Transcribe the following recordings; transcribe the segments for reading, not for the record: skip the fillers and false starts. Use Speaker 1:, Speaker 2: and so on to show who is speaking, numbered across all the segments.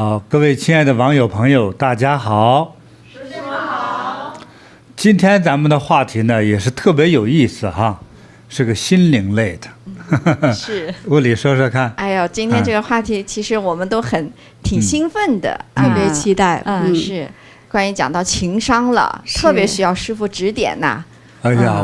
Speaker 1: 好，各位亲爱的网友朋友，大家好。
Speaker 2: 师兄好。
Speaker 1: 今天咱们的话题呢，也是特别有意思哈，是个心灵类的。
Speaker 2: 是。
Speaker 1: 物理说说看。
Speaker 2: 哎呦，今天这个话题，其实我们都挺兴奋的，
Speaker 3: 特别期待。
Speaker 2: 是，关于讲到情商了，特别需要师傅指点呐。
Speaker 1: 哎呀，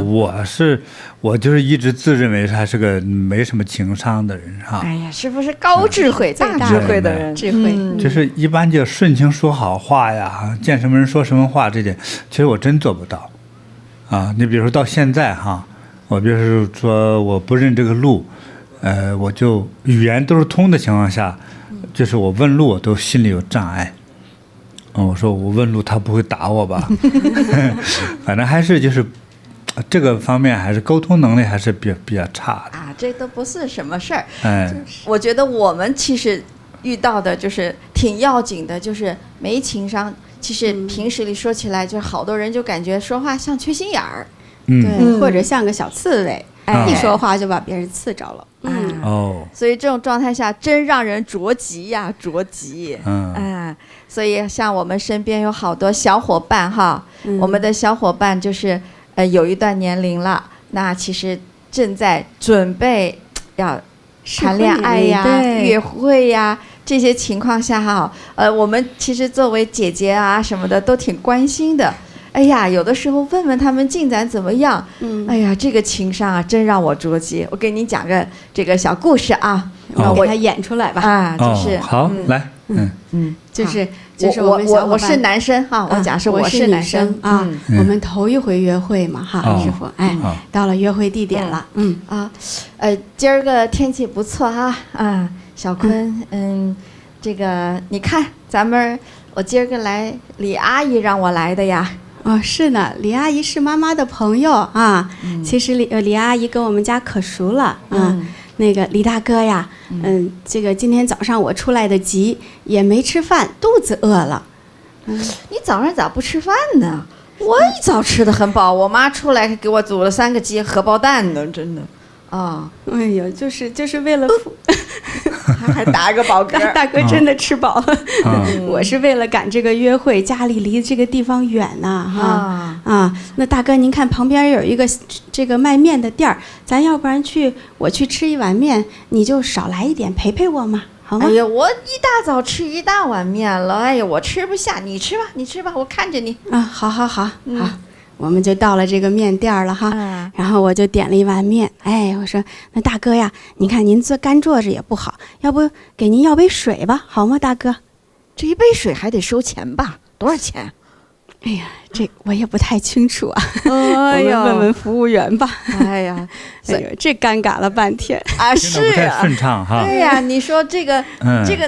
Speaker 1: 我就是一直自认为还是个没什么情商的人哈。
Speaker 2: 哎呀，师傅是高智慧、大智慧的人，
Speaker 3: 智慧
Speaker 1: 就是一般就顺情说好话呀，见什么人说什么话，这点其实我真做不到啊。你比如说到现在哈，我比如说我不认这个路，我就语言都是通的情况下，就是我问路我都心里有障碍。我说我问路他不会打我吧？反正还是就是。这个方面还是沟通能力还是比较差的
Speaker 2: 啊，这都不是什么事儿。
Speaker 1: 哎，
Speaker 2: 我觉得我们其实遇到的就是挺要紧的，就是没情商。其实平时里说起来，就好多人就感觉说话像缺心眼儿，
Speaker 3: 对，或者像个小刺猬，一说话就把别人刺着了。
Speaker 2: 所以这种状态下真让人着急呀，着急。所以像我们身边有好多小伙伴哈，我们的小伙伴就是。有一段年龄了，那其实正在准备要谈恋爱呀、约会呀这些情况下哈，我们其实作为姐姐啊什么的都挺关心的。哎呀，有的时候问问他们进展怎么样。哎呀，这个情商啊，真让我着急。我给你讲个这个小故事啊，
Speaker 3: 我给他演出来吧。
Speaker 2: 啊，就是
Speaker 1: 好，来，
Speaker 3: 就是
Speaker 2: 我是男生哈，我假设
Speaker 3: 我
Speaker 2: 是男生
Speaker 3: 啊，我们头一回约会嘛哈，师傅，到了约会地点了，
Speaker 2: 今儿个天气不错哈，小坤，这个你看我今儿个来李阿姨让我来的呀。
Speaker 3: 哦，是呢，李阿姨是妈妈的朋友啊，其实李阿姨跟我们家可熟了啊。那个李大哥呀，这个今天早上我出来的急，也没吃饭，肚子饿了。
Speaker 2: 你早上咋不吃饭呢？我一早吃得很饱，我妈出来给我煮了3个鸡荷包蛋呢，真的。
Speaker 3: 哎呦，就是为了
Speaker 2: 还打个饱嗝。
Speaker 3: 大哥真的吃饱了。我是为了赶这个约会，家里离这个地方远呐，那大哥您看旁边有一个这个卖面的店儿，咱要不然我去吃一碗面，你就少来一点陪陪我嘛，好吗？
Speaker 2: 哎呀，我一大早吃1大碗面了，哎呀，我吃不下，你吃吧，我看着你。
Speaker 3: 好。我们就到了这个面店了哈，然后我就点了一碗面，我说那大哥呀，你看您干坐着也不好，要不给您要杯水吧，好吗，大哥？
Speaker 2: 这一杯水还得收钱吧？多少钱？
Speaker 3: 哎呀，这我也不太清楚啊，我们问问服务员吧。
Speaker 2: 哎呀，
Speaker 3: 这尴尬了半天
Speaker 2: 啊，是
Speaker 1: 不太顺畅哈。
Speaker 2: 对呀，你说这个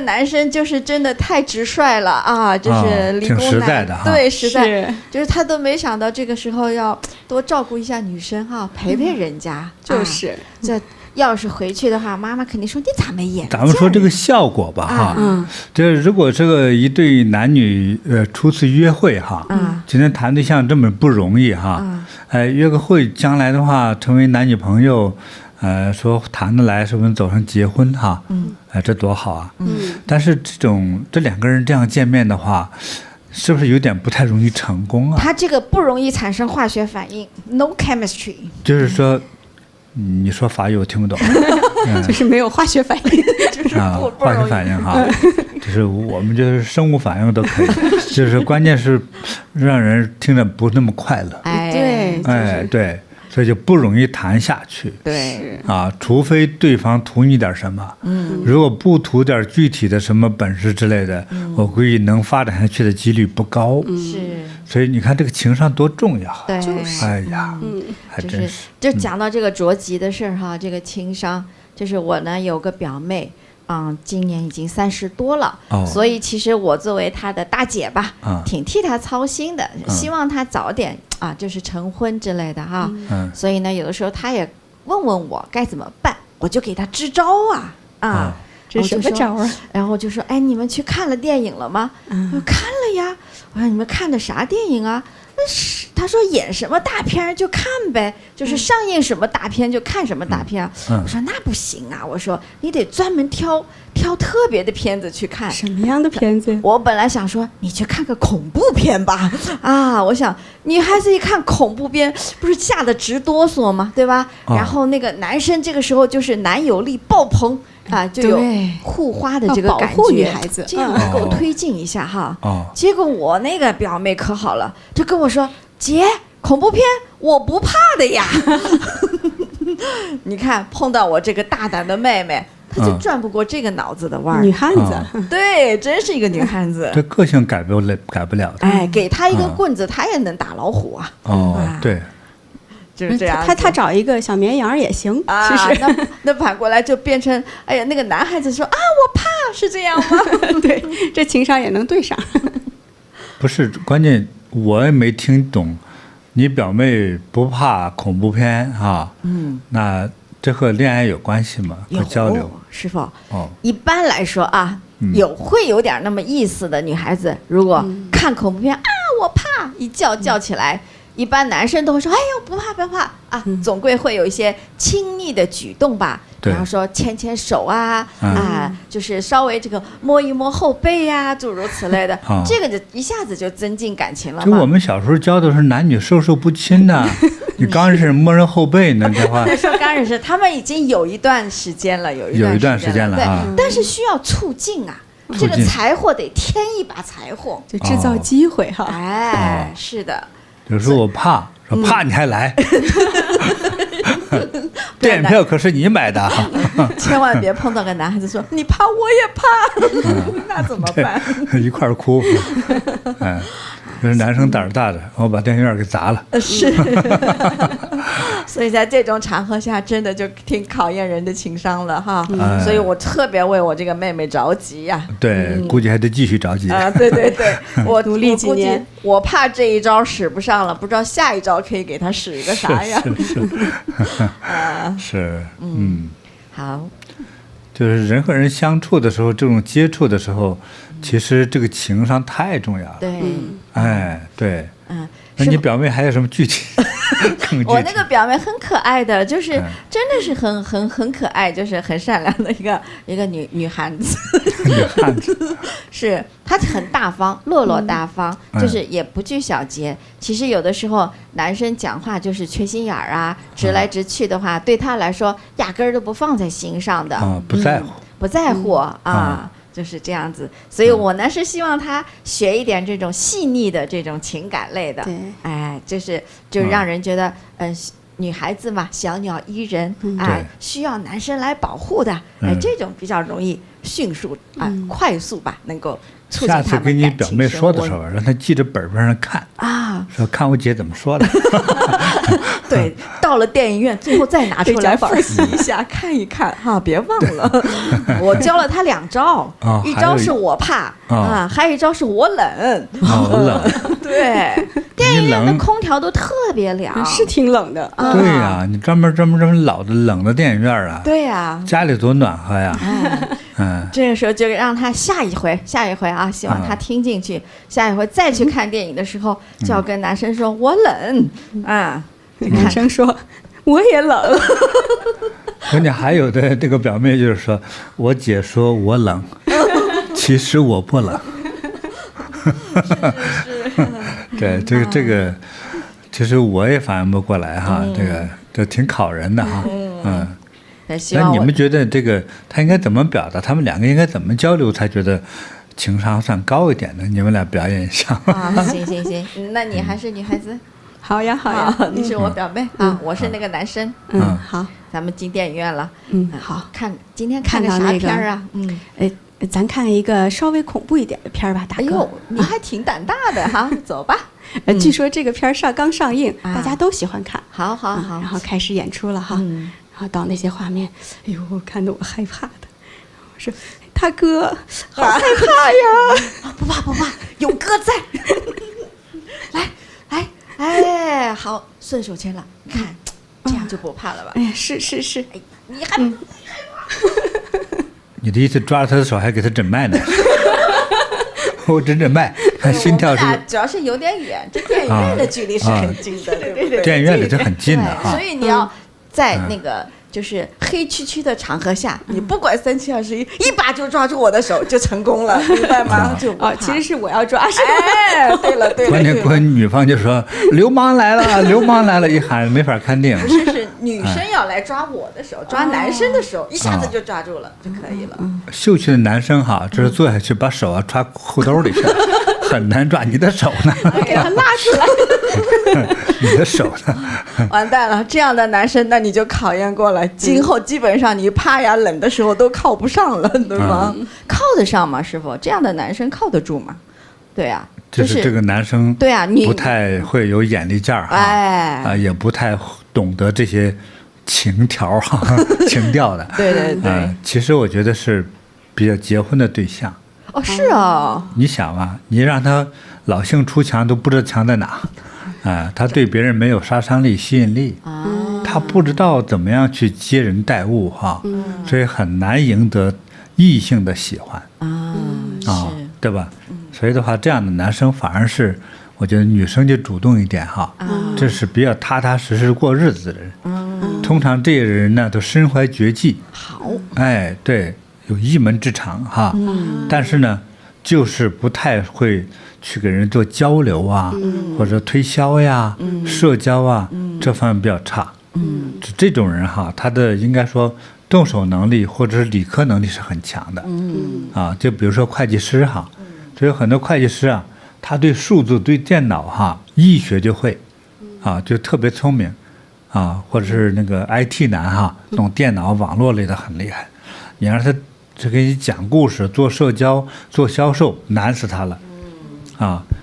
Speaker 2: 男生就是真的太直率了啊，就是理工男，
Speaker 1: 挺实在的哈。
Speaker 2: 对，实在，就是他都没想到这个时候要多照顾一下女生哈，陪陪人家，
Speaker 3: 就是
Speaker 2: 这。要是回去的话，妈妈肯定说你咋没眼力。
Speaker 1: 咱们说这个效果吧哈，这如果这个一对男女初次约会哈，今天谈对象这么不容易哈，约个会将来的话成为男女朋友，说谈得来，说不定走上结婚哈，这多好啊。但是这2个人这样见面的话，是不是有点不太容易成功啊？
Speaker 2: 他这个不容易产生化学反应 ，no chemistry。
Speaker 1: 就是说。你说法语我听不懂，
Speaker 3: 就是没有化学反应，
Speaker 2: 就是
Speaker 1: 化学反应哈，就是我们就是生物反应都可以，就是关键是让人听着不那么快乐，对，所以就不容易谈下去，
Speaker 2: 对
Speaker 1: 除非对方图你点什么，如果不图点具体的什么本事之类的，我估计能发展下去的几率不高，所以你看这个情商多重要，
Speaker 2: 对，
Speaker 1: 哎呀，还真是。
Speaker 2: 就讲到这个着急的事儿哈，这个情商，就是我呢有个表妹，今年已经30多了，所以其实我作为她的大姐吧，挺替她操心的，希望她早点就是成婚之类的哈。所以呢，有的时候她也问问我该怎么办，我就给她支招
Speaker 3: 这什么招啊？
Speaker 2: 然后就说，哎，你们去看了电影了吗？我说看了呀。我说你们看的啥电影啊？他说演什么大片就看呗，就是上映什么大片就看什么大片。我说那不行啊，我说你得专门挑特别的片子去看。
Speaker 3: 什么样的片子？
Speaker 2: 我本来想说你去看个恐怖片吧，啊，我想女孩子一看恐怖片不是吓得直哆嗦吗？对吧？然后那个男生这个时候就是男友力爆棚。啊，就有护花的这个感觉，
Speaker 3: 保护女孩子，
Speaker 2: 这样能够推进一下哈。结果我那个表妹可好了，就跟我说：“姐，恐怖片我不怕的呀。”你看，碰到我这个大胆的妹妹，她就转不过这个脑子的弯儿。
Speaker 3: 女汉子，
Speaker 2: 对，真是一个女汉子。
Speaker 1: 这个性改不了的。
Speaker 2: 哎，给她一个棍子，她也能打老虎啊。
Speaker 1: 对。
Speaker 2: 就是这样，
Speaker 3: 他找一个小绵羊也行，
Speaker 2: 其实那反过来就变成，哎呀，那个男孩子说啊，我怕，是这样吗？
Speaker 3: 对，这情商也能对上。
Speaker 1: 不是，关键我也没听懂，你表妹不怕恐怖片啊？那这和恋爱有关系吗？和交流？
Speaker 2: 师傅，一般来说啊，会有点那么意思的女孩子，如果看恐怖片啊，我怕，一叫起来。一般男生都会说：“哎呦，不怕不怕啊！”总归会有一些亲密的举动吧，比方说牵牵手啊，就是稍微这个摸一摸后背呀，诸如此类的，这个就一下子就增进感情了嘛。
Speaker 1: 就我们小时候教的是男女授受不亲呐，你刚认识摸人后背呢，这话。
Speaker 2: 那时候刚认识，他们已经有一段时间了，有一段时间了，对，但是需要促进啊。这个柴火得添一把柴火，
Speaker 3: 就制造机会哈。
Speaker 2: 哎，是的。
Speaker 1: 有时候我怕，说怕你还来，电影票可是你买的，
Speaker 2: 千万别碰到个男孩子说你怕我也怕，那怎么办？
Speaker 1: 一块儿哭，哎，就是男生胆儿大的，我把电影院给砸了。
Speaker 2: 是，所以在这种场合下，真的就挺考验人的情商了哈。所以我特别为我这个妹妹着急呀。
Speaker 1: 对，估计还得继续着急
Speaker 2: 啊！对对对，我
Speaker 3: 努力几年，
Speaker 2: 我怕这一招使不上了，不知道下一招可以给他使一个啥呀？
Speaker 1: 是，
Speaker 2: 好。
Speaker 1: 就是人和人相处的时候，这种接触的时候，其实这个情商太重要了。
Speaker 2: 对，
Speaker 1: 哎，对，那你表妹还有什么具体？
Speaker 2: 我那个表妹很可爱的，就是真的是很可爱，就是很善良的一个女汉子。
Speaker 1: 女汉子
Speaker 2: 是她很大方，落落大方，就是也不拘小节。其实有的时候男生讲话就是缺心眼儿啊，直来直去的话，对她来说压根儿都不放在心上的，
Speaker 1: 不在乎，
Speaker 2: 不在乎啊。就是这样子，所以我呢是希望他学一点这种细腻的这种情感类的，哎，就让人觉得，女孩子嘛，小鸟依人，哎，需要男生来保护的，哎，这种比较容易迅速快速吧，能够促进他们感情。
Speaker 1: 下次跟你表妹说的时候，让她记着本本上看啊，说看我姐怎么说的。
Speaker 2: 对，到了电影院，最后再拿出来复习一下，看一看哈，别忘了。我教了他2招，一招是我怕还有一招是我冷。
Speaker 1: 冷。
Speaker 2: 对，电影院的空调都特别凉，
Speaker 3: 是挺冷的。
Speaker 1: 对呀，你专门冷的电影院啊。
Speaker 2: 对呀，
Speaker 1: 家里多暖和呀。
Speaker 2: 这个时候就让他下一回啊，希望他听进去。下一回再去看电影的时候，就要跟男生说我冷啊。
Speaker 3: 男生说我也冷。
Speaker 1: 关键还有的这个表妹就是说，我姐说我冷，其实我不冷。对，这个，其实我也反应不过来哈，这挺考人的哈，那你们觉得这个他应该怎么表达？他们两个应该怎么交流才觉得情商算高一点呢？你们俩表演一下。
Speaker 2: 行，那你还是女孩子。
Speaker 3: 好呀，
Speaker 2: 你是我表妹我是那个男生。
Speaker 3: 好，
Speaker 2: 咱们进电影院了。
Speaker 3: 好，
Speaker 2: 今天看个啥片啊？
Speaker 3: 咱看一个稍微恐怖一点的片儿吧，大哥。
Speaker 2: 哎呦，你还挺胆大的哈，走吧。
Speaker 3: 据说这个片儿刚上映，大家都喜欢看。
Speaker 2: 好，
Speaker 3: 然后开始演出了哈，然后到那些画面，哎呦，看得我害怕的。我说，大哥，好害怕呀！
Speaker 2: 不怕，有哥在。来。哎，好，顺手牵了，你看，这样就不怕了吧？
Speaker 3: 哎呀，是，
Speaker 2: 哎，你还
Speaker 1: 你的意思抓着他的手还给他诊脉呢？我诊脉，看心跳是不是？
Speaker 2: 主要是有点远，这电影院的距离是很近的，对。
Speaker 1: 电影院里是很近的哈。
Speaker 2: 所以你要在那个就是黑黢黢的场合下，你不管3七21，一把就抓住我的手就成功了，明白吗？就
Speaker 3: 其实是我要抓手。
Speaker 2: 哎，对了。
Speaker 1: 关键女方就说流氓来了，流氓来了，一喊没法看电影。
Speaker 2: 是女生要来抓我的手，抓男生的手，一下子就抓住了就可以了。
Speaker 1: 秀气的男生哈，这是坐下去把手插裤兜里去，很难抓。你的手呢？
Speaker 3: 给他拉出来。
Speaker 1: 你的手呢？
Speaker 2: 完蛋了，这样的男生，那你就考验过了。今后基本上你怕呀冷的时候都靠不上了，对吗？靠得上吗，师傅？这样的男生靠得住吗？对啊，
Speaker 1: 就是这个男生
Speaker 2: 对啊，你
Speaker 1: 不太会有眼力劲儿哈，也不太懂得这些情调哈情调的。
Speaker 2: 对。
Speaker 1: 其实我觉得是比较结婚的对象。
Speaker 2: 哦，是哦。
Speaker 1: 你想啊，你让他老性出墙都不知道墙在哪，他对别人没有杀伤力、吸引力，他不知道怎么样去接人待物哈，所以很难赢得异性的喜欢对吧？所以的话，这样的男生反而是我觉得女生就主动一点哈，这是比较踏踏实实过日子的人。通常这些人呢都身怀绝技，
Speaker 2: 好，
Speaker 1: 对，有一门之长哈，但是呢，就是不太会去给人做交流啊，或者推销呀、社交啊，这方面比较差。这种人哈，他的应该说动手能力或者是理科能力是很强的。就比如说会计师哈，就有很多会计师啊，他对数字、对电脑哈，一学就会，就特别聪明，或者是那个 IT 男哈，弄电脑、网络类的很厉害。你让他这给你讲故事、做社交、做销售，难死他了，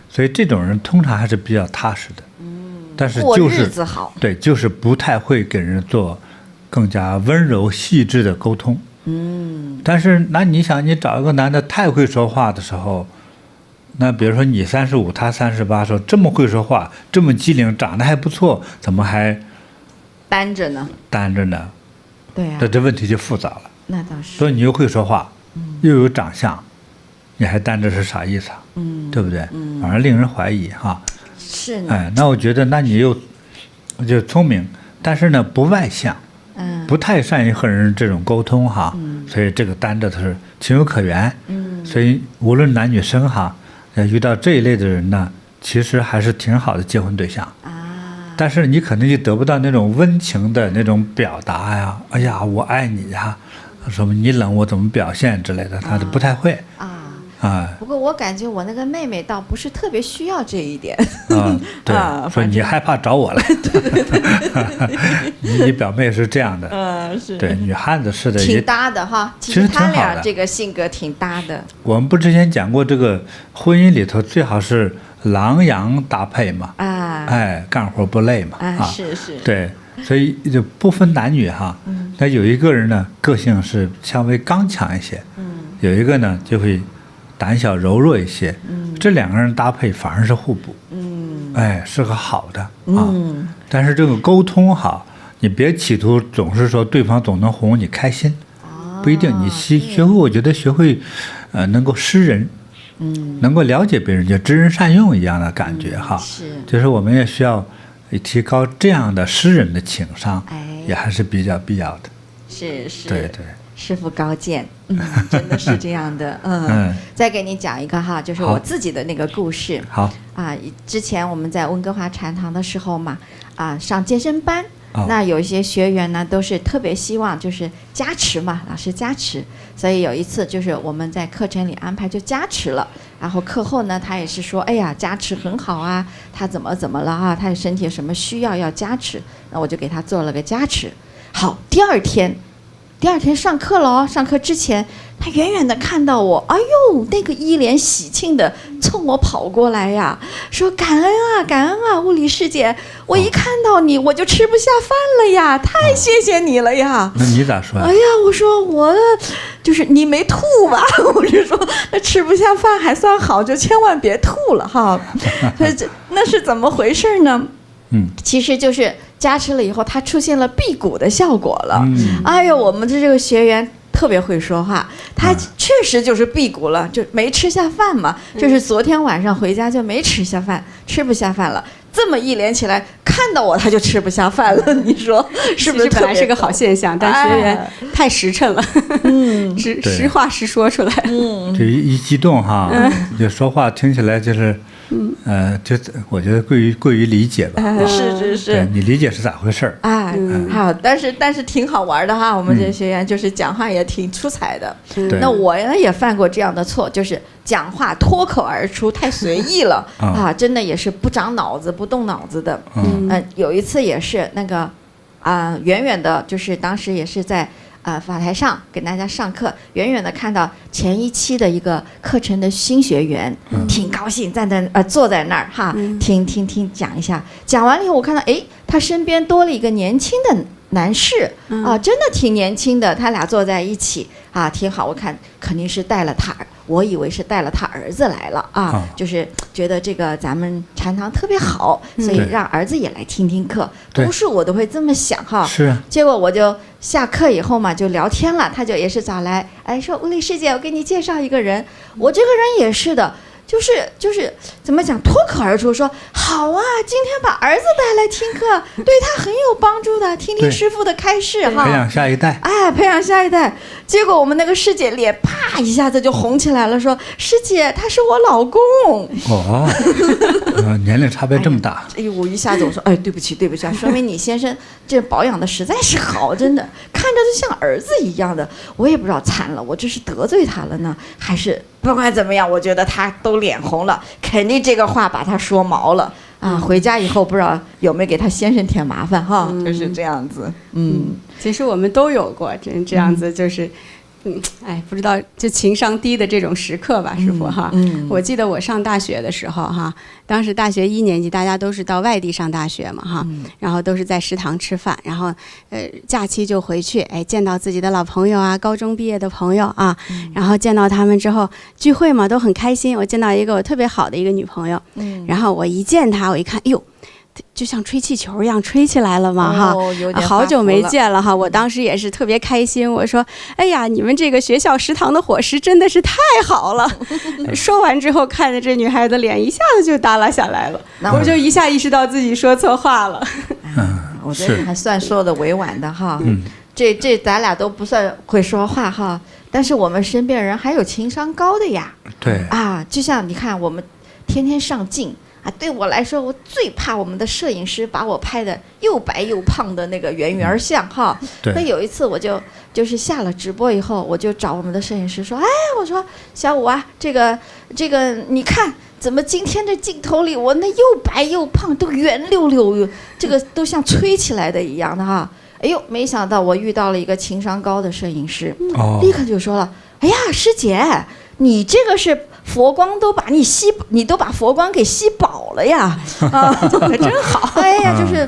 Speaker 1: 所以这种人通常还是比较踏实的，但是就是
Speaker 2: 过日子好，
Speaker 1: 对，就是不太会给人做更加温柔细致的沟通。但是那你想，你找一个男的太会说话的时候，那比如说你35，他38，说这么会说话，这么机灵，长得还不错，怎么还
Speaker 2: 单着呢？对呀，
Speaker 1: 这问题就复杂了。
Speaker 2: 那倒是。
Speaker 1: 所以你又会说话，又有长相，你还单着是啥意思啊？对不对？反而令人怀疑哈。
Speaker 2: 是呢。
Speaker 1: 那我觉得，那你又就聪明，但是呢不外向，不太善于和人这种沟通哈，所以这个单着他是情有可原。所以无论男女生哈，遇到这一类的人呢，其实还是挺好的结婚对象。但是你可能就得不到那种温情的那种表达呀，哎呀我爱你呀，什么你冷我怎么表现之类的，他都不太会。
Speaker 2: 不过我感觉我那个妹妹倒不是特别需要这一点。
Speaker 1: 对，说你害怕找我来。你表妹是这样的。
Speaker 2: 是。
Speaker 1: 对，女汉子是的，
Speaker 2: 挺搭的哈。
Speaker 1: 其实
Speaker 2: 他俩这个性格挺搭的。
Speaker 1: 我们不之前讲过，这个婚姻里头最好是狼羊搭配嘛。干活不累嘛。
Speaker 2: 是。
Speaker 1: 对，所以就不分男女哈。那有一个人呢，个性是稍微刚强一些。有一个呢，就会胆小柔弱一些。这两个人搭配反而是互补。是个好的但是这个沟通哈，你别企图总是说对方总能哄你开心，不一定。你学会，我觉得学会能够识人，能够了解别人，就知人善用一样的感觉哈。就是我们也需要提高这样的识人的情商，也还是比较必要的。
Speaker 2: 是。
Speaker 1: 对。
Speaker 2: 师傅高见，真的是这样的。再给你讲一个哈，就是我自己的那个故事。
Speaker 1: 好
Speaker 2: 之前我们在温哥华禅堂的时候嘛，上健身班，那有一些学员呢都是特别希望就是加持嘛，老师加持，所以有一次就是我们在课程里安排就加持了，然后课后呢他也是说，哎呀加持很好啊，他怎么了啊，他的身体有什么需要加持，那我就给他做了个加持。好，第二天上课了哦，上课之前他远远的看到我，哎呦，那个一脸喜庆的冲我跑过来呀，说感恩啊，物理师姐，我一看到你我就吃不下饭了呀，太谢谢你了呀。
Speaker 1: 那你咋说？
Speaker 2: 哎呀，我说我就是你没吐吧？我是说那吃不下饭还算好，就千万别吐了哈。那是怎么回事呢？其实就是加持了以后，它出现了辟谷的效果了。哎呦，我们的这个学员特别会说话，他确实就是辟谷了，就没吃下饭嘛，就是昨天晚上回家就没吃下饭，吃不下饭了。这么一连起来，看到我他就吃不下饭了，你说是不是？
Speaker 3: 本来是个好现象，但学员太实诚了，实话实说出来。
Speaker 1: 这一激动哈，就说话听起来就是，就我觉得过于理解吧。
Speaker 2: 是，
Speaker 1: 你理解是咋回事儿？
Speaker 2: 好，但是挺好玩的哈。我们这学员就是讲话也挺出彩的。那我呢也犯过这样的错，就是讲话脱口而出，太随意了啊，真的也是不长脑子、不动脑子的。有一次也是那个远远的，就是当时也是在法台上给大家上课，远远的看到前一期的一个课程的新学员，挺高兴，坐在那儿哈，听讲一下。讲完了以后，我看到他身边多了一个年轻的男士真的挺年轻的，他俩坐在一起挺好。我看肯定是我以为是带了他儿子来了就是觉得这个咱们禅堂特别好，所以让儿子也来听听课。多数我都会这么想哈。
Speaker 1: 是啊。
Speaker 2: 结果我就下课以后嘛，就聊天了，他就也是找来，说吴理师姐，我给你介绍一个人。我这个人也是的。就是怎么讲，脱口而出说好啊，今天把儿子带来听课，对他很有帮助的，听听师父的开示哈，
Speaker 1: 培养下一代。
Speaker 2: 培养下一代。结果我们那个师姐脸啪一下子就红起来了，说师姐他是我老公。
Speaker 1: 年龄差别这么大。
Speaker 2: 我一下子我说对不起啊，说明你先生这保养的实在是好，真的看着就像儿子一样的。我也不知道惨了，我这是得罪他了呢，还是不管怎么样，我觉得他都脸红了，肯定这个话把他说毛了回家以后不知道有没有给他先生添麻烦哈，就是这样子。
Speaker 3: 其实我们都有过这样子，就是不知道就情商低的这种时刻吧，师父哈。我记得我上大学的时候哈，当时大学1年级大家都是到外地上大学嘛哈，然后都是在食堂吃饭，然后假期就回去，见到自己的老朋友高中毕业的朋友然后见到他们之后聚会嘛都很开心。我见到一个我特别好的一个女朋友，然后我一见她，我一看，就像吹气球一样吹起来了嘛好久没见了我当时也是特别开心，我说哎呀，你们这个学校食堂的伙食真的是太好了。说完之后，看着这女孩子脸一下子就耷拉下来了，我就一下意识到自己说错话了。
Speaker 2: 我觉得还算说的委婉的哈。这咱俩都不算会说话哈，但是我们身边人还有情商高的呀。
Speaker 1: 对
Speaker 2: 就像你看我们天天上镜对我来说，我最怕我们的摄影师把我拍的又白又胖的那个圆圆像哈。那有一次我就是下了直播以后，我就找我们的摄影师说，我说小武这个你看怎么今天这镜头里我那又白又胖，都圆溜溜，这个都像吹起来的一样的哈。没想到我遇到了一个情商高的摄影师，立刻就说了，哎呀师姐，你这个是佛光都把你都把佛光给吸饱了呀！真好！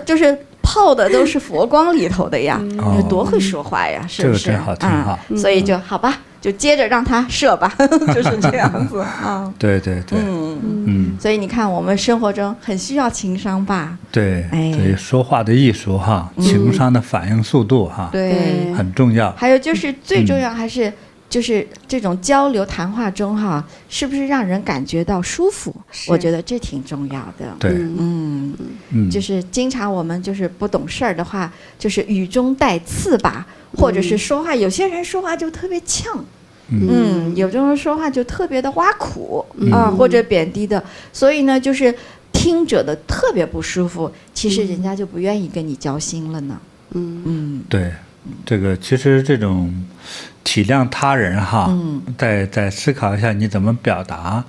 Speaker 2: 就是泡的都是佛光里头的呀，多会说话呀，是不是？
Speaker 1: 这个真好，挺好。
Speaker 2: 所以就好吧，就接着让他射吧，就是这样子
Speaker 1: 对。
Speaker 2: 所以你看，我们生活中很需要情商吧？
Speaker 1: 对，所以说话的艺术哈，情商的反应速度哈，
Speaker 2: 对，
Speaker 1: 很重要。
Speaker 2: 还有就是最重要还是。就是这种交流谈话中哈，是不是让人感觉到舒服？我觉得这挺重要的。
Speaker 1: 对，
Speaker 2: 就是经常我们就是不懂事儿的话，就是语中带刺吧，或者是说话，有些人说话就特别呛，有的人说话就特别的挖苦或者贬低的，所以呢，就是听者的特别不舒服，其实人家就不愿意跟你交心了呢。
Speaker 1: 对，这个其实这种。体谅他人哈，再思考一下你怎么表达，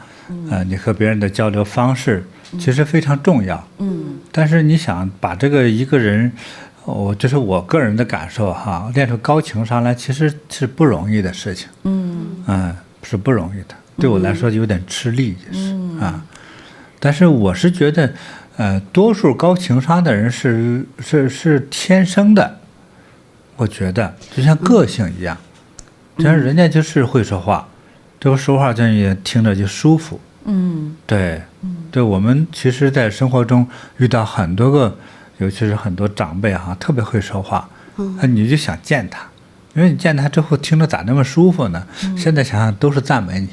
Speaker 1: 你和别人的交流方式其实非常重要。但是你想把这个一个人，这是我个人的感受哈，练出高情商来其实是不容易的事情。是不容易的，对我来说有点吃力，就是但是我是觉得，多数高情商的人是天生的，我觉得就像个性一样。但是人家就是会说话，这个说话真也听着就舒服。对，我们其实在生活中遇到很多个，尤其是很多长辈特别会说话，你就想见他，因因为你见他之后听着咋那么舒服呢？现在想想都是赞美你，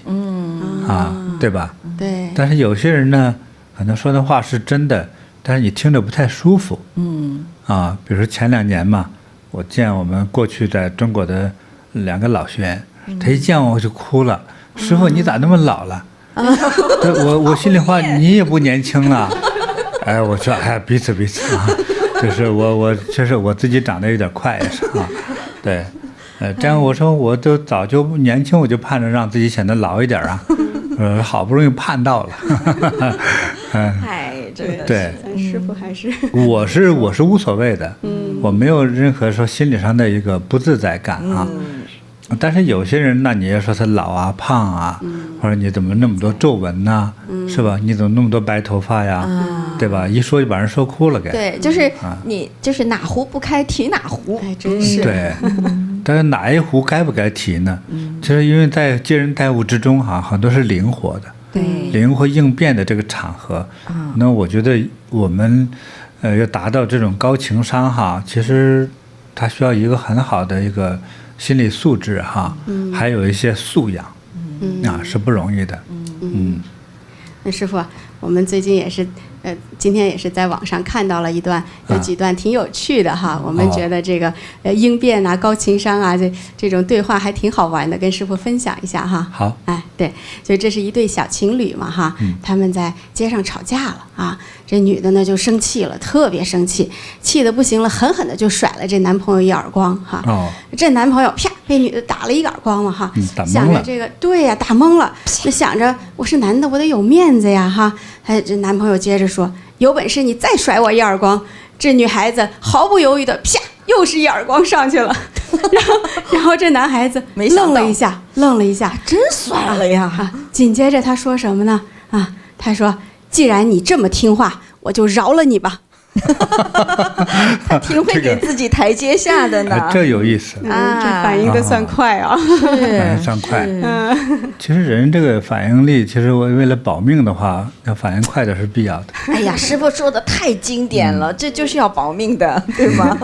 Speaker 1: 对吧？
Speaker 3: 对。
Speaker 1: 但是有些人呢，可能说的话是真的，但是你听着不太舒服，比如说前2年嘛，我见我们过去在中国的2个老学员，他一见我就哭了，师傅你咋那么老了？我心里话，你也不年轻了。哎，我说哎，彼此啊，就是我确实我自己长得有点快也是啊，对，这样我说我都早就年轻，我就盼着让自己显得老一点啊，好不容易盼到了，
Speaker 2: 真的
Speaker 1: 对，
Speaker 3: 咱师傅还是
Speaker 1: 我是无所谓的，我没有任何说心理上的一个不自在感啊。但是有些人呢，你要说他老啊、胖啊，或者你怎么那么多皱纹呢？是吧？你怎么那么多白头发呀？对吧？一说就把人说哭了，给。
Speaker 2: 对，就是你就是哪壶不开提哪壶，
Speaker 3: 哎，真是。
Speaker 1: 对，但是哪一壶该不该提呢？其实因为在接人待物之中哈，很多是灵活的，
Speaker 2: 对，
Speaker 1: 灵活应变的这个场合。那我觉得我们要达到这种高情商哈，其实它需要一个很好的一个心理素质哈，还有一些素养，是不容易的。
Speaker 3: 那师傅，我们最近也是，今天也是在网上看到了有几段挺有趣的哈。我们觉得这个应变啊、高情商啊，这种对话还挺好玩的，跟师傅分享一下哈。
Speaker 1: 好，
Speaker 3: 哎，对，就这是一对小情侣嘛哈，他们在街上吵架了啊。这女的呢就生气了，特别生气，气得不行了，狠狠的就甩了这男朋友一耳光哈。这男朋友啪被女的打了一个耳光嘛哈，想着这个对呀，打懵了，那想着我是男的，我得有面子呀哈。这男朋友接着说，有本事你再甩我一耳光。这女孩子毫不犹豫的啪又是一耳光上去了，然后这男孩子愣了一下，
Speaker 2: 真甩了呀。
Speaker 3: 紧接着他说什么呢？他说，既然你这么听话，我就饶了你吧。
Speaker 2: 他挺会给自己台阶下的呢，
Speaker 1: 这有意思
Speaker 3: 这反应的算快啊，
Speaker 1: 反应算快。其实人这个反应力，其实为了保命的话，要反应快的是必要的。
Speaker 2: 哎呀，师傅说的太经典了，这就是要保命的，对吗？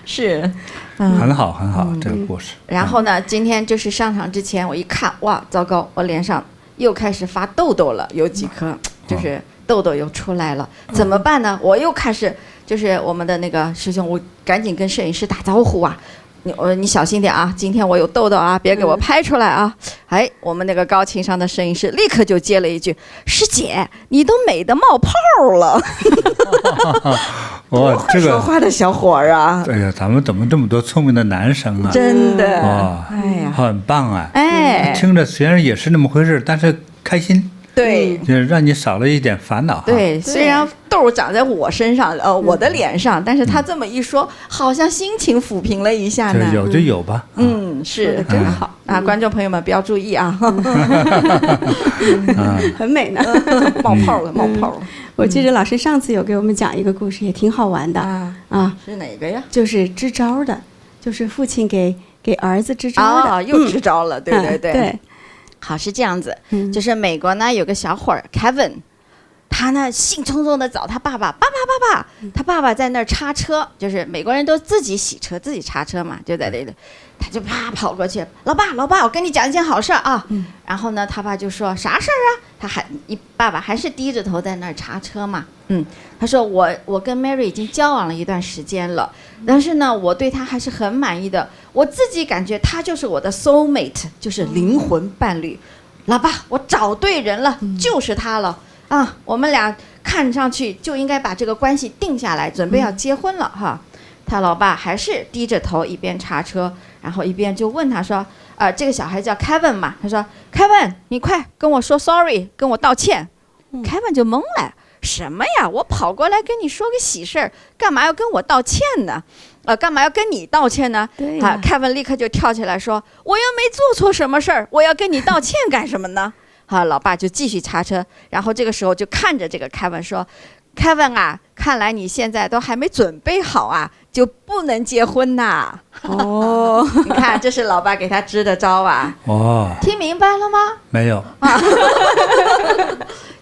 Speaker 2: 是，
Speaker 1: 很好很好，这个故事。
Speaker 2: 然后呢，今天就是上场之前，我一看，哇，糟糕，我脸上又开始发痘痘了，有几颗，就是痘痘又出来了，怎么办呢？我又开始，就是我们的那个师兄，我赶紧跟摄影师打招呼啊，你小心点啊，今天我有痘痘啊，别给我拍出来啊。哎，我们那个高情商的摄影师立刻就接了一句：“师姐，你都美得冒泡了。”
Speaker 1: 哇，这个
Speaker 2: 说话的小伙儿啊！
Speaker 1: 哎呀，咱们怎么这么多聪明的男生啊？
Speaker 2: 真的，
Speaker 1: 哇，
Speaker 2: 哎呀，
Speaker 1: 很棒啊！
Speaker 2: 哎，
Speaker 1: 听着虽然也是那么回事，但是开心。
Speaker 2: 对，
Speaker 1: 就是让你少了一点烦恼。
Speaker 2: 对，虽然痘长在我身上，我的脸上，但是他这么一说，好像心情抚平了一下呢。
Speaker 1: 有就有吧。
Speaker 2: 是真好啊！观众朋友们不要注意啊，
Speaker 3: 很美呢，
Speaker 2: 冒泡了，冒泡了。
Speaker 3: 我记得老师上次有给我们讲一个故事，也挺好玩的啊。
Speaker 2: 是哪个呀？
Speaker 3: 就是支招的，就是父亲给儿子支招的。
Speaker 2: 又支招了，对对对。
Speaker 3: 对。
Speaker 2: 好，是这样子，就是美国呢有个小伙儿 Kevin， 他呢兴冲冲的找他爸爸，他爸爸在那儿擦车，就是美国人都自己洗车自己擦车嘛，就在那里，他就啪跑过去，老爸，我跟你讲一件好事啊。然后呢他爸就说啥事儿啊？爸爸还是低着头在那儿擦车嘛。他说我跟 Mary 已经交往了一段时间了，但是呢我对她还是很满意的，我自己感觉她就是我的 soul mate， 就是灵魂伴侣。老爸，我找对人了，就是她了啊！我们俩看上去就应该把这个关系定下来，准备要结婚了哈。他老爸还是低着头一边擦车，然后一边就问他说这个小孩叫 Kevin 嘛，他说 Kevin 你快跟我说 sorry， 跟我道歉。Kevin 就懵了，什么呀？我跑过来跟你说个喜事儿，干嘛要跟我道歉呢？干嘛要跟你道歉呢？
Speaker 3: 对
Speaker 2: Kevin 立刻就跳起来说，我又没做错什么事儿，我要跟你道歉干什么呢？老爸就继续擦车，然后这个时候就看着这个 Kevin 说，Kevin 啊，看来你现在都还没准备好啊，就不能结婚呐。你看这是老爸给他支的招啊。听明白了吗？
Speaker 1: 没有。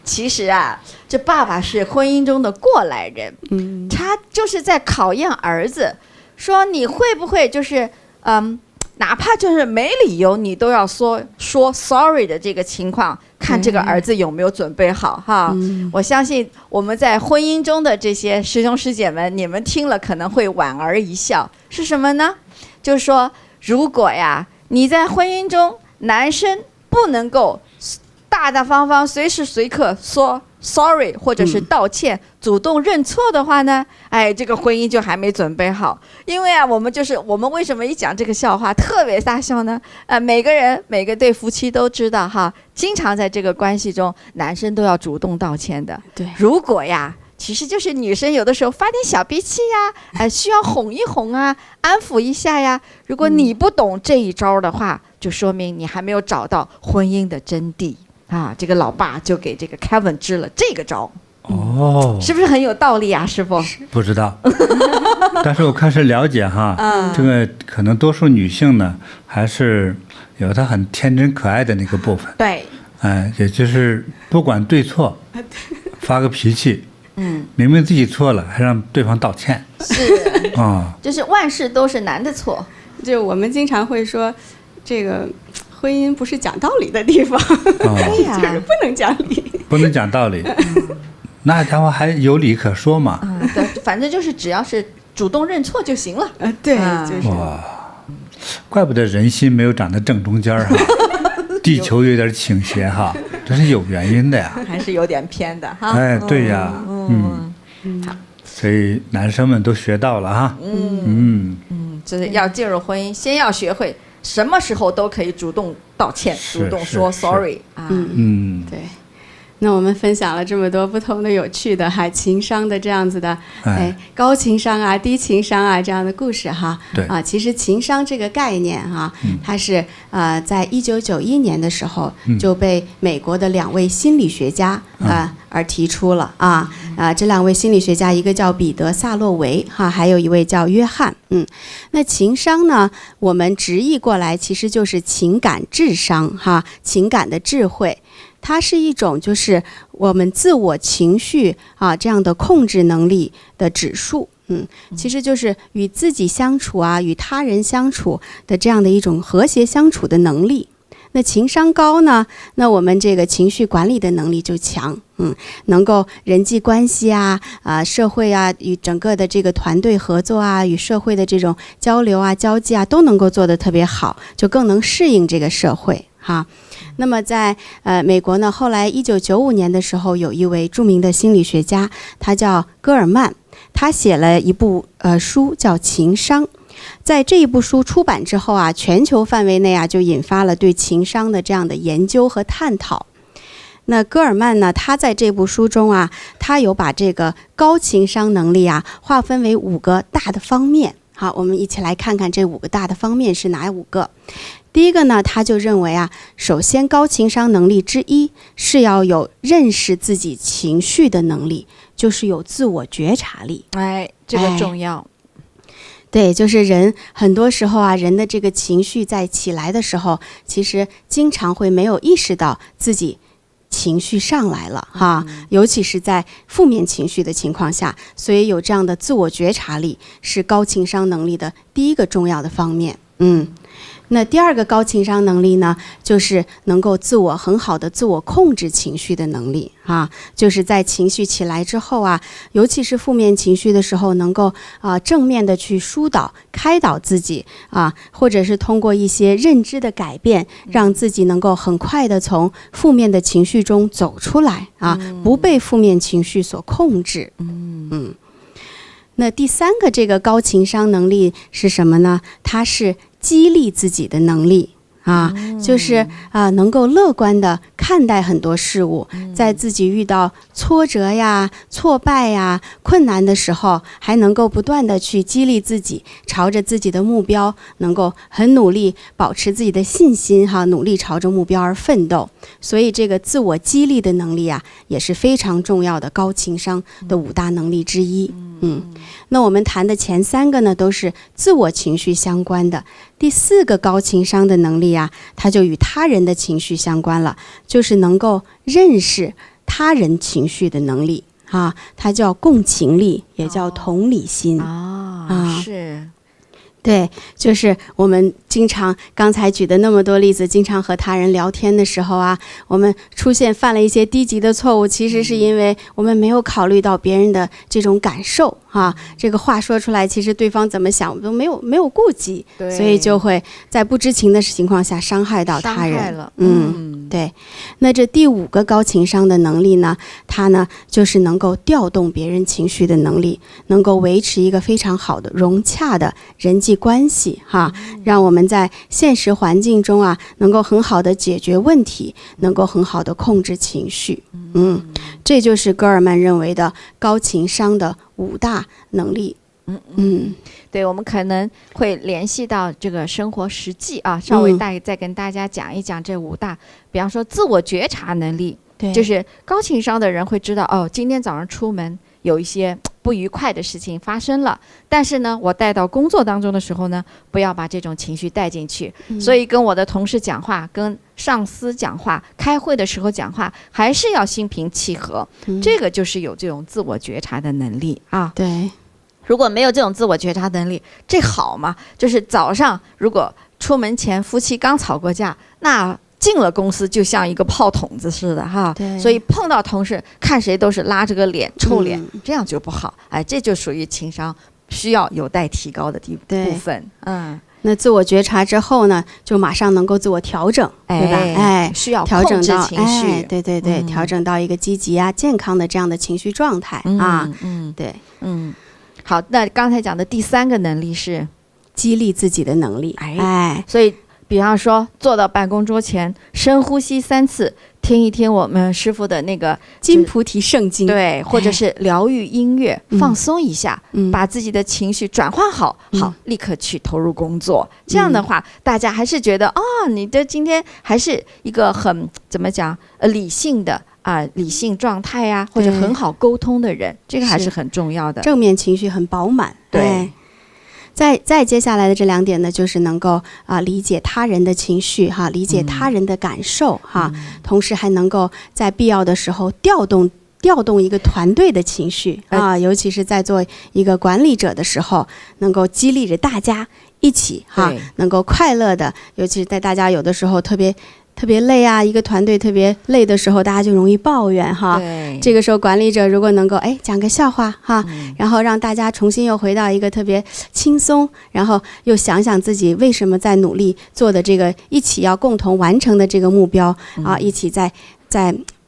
Speaker 2: 其实啊，这爸爸是婚姻中的过来人，他就是在考验儿子，说你会不会就是哪怕就是没理由，你都要说 sorry 的这个情况，看这个儿子有没有准备好哈。我相信我们在婚姻中的这些师兄师姐们，你们听了可能会莞尔一笑。是什么呢？就是说，如果呀你在婚姻中，男生不能够大大方方随时随刻说 sorry 或者是道歉，主动认错的话呢，这个婚姻就还没准备好。因为我们为什么一讲这个笑话特别大笑呢？每个对夫妻都知道哈，经常在这个关系中，男生都要主动道歉的。
Speaker 3: 对，
Speaker 2: 如果其实就是女生有的时候发点小脾气呀，需要哄一哄啊，安抚一下呀。如果你不懂这一招的话，就说明你还没有找到婚姻的真谛啊。这个老爸就给这个 Kevin 支了这个招。是不是很有道理啊，师傅？
Speaker 1: 不知道，但是我开始了解哈，这个可能多数女性呢，还是有她很天真可爱的那个部分。
Speaker 2: 对，
Speaker 1: 也就是不管对错，发个脾气。明明自己错了，还让对方道歉，
Speaker 2: 是就是万事都是男的错。
Speaker 3: 就我们经常会说，这个婚姻不是讲道理的地方，就是不能讲理，
Speaker 1: 不能讲道理。那家伙还有理可说嘛？
Speaker 2: 对，反正就是只要是主动认错就行了。
Speaker 3: 对，就是
Speaker 1: 哇，怪不得人心没有长在正中间哈，地球有点倾斜哈。这是有原因的呀，
Speaker 2: 还是有点偏的哈。
Speaker 1: 对呀，好，所以男生们都学到了哈。
Speaker 2: 就是要进入婚姻，先要学会什么时候都可以主动道歉，主动说 sorry 啊。
Speaker 3: 对。那我们分享了这么多不同的有趣的情商的这样子的高情商啊、低情商啊这样的故事哈。
Speaker 1: 对
Speaker 3: 其实情商这个概念它是在1991年的时候就被美国的2位心理学家而提出了这2位心理学家，一个叫彼得·萨洛维还有一位叫约翰。那情商呢，我们直译过来其实就是情感智商情感的智慧。它是一种就是我们自我情绪这样的控制能力的指数。其实就是与自己相处与他人相处的这样的一种和谐相处的能力。那情商高呢，那我们这个情绪管理的能力就强。能够人际关系社会与整个的这个团队合作与社会的这种交流交际都能够做得特别好，就更能适应这个社会那么在美国呢，后来1995年的时候，有一位著名的心理学家，他叫戈尔曼，他写了一部书叫《情商》。在这一部书出版之后全球范围内就引发了对情商的这样的研究和探讨。那戈尔曼呢，他在这部书中他有把这个高情商能力划分为5个大的方面。好，我们一起来看看这5个大的方面是哪5个。第一个呢，他就认为首先高情商能力之一是要有认识自己情绪的能力，就是有自我觉察力。
Speaker 2: 这个重要。
Speaker 3: 对，就是人很多时候人的这个情绪在起来的时候，其实经常会没有意识到自己情绪上来了尤其是在负面情绪的情况下，所以有这样的自我觉察力是高情商能力的第一个重要的方面。那第二个高情商能力呢，就是能够很好的自我控制情绪的能力就是在情绪起来之后尤其是负面情绪的时候，能够正面的去疏导开导自己或者是通过一些认知的改变，让自己能够很快的从负面的情绪中走出来不被负面情绪所控制。那第三个这个高情商能力是什么呢？它是激励自己的能力就是能够乐观的看待很多事物，在自己遇到挫折挫败困难的时候，还能够不断的去激励自己，朝着自己的目标能够很努力，保持自己的信心努力朝着目标而奋斗。所以这个自我激励的能力也是非常重要的高情商的5大能力之一。那我们谈的前3个呢，都是自我情绪相关的。第4个高情商的能力它就与他人的情绪相关了，就是能够认识他人情绪的能力它叫共情力，也叫同理心
Speaker 2: 是。
Speaker 3: 对，就是我们经常刚才举的那么多例子，经常和他人聊天的时候啊，我们犯了一些低级的错误，其实是因为我们没有考虑到别人的这种感受啊。这个话说出来，其实对方怎么想都没有顾及，所以就会在不知情的情况下伤害到他人。对。那这第5个高情商的能力呢，它呢就是能够调动别人情绪的能力，能够维持一个非常好的融洽的人际关系哈，让我们在现实环境中啊，能够很好的解决问题，能够很好的控制情绪。这就是戈尔曼认为的高情商的5大能力。
Speaker 2: 对，我们可能会联系到这个生活实际啊，稍微再跟大家讲一讲这5大，比方说自我觉察能力，
Speaker 3: 对，
Speaker 2: 就是高情商的人会知道哦，今天早上出门有一些不愉快的事情发生了，但是呢，我带到工作当中的时候呢，不要把这种情绪带进去。所以跟我的同事讲话，跟上司讲话，开会的时候讲话，还是要心平气和。这个就是有这种自我觉察的能力啊。
Speaker 3: 对。
Speaker 2: 如果没有这种自我觉察能力，这好吗？就是早上如果出门前夫妻刚吵过架，那进了公司就像一个炮筒子似的哈。所以碰到同事，看谁都是拉着个脸臭脸，这样就不好。哎，这就属于情商需要有待提高的部分。
Speaker 3: 那自我觉察之后呢，就马上能够自我调整，对吧？
Speaker 2: 需要调整到情绪，
Speaker 3: 对，调整到一个积极啊、健康的这样的情绪状态啊。对，
Speaker 2: 好，那刚才讲的第3个能力是
Speaker 3: 激励自己的能力。
Speaker 2: 所以比方说坐到办公桌前，深呼吸3次，听一听我们师父的那个
Speaker 3: 金菩提圣经，
Speaker 2: 对，或者是疗愈音乐，放松一下，把自己的情绪转换好，立刻去投入工作。这样的话，大家还是觉得你的今天还是一个很怎么讲理性的。理性状态呀，或者很好沟通的人，这个还是很重要的。
Speaker 3: 正面情绪很饱满。对。再接下来的这2点呢，就是能够理解他人的情绪哈，理解他人的感受哈，同时还能够在必要的时候调动一个团队的情绪啊，尤其是在做一个管理者的时候，能够激励着大家一起哈，能够快乐的，尤其是在大家有的时候特别累啊，一个团队特别累的时候，大家就容易抱怨哈。这个时候管理者如果能够讲个笑话哈，然后让大家重新又回到一个特别轻松，然后又想想自己为什么在努力做的这个一起要共同完成的这个目标啊，一起在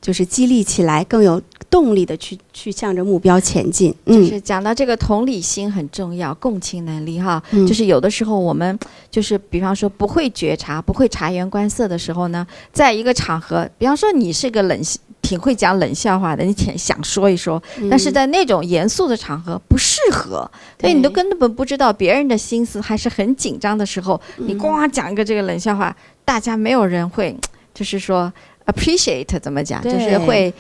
Speaker 3: 就是激励起来，更有动力的去向着目标前进。
Speaker 2: 就是讲到这个同理心很重要，共情能力哈，就是有的时候我们就是比方说不会觉察、不会察言观色的时候呢，在一个场合，比方说你是个挺会讲冷笑话的，你挺想说一说，但是在那种严肃的场合不适合，所以你都根本不知道别人的心思，还是很紧张的时候，你光讲一个这个冷笑话，大家没有人会就是说 appreciate 怎么讲，就是会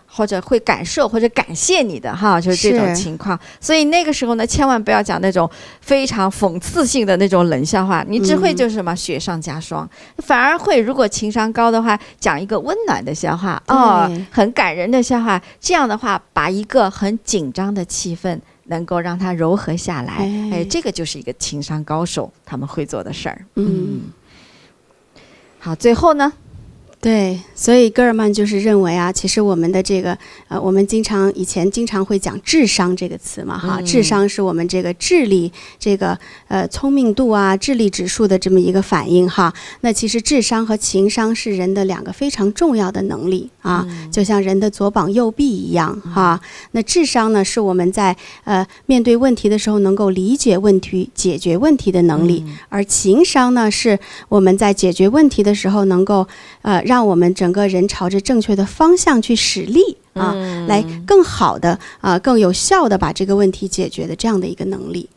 Speaker 2: 或者会感受或者感谢你的哈，就是这种情况。所以那个时候呢，千万不要讲那种非常讽刺性的那种冷笑话，你只会就是什么雪上加霜，反而会如果情商高的话，讲一个温暖的笑话很感人的笑话，这样的话把一个很紧张的气氛能够让它柔和下来，这个就是一个情商高手他们会做的事儿。好，最后呢？
Speaker 3: 对，所以戈尔曼就是认为啊，其实我们的这个我们以前经常会讲智商这个词嘛哈，智商是我们这个智力这个聪明度啊智力指数的这么一个反应哈。那其实智商和情商是人的2个非常重要的能力啊，就像人的左膀右臂一样哈。那智商呢，是我们在面对问题的时候能够理解问题、解决问题的能力，而情商呢，是我们在解决问题的时候能够让我们整个人朝着正确的方向去使力啊，来更好的更有效的把这个问题解决的这样的一个能力。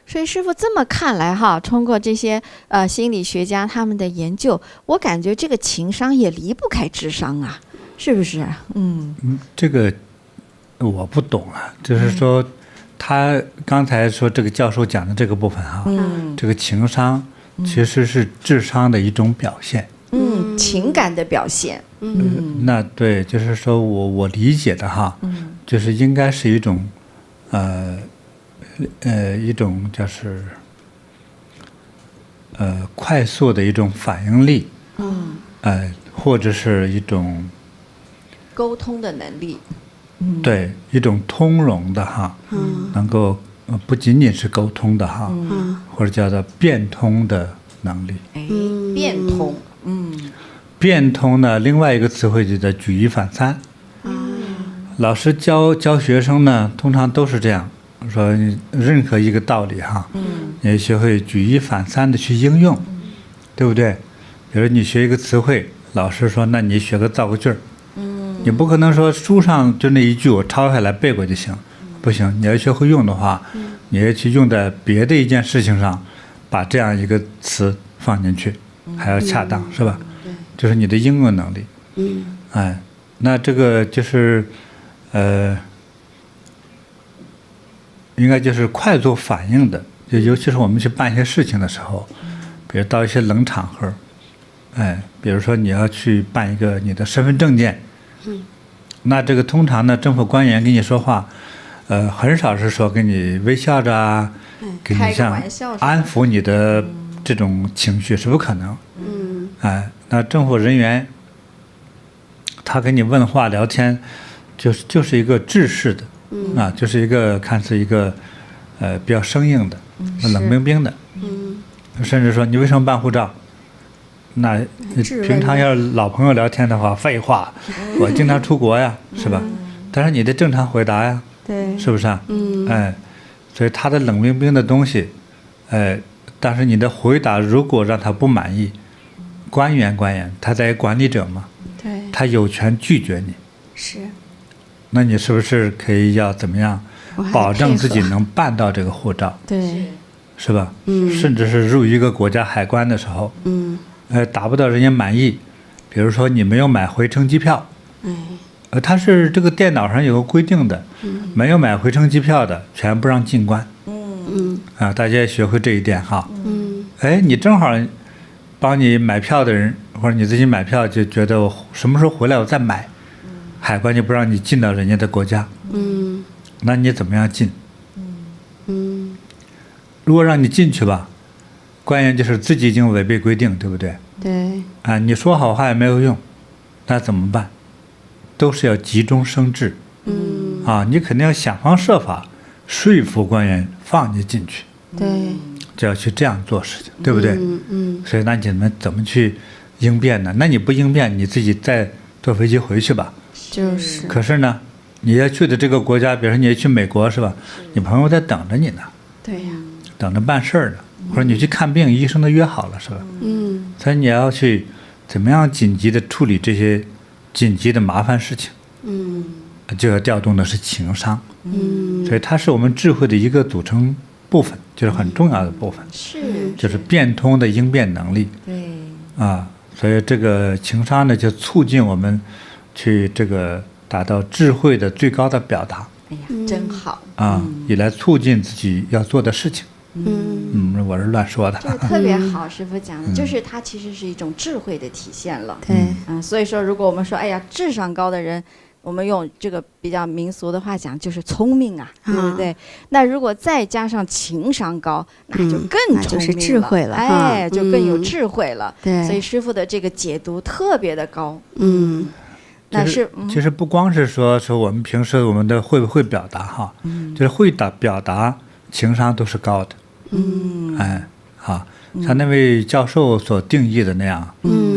Speaker 2: 所以师父这么看来哈，通过这些心理学家他们的研究，我感觉这个情商也离不开智商啊，是不是？
Speaker 1: 这个我不懂啊，就是说他刚才说这个教授讲的这个部分哈，这个情商其实是智商的一种表现。
Speaker 2: 情感的表现。
Speaker 1: 那对，就是说我理解的哈，就是应该是一种一种就是快速的一种反应力，或者是一种
Speaker 2: 沟通的能力，
Speaker 1: 对，一种通融的哈，能够不仅仅是沟通的哈，或者叫做变通的能力。
Speaker 2: 变通，
Speaker 1: 变通呢，另外一个词汇就叫举一反三。老师教学生呢，通常都是这样说，任何一个道理哈，你要学会举一反三的去应用，对不对？比如你学一个词汇，老师说，那你学个造个句儿，你不可能说书上就那一句我抄下来背过就行，不行，你要学会用的话，你要去用在别的一件事情上，把这样一个词放进去，还要恰当，是吧？就是你的应用能力。那这个就是应该就是快速反应的，就尤其是我们去办一些事情的时候，比如到一些冷场合，比如说你要去办一个你的身份证件，那这个通常呢，政府官员跟你说话，很少是说跟你微笑着啊，给你像安抚你的这种情绪是不可能。那政府人员他跟你问话聊天，就是一个制式的，就是一个看似一个比较生硬的，冷冰冰的，甚至说你为什么办护照？那平常要是老朋友聊天的话，废话，我经常出国呀，是吧？但是你得正常回答呀，
Speaker 3: 对，
Speaker 1: 是不是啊？所以他的冷冰冰的东西，但是你的回答如果让他不满意，官员他在管理者嘛，
Speaker 3: 对，
Speaker 1: 他有权拒绝你，
Speaker 3: 是，
Speaker 1: 那你是不是可以要怎么样保证自己能办到这个护照？
Speaker 3: 对，
Speaker 1: 是吧？甚至是入一个国家海关的时候，达不到人家满意，比如说你没有买回程机票，它是这个电脑上有个规定的，没有买回程机票的全部让进关。大家也学会这一点哈。你正好帮你买票的人或者你自己买票就觉得我什么时候回来我再买，海关就不让你进到人家的国家。那你怎么样进？如果让你进去吧，官员就是自己已经违背规定，对不对？
Speaker 3: 对。
Speaker 1: 你说好话也没有用，那怎么办？都是要急中生智。你肯定要想方设法说服官员放你进去。
Speaker 3: 对。
Speaker 1: 就要去这样做事情，对不对？所以那你们怎么去应变呢？那你不应变，你自己再坐飞机回去吧。
Speaker 3: 就是。
Speaker 1: 可是呢，你要去的这个国家，比如说你要去美国，是吧？你朋友在等着你呢。
Speaker 3: 对呀。
Speaker 1: 等着办事儿呢，或者你去看病，医生都约好了，是吧？所以你要去怎么样紧急的处理这些紧急的麻烦事情。就要调动的是情商。所以它是我们智慧的一个组成部分，就是很重要的部分。就是变通的应变能力。
Speaker 2: 对。
Speaker 1: 所以这个情商呢，就促进我们去这个达到智慧的最高的表达。
Speaker 2: 哎呀，真好。
Speaker 1: 以来促进自己要做的事情。我是乱说的。
Speaker 2: 这个特别好，师父讲的，就是它其实是一种智慧的体现了。
Speaker 3: 对。
Speaker 2: 所以说，如果我们说，哎呀，智商高的人，我们用这个比较民俗的话讲，就是聪明啊，对不对？那如果再加上情商高，那就更聪明了，
Speaker 3: 就是智慧了，
Speaker 2: 就更有智慧了。
Speaker 3: 对。
Speaker 2: 所以师父的这个解读特别的高。那是
Speaker 1: 其实不光是说我们平时我们的会不会表达哈，就是会表达，情商都是高的。像那位教授所定义的那样，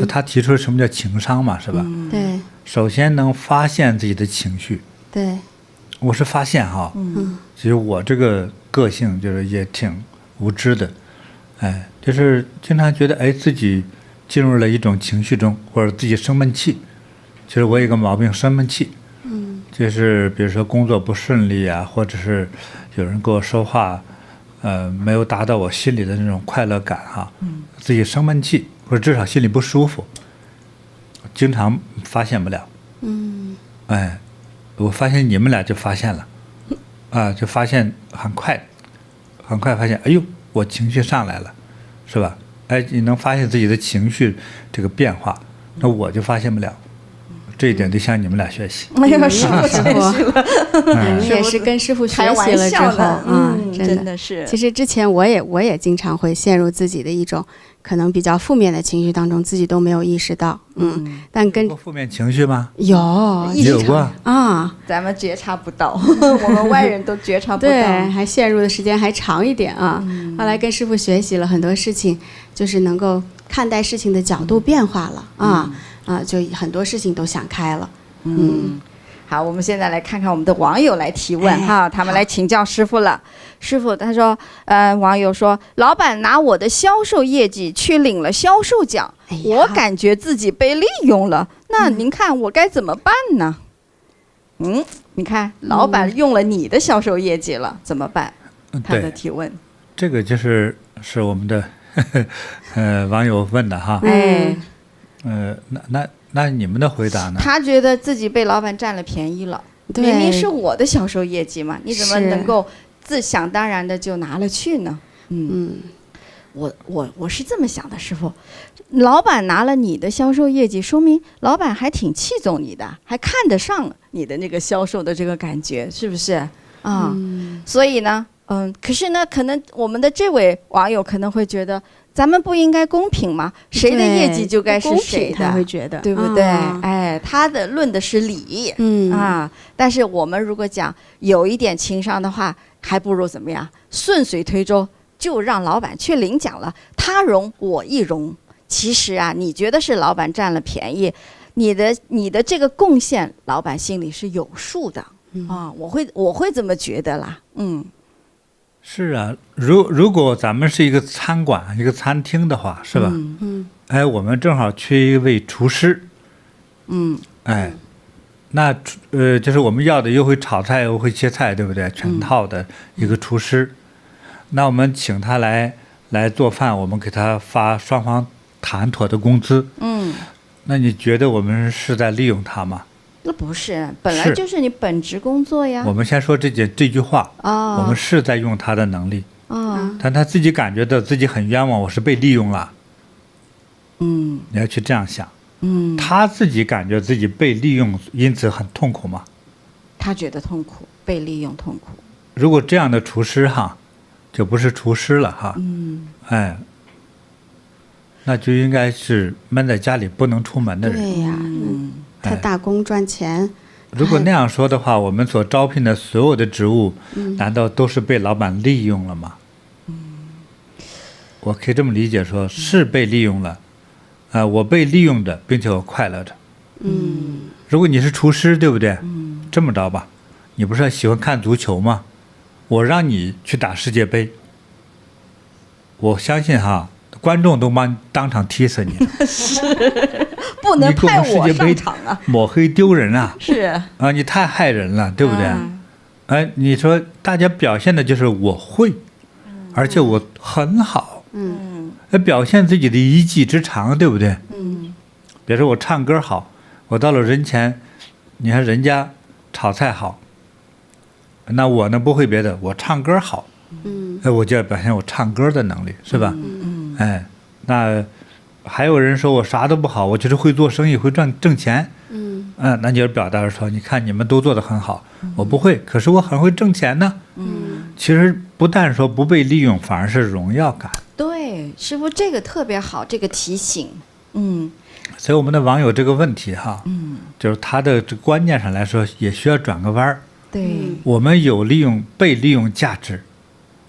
Speaker 1: 他提出什么叫情商嘛，是吧？
Speaker 3: 对。
Speaker 1: 首先能发现自己的情绪。
Speaker 3: 对。
Speaker 1: 我是发现哈，其实我这个个性就是也挺无知的，就是经常觉得自己进入了一种情绪中，或者自己生闷气。其实我有一个毛病，生闷气。就是比如说工作不顺利啊，或者是有人跟我说话。没有达到我心里的那种快乐感哈，自己生闷气，或者至少心里不舒服，经常发现不了。我发现你们俩就发现了，就发现很快发现，哎呦，我情绪上来了，是吧？你能发现自己的情绪这个变化，那我就发现不了。这一点得向你们俩学习。
Speaker 2: 哎呀，师傅谦虚了，
Speaker 3: 也是跟师傅学习了之后，
Speaker 2: 真的是。
Speaker 3: 其实之前我也经常会陷入自己的一种可能比较负面的情绪当中，自己都没有意识到，但跟
Speaker 1: 负面情绪吗？
Speaker 3: 有
Speaker 1: 过
Speaker 3: 啊，
Speaker 2: 咱们觉察不到，我们外人都觉察不到，
Speaker 3: 对，还陷入的时间还长一点啊。后来跟师傅学习了很多事情，就是能够看待事情的角度变化了就很多事情都想开了。
Speaker 2: 好，我们现在来看看我们的网友来提问哈，他们来请教师傅了。师傅他说，网友说，老板拿我的销售业绩去领了销售奖，我感觉自己被利用了，那您看我该怎么办呢？你看老板用了你的销售业绩了，怎么办？他的提问，
Speaker 1: 这个是我们的网友问的哈。那你们的回答呢？
Speaker 2: 他觉得自己被老板占了便宜了，明明是我的销售业绩嘛，你怎么能够自想当然的就拿了去呢？我是这么想的，师傅，老板拿了你的销售业绩，说明老板还挺器重你的，还看得上你的那个销售的这个感觉，是不是所以呢，可是呢，可能我们的这位网友可能会觉得，咱们不应该公平吗？谁的业绩就该是谁的，
Speaker 3: 他会觉得，
Speaker 2: 对不对？他的论的是理，但是我们如果讲有一点情商的话，还不如怎么样？顺水推舟，就让老板去领奖了，他荣我一荣。其实你觉得是老板占了便宜，你的这个贡献，老板心里是有数的我会这么觉得啦，
Speaker 1: 是啊，如果咱们是一个餐馆、一个餐厅的话，是吧？我们正好缺一位厨师，那就是我们要的又会炒菜又会切菜，对不对？全套的一个厨师，那我们请他来做饭，我们给他发双方谈妥的工资，那你觉得我们是在利用他吗？
Speaker 2: 那不是，本来就是你本职工作呀。
Speaker 1: 我们先说这句话，我们是在用他的能力，但他自己感觉到自己很冤枉，我是被利用了，你要去这样想，他自己感觉自己被利用，因此很痛苦吗？
Speaker 2: 他觉得痛苦，被利用痛苦。
Speaker 1: 如果这样的厨师就不是厨师了那就应该是闷在家里不能出门的人。
Speaker 3: 对呀，他打工赚钱。
Speaker 1: 如果那样说的话，我们所招聘的所有的职务，难道都是被老板利用了吗？我可以这么理解说，是被利用了，我被利用的，并且我快乐着。如果你是厨师，对不对？这么着吧，你不是喜欢看足球吗？我让你去打世界杯，我相信观众都当场踢死你了。
Speaker 2: 是，不能派我上场啊！
Speaker 1: 抹黑丢人啊！
Speaker 2: 是
Speaker 1: 你太害人了，对不对？你说大家表现的就是我会，而且我很好，表现自己的一技之长，对不对？比如说我唱歌好，我到了人前，你看人家炒菜好，那我呢不会别的，我唱歌好，我就要表现我唱歌的能力，是吧？那还有人说我啥都不好，我就是会做生意，会挣钱，那就是表达说，你看你们都做得很好，我不会，可是我很会挣钱呢。其实不但说不被利用，反而是荣耀感。
Speaker 2: 对，师傅这个特别好，这个提醒。
Speaker 1: 所以我们的网友这个问题就是他的这观念上来说也需要转个弯儿。
Speaker 2: 对，
Speaker 1: 我们有被利用价值，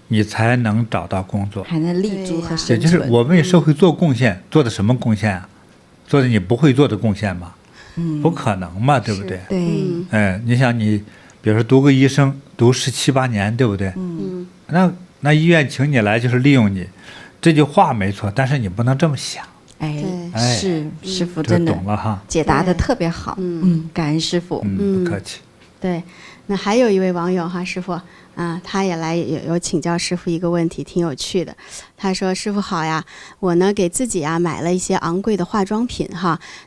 Speaker 1: 你才能找到工作，
Speaker 2: 还能立足和生存。
Speaker 1: 也就是我们为社会做贡献，做的什么贡献啊？做的你不会做的贡献吗？不可能嘛，对不对？
Speaker 2: 对。
Speaker 1: 你想你，比如说读个医生，读17、18年，对不对？那医院请你来就是利用你，这句话没错，但是你不能这么想。
Speaker 2: 是师傅真的
Speaker 1: 懂了
Speaker 2: 解答的特别好。感恩师傅。
Speaker 1: 不客气。
Speaker 3: 对，那还有一位网友师傅他也来有请教师傅一个问题，挺有趣的。他说：“师傅好呀，我呢给自己买了一些昂贵的化妆品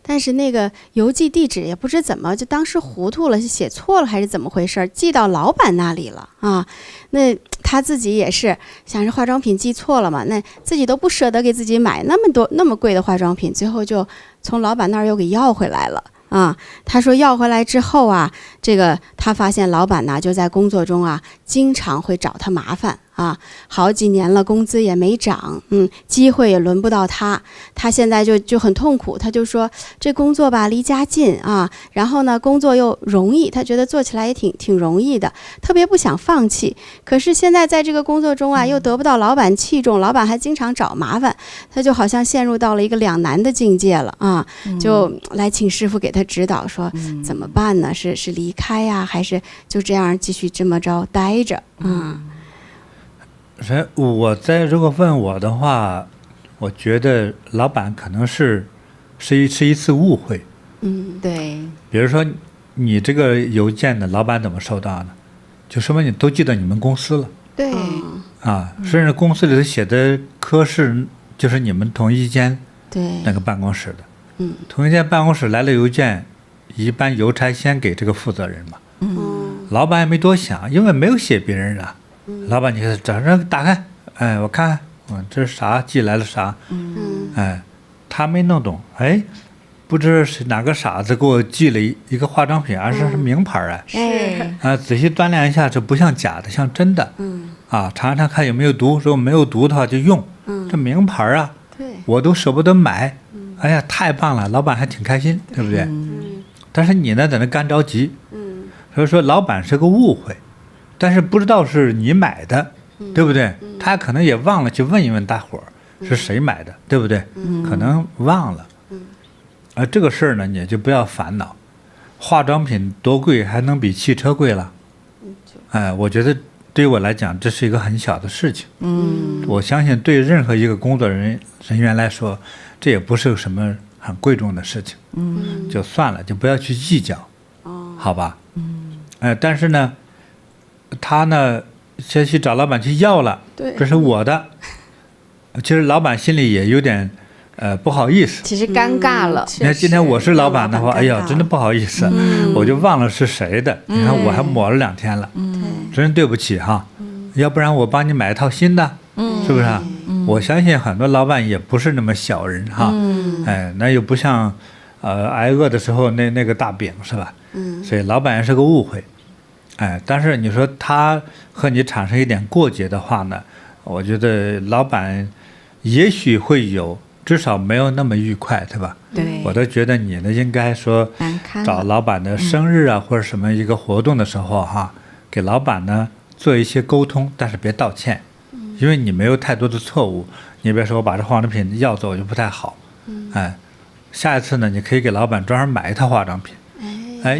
Speaker 3: 但是那个邮寄地址也不知怎么就当时糊涂了，是写错了还是怎么回事？寄到老板那里了那他自己也是想着化妆品寄错了嘛，那自己都不舍得给自己买那么贵的化妆品，最后就从老板那儿又给要回来了啊。他说要回来之后啊，这个他发现老板呢就在工作中啊，经常会找他麻烦啊，好几年了，工资也没涨，机会也轮不到他，他现在就很痛苦。他就说这工作吧离家近啊，然后呢工作又容易，他觉得做起来也挺容易的，特别不想放弃。可是现在在这个工作中啊，又得不到老板器重，老板还经常找麻烦，他就好像陷入到了一个两难的境界了啊，就来请师父给他指导，说怎么办呢？是离开呀，还是就这样继续这么着待着？
Speaker 1: 我如果问我的话，我觉得老板可能是一次误会。
Speaker 2: 对。
Speaker 1: 比如说你这个邮件呢，老板怎么收到呢？就说明你都寄到你们公司了。
Speaker 2: 对。
Speaker 1: 甚至公司里头写的科室就是你们同一间那个办公室的。同一间办公室来了邮件，一般邮差先给这个负责人嘛。老板也没多想，因为没有写别人啊。老板，你早上打开，我看看，这是啥？寄来了啥？他没弄懂，不知道是哪个傻子给我寄了一个化妆品，而是名牌仔细端量一下，这不像假的，像真的。尝尝看有没有毒，如果没有毒的话就用。这名牌啊，我都舍不得买。哎呀，太棒了，老板还挺开心，对不对？但是你呢，在那干着急。所以说，老板是个误会。但是不知道是你买的，对不对？他可能也忘了去问一问大伙儿是谁买的，对不对？可能忘了。这个事儿呢，你就不要烦恼。化妆品多贵，还能比汽车贵了？我觉得对于我来讲，这是一个很小的事情。我相信对任何一个工作人员来说，这也不是什么很贵重的事情。就算了，就不要去计较，好吧？但是呢。他呢，先去找老板去要了，这是我的。其实老板心里也有点不好意思，
Speaker 2: 其实尴尬了。
Speaker 1: 你看今天我是老板的话，哎呀，真的不好意思，我就忘了是谁的。你看我还抹了2天了，真对不起哈。要不然我帮你买一套新的，是不是？我相信很多老板也不是那么小人哈，那又不像挨饿的时候那个大饼是吧？所以老板也是个误会。但是你说他和你产生一点过节的话呢，我觉得老板也许会有，至少没有那么愉快，对吧？
Speaker 2: 对。
Speaker 1: 我都觉得你呢，应该说找老板的生日啊，或者什么一个活动的时候哈，给老板呢做一些沟通，但是别道歉，因为你没有太多的错误。你别说我把这化妆品要走就不太好，下一次呢，你可以给老板专门买一套化妆品。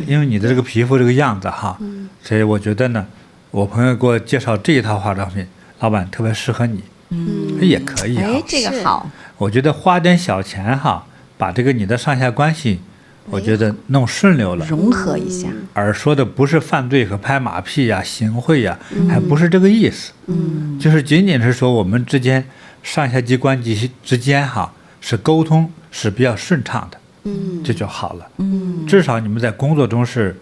Speaker 1: 因为你的这个皮肤这个样子哈，所以我觉得呢，我朋友给我介绍这一套化妆品，老板特别适合你，也可以啊。
Speaker 2: 这个好。
Speaker 1: 我觉得花点小钱哈，把这个你的上下关系，我觉得弄顺溜了，
Speaker 2: 融合一下。
Speaker 1: 而说的不是犯罪和拍马屁呀、行贿呀，还不是这个意思。就是仅仅是说我们之间上下级关系之间哈，是沟通是比较顺畅的。这就好了。至少你们在工作中是，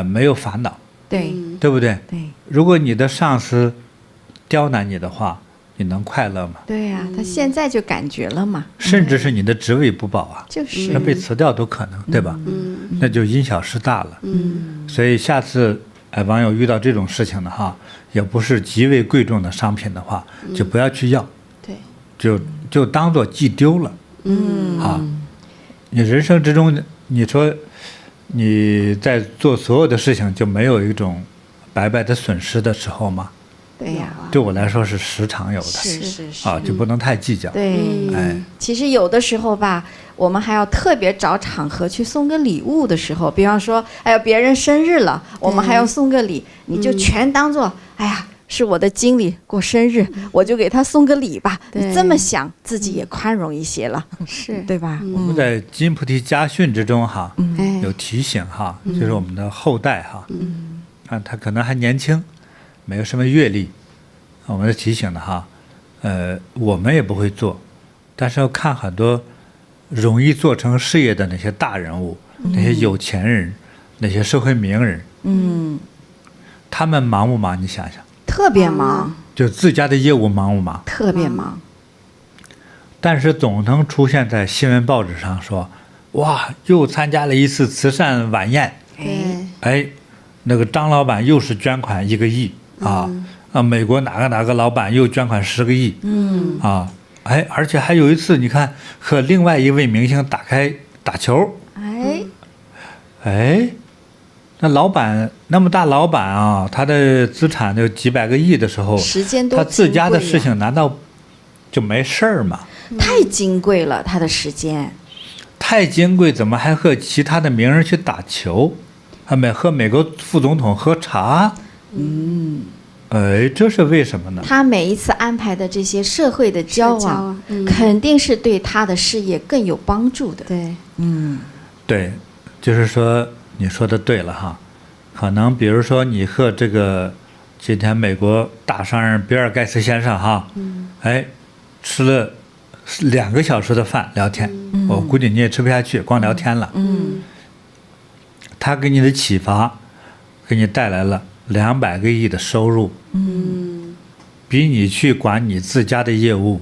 Speaker 1: 没有烦恼，
Speaker 2: 对
Speaker 1: 不对？
Speaker 2: 对。
Speaker 1: 如果你的上司刁难你的话，你能快乐吗？
Speaker 2: 对呀，他现在就感觉了嘛。
Speaker 1: 甚至是你的职位不保啊，
Speaker 2: 就是
Speaker 1: 那被辞掉都可能，对吧？那就因小失大了。所以下次网友遇到这种事情的哈，也不是极为贵重的商品的话，就不要去要。对。就当做寄丢了。你人生之中，你说你在做所有的事情就没有一种白白的损失的时候吗？
Speaker 2: 对呀，
Speaker 1: 对我来说是时常有的。
Speaker 2: 是
Speaker 1: 就不能太计较。
Speaker 2: 对，其实有的时候吧，我们还要特别找场合去送个礼物的时候，比方说，别人生日了，我们还要送个礼，你就全当做，是我的经理过生日，我就给他送个礼吧。你这么想，自己也宽容一些了，对吧？
Speaker 1: 我们在金菩提家训之中哈，有提醒哈，就是我们的后代哈，他可能还年轻，没有什么阅历，我们的提醒的哈，我们也不会做，但是要看很多容易做成事业的那些大人物，那些有钱人，那些社会名人，他们忙不忙？你想想。
Speaker 2: 特别忙，
Speaker 1: 就自家的业务忙不忙？
Speaker 2: 特别忙，
Speaker 1: 但是总能出现在新闻报纸上说，哇，又参加了一次慈善晚宴。哎，那个张老板又是捐款1个亿啊！美国哪个老板又捐款10个亿？哎，而且还有一次，你看和另外一位明星打球。哎，那老板那么大老板啊，他的资产有几百个亿的时候，
Speaker 2: 时间多
Speaker 1: 他自家的事情难道就没事儿吗？
Speaker 2: 太金贵了，他的时间
Speaker 1: 太金贵，怎么还和其他的名人去打球？和美国副总统喝茶？哎，这是为什么呢？
Speaker 2: 他每一次安排的这些社会的交往，肯定是对他的事业更有帮助的。
Speaker 3: 对，
Speaker 1: 对，就是说你说的对了哈。可能比如说你和这个今天美国大商人比尔盖茨先生哈，哎，吃了2个小时的饭聊天，我估计你也吃不下去，光聊天了。他给你的启发，给你带来了200个亿的收入，比你去管你自家的业务，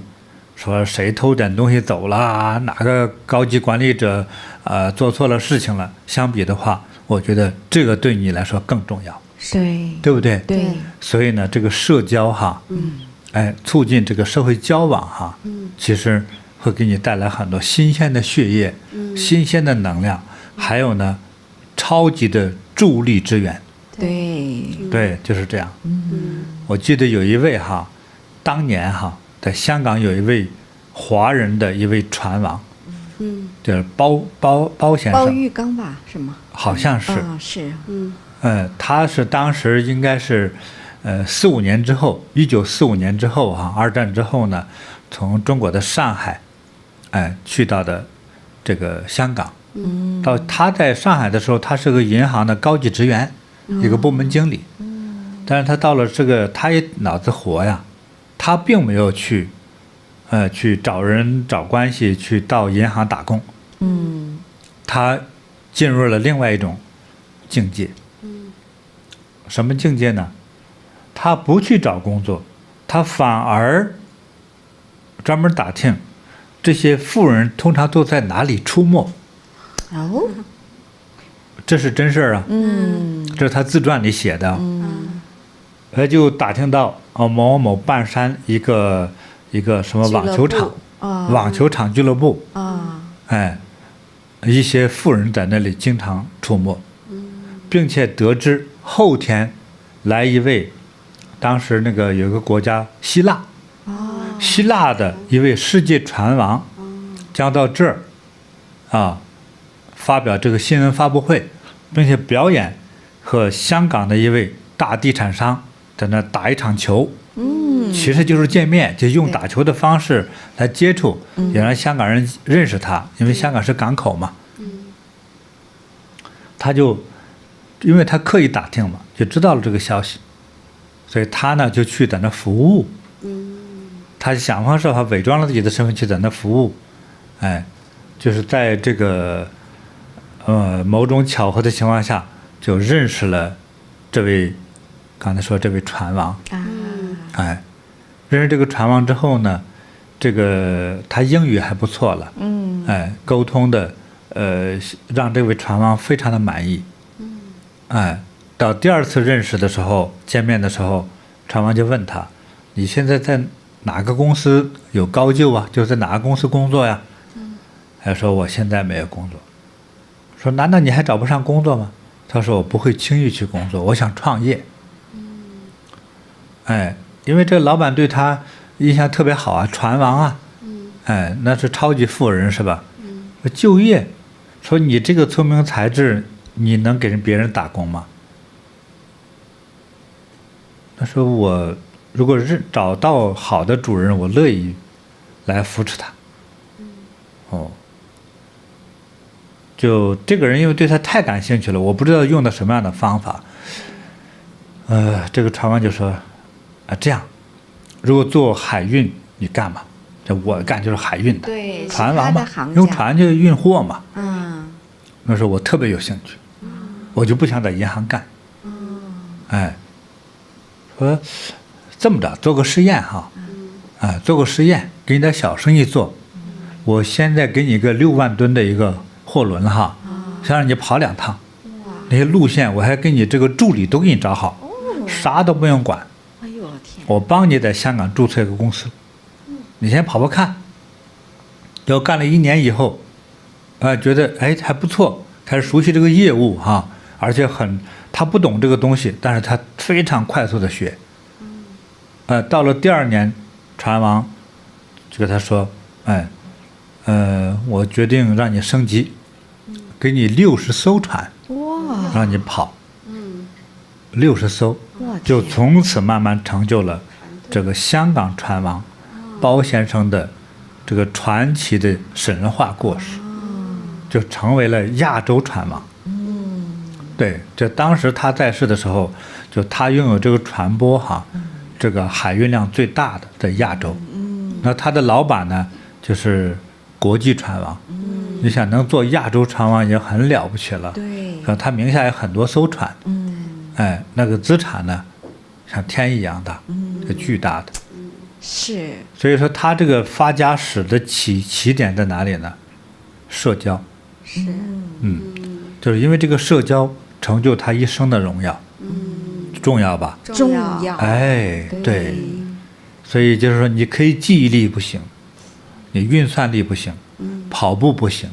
Speaker 1: 说谁偷点东西走了，哪个高级管理者做错了事情了，相比的话，我觉得这个对你来说更重要，对不对？
Speaker 2: 对。
Speaker 1: 所以呢，这个社交哈，哎，促进这个社会交往哈，其实会给你带来很多新鲜的血液，新鲜的能量，还有呢，超级的助力之源。对，就是这样。我记得有一位哈，当年哈，在香港有一位华人的一位船王，就是包先生，
Speaker 2: 包玉刚吧，是吗？
Speaker 1: 好像是，
Speaker 2: 是，
Speaker 1: 他是当时应该是，1945年之后哈，2战之后呢，从中国的上海，去到的这个香港。到他在上海的时候，他是个银行的高级职员，一个部门经理。但是他到了这个，他也脑子活呀，他并没有去找人找关系去到银行打工。他进入了另外一种境界。什么境界呢？他不去找工作，他反而专门打听这些富人通常都在哪里出没。这是真事儿啊。这是他自传里写的。他就打听到某某半山一个什么网球场俱乐部。一些富人在那里经常出没，并且得知后天来一位，当时那个有个国家希腊的一位世界船王，将到这儿发表这个新闻发布会，并且表演和香港的一位大地产商在那打一场球。其实就是见面，就用打球的方式来接触，也让香港人认识他，因为香港是港口嘛。他就因为他刻意打听嘛，就知道了这个消息，所以他呢就去在那服务。他想方设法伪装了自己的身份去在那服务。就是在这个某种巧合的情况下，就认识了这位刚才说这位船王。认识这个船王之后呢，这个他英语还不错了。沟通的让这位船王非常的满意。到第2次认识的时候，见面的时候，船王就问他：“你现在在哪个公司有高就啊？就在哪个公司工作呀？”他说：“我现在没有工作。”说：“难道你还找不上工作吗？”他说：“我不会轻易去工作，我想创业。”因为这个老板对他印象特别好啊，船王啊，那是超级富人是吧？就业，说你这个聪明才智，你能给别人打工吗？他说我如果是找到好的主人，我乐意来扶持他。就这个人因为对他太感兴趣了，我不知道用的什么样的方法。这个船王就说。这样，如果做海运，你干嘛？这我干就是海运的，
Speaker 2: 对，
Speaker 1: 船王嘛，用船就运货嘛。那时候我特别有兴趣，我就不想在银行干。说这么着，做个实验哈，做个实验，给你点小生意做。我现在给你个6万吨的一个货货轮哈，想让你跑2趟，那些路线我还给你这个助理都给你找好，啥都不用管。
Speaker 2: 哎呦天！
Speaker 1: 我帮你在香港注册一个公司，你先跑跑看。要干了1年以后，觉得还不错，开始熟悉这个业务哈，而且他不懂这个东西，但是他非常快速的学。到了第2年，船王就跟他说，我决定让你升级，给你60艘船，让你跑，60艘，就从此慢慢成就了这个香港船王包先生的这个传奇的神话故事，就成为了亚洲船王。对，这当时他在世的时候，就他拥有这个船舶哈，这个海运量最大的在亚洲。那他的老板呢，就是国际船王。你想能做亚洲船王已经很了不起了。对。他名下有很多艘船。那个资产呢，像天一样大，巨大的。
Speaker 2: 是。
Speaker 1: 所以说他这个发家史的起点在哪里呢？社交。
Speaker 2: 是。
Speaker 1: 就是因为这个社交成就他一生的荣耀。重要吧？
Speaker 2: 重要。
Speaker 1: 对。所以就是说，你可以记忆力不行，你运算力不行，跑步不行，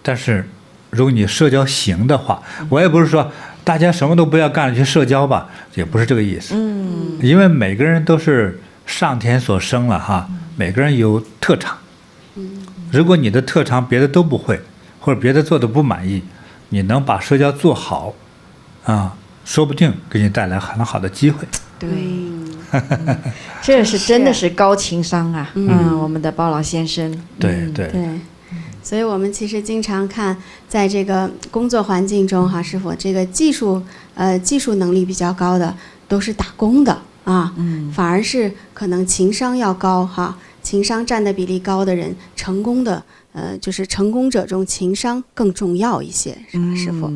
Speaker 1: 但是如果你社交行的话，我也不是说大家什么都不要干去社交吧，也不是这个意思。因为每个人都是上天所生了哈，每个人有特长。如果你的特长别的都不会，或者别的做的不满意，你能把社交做好说不定给你带来很好的机会。
Speaker 2: 对。这是真的是高情商啊！我们的包老先生。
Speaker 1: 对。
Speaker 3: 所以我们其实经常看，在这个工作环境中哈，师傅这个技术能力比较高的都是打工的啊，反而是可能情商要高哈，情商占的比例高的人，成功的就是成功者中情商更重要一些，是吧，师傅？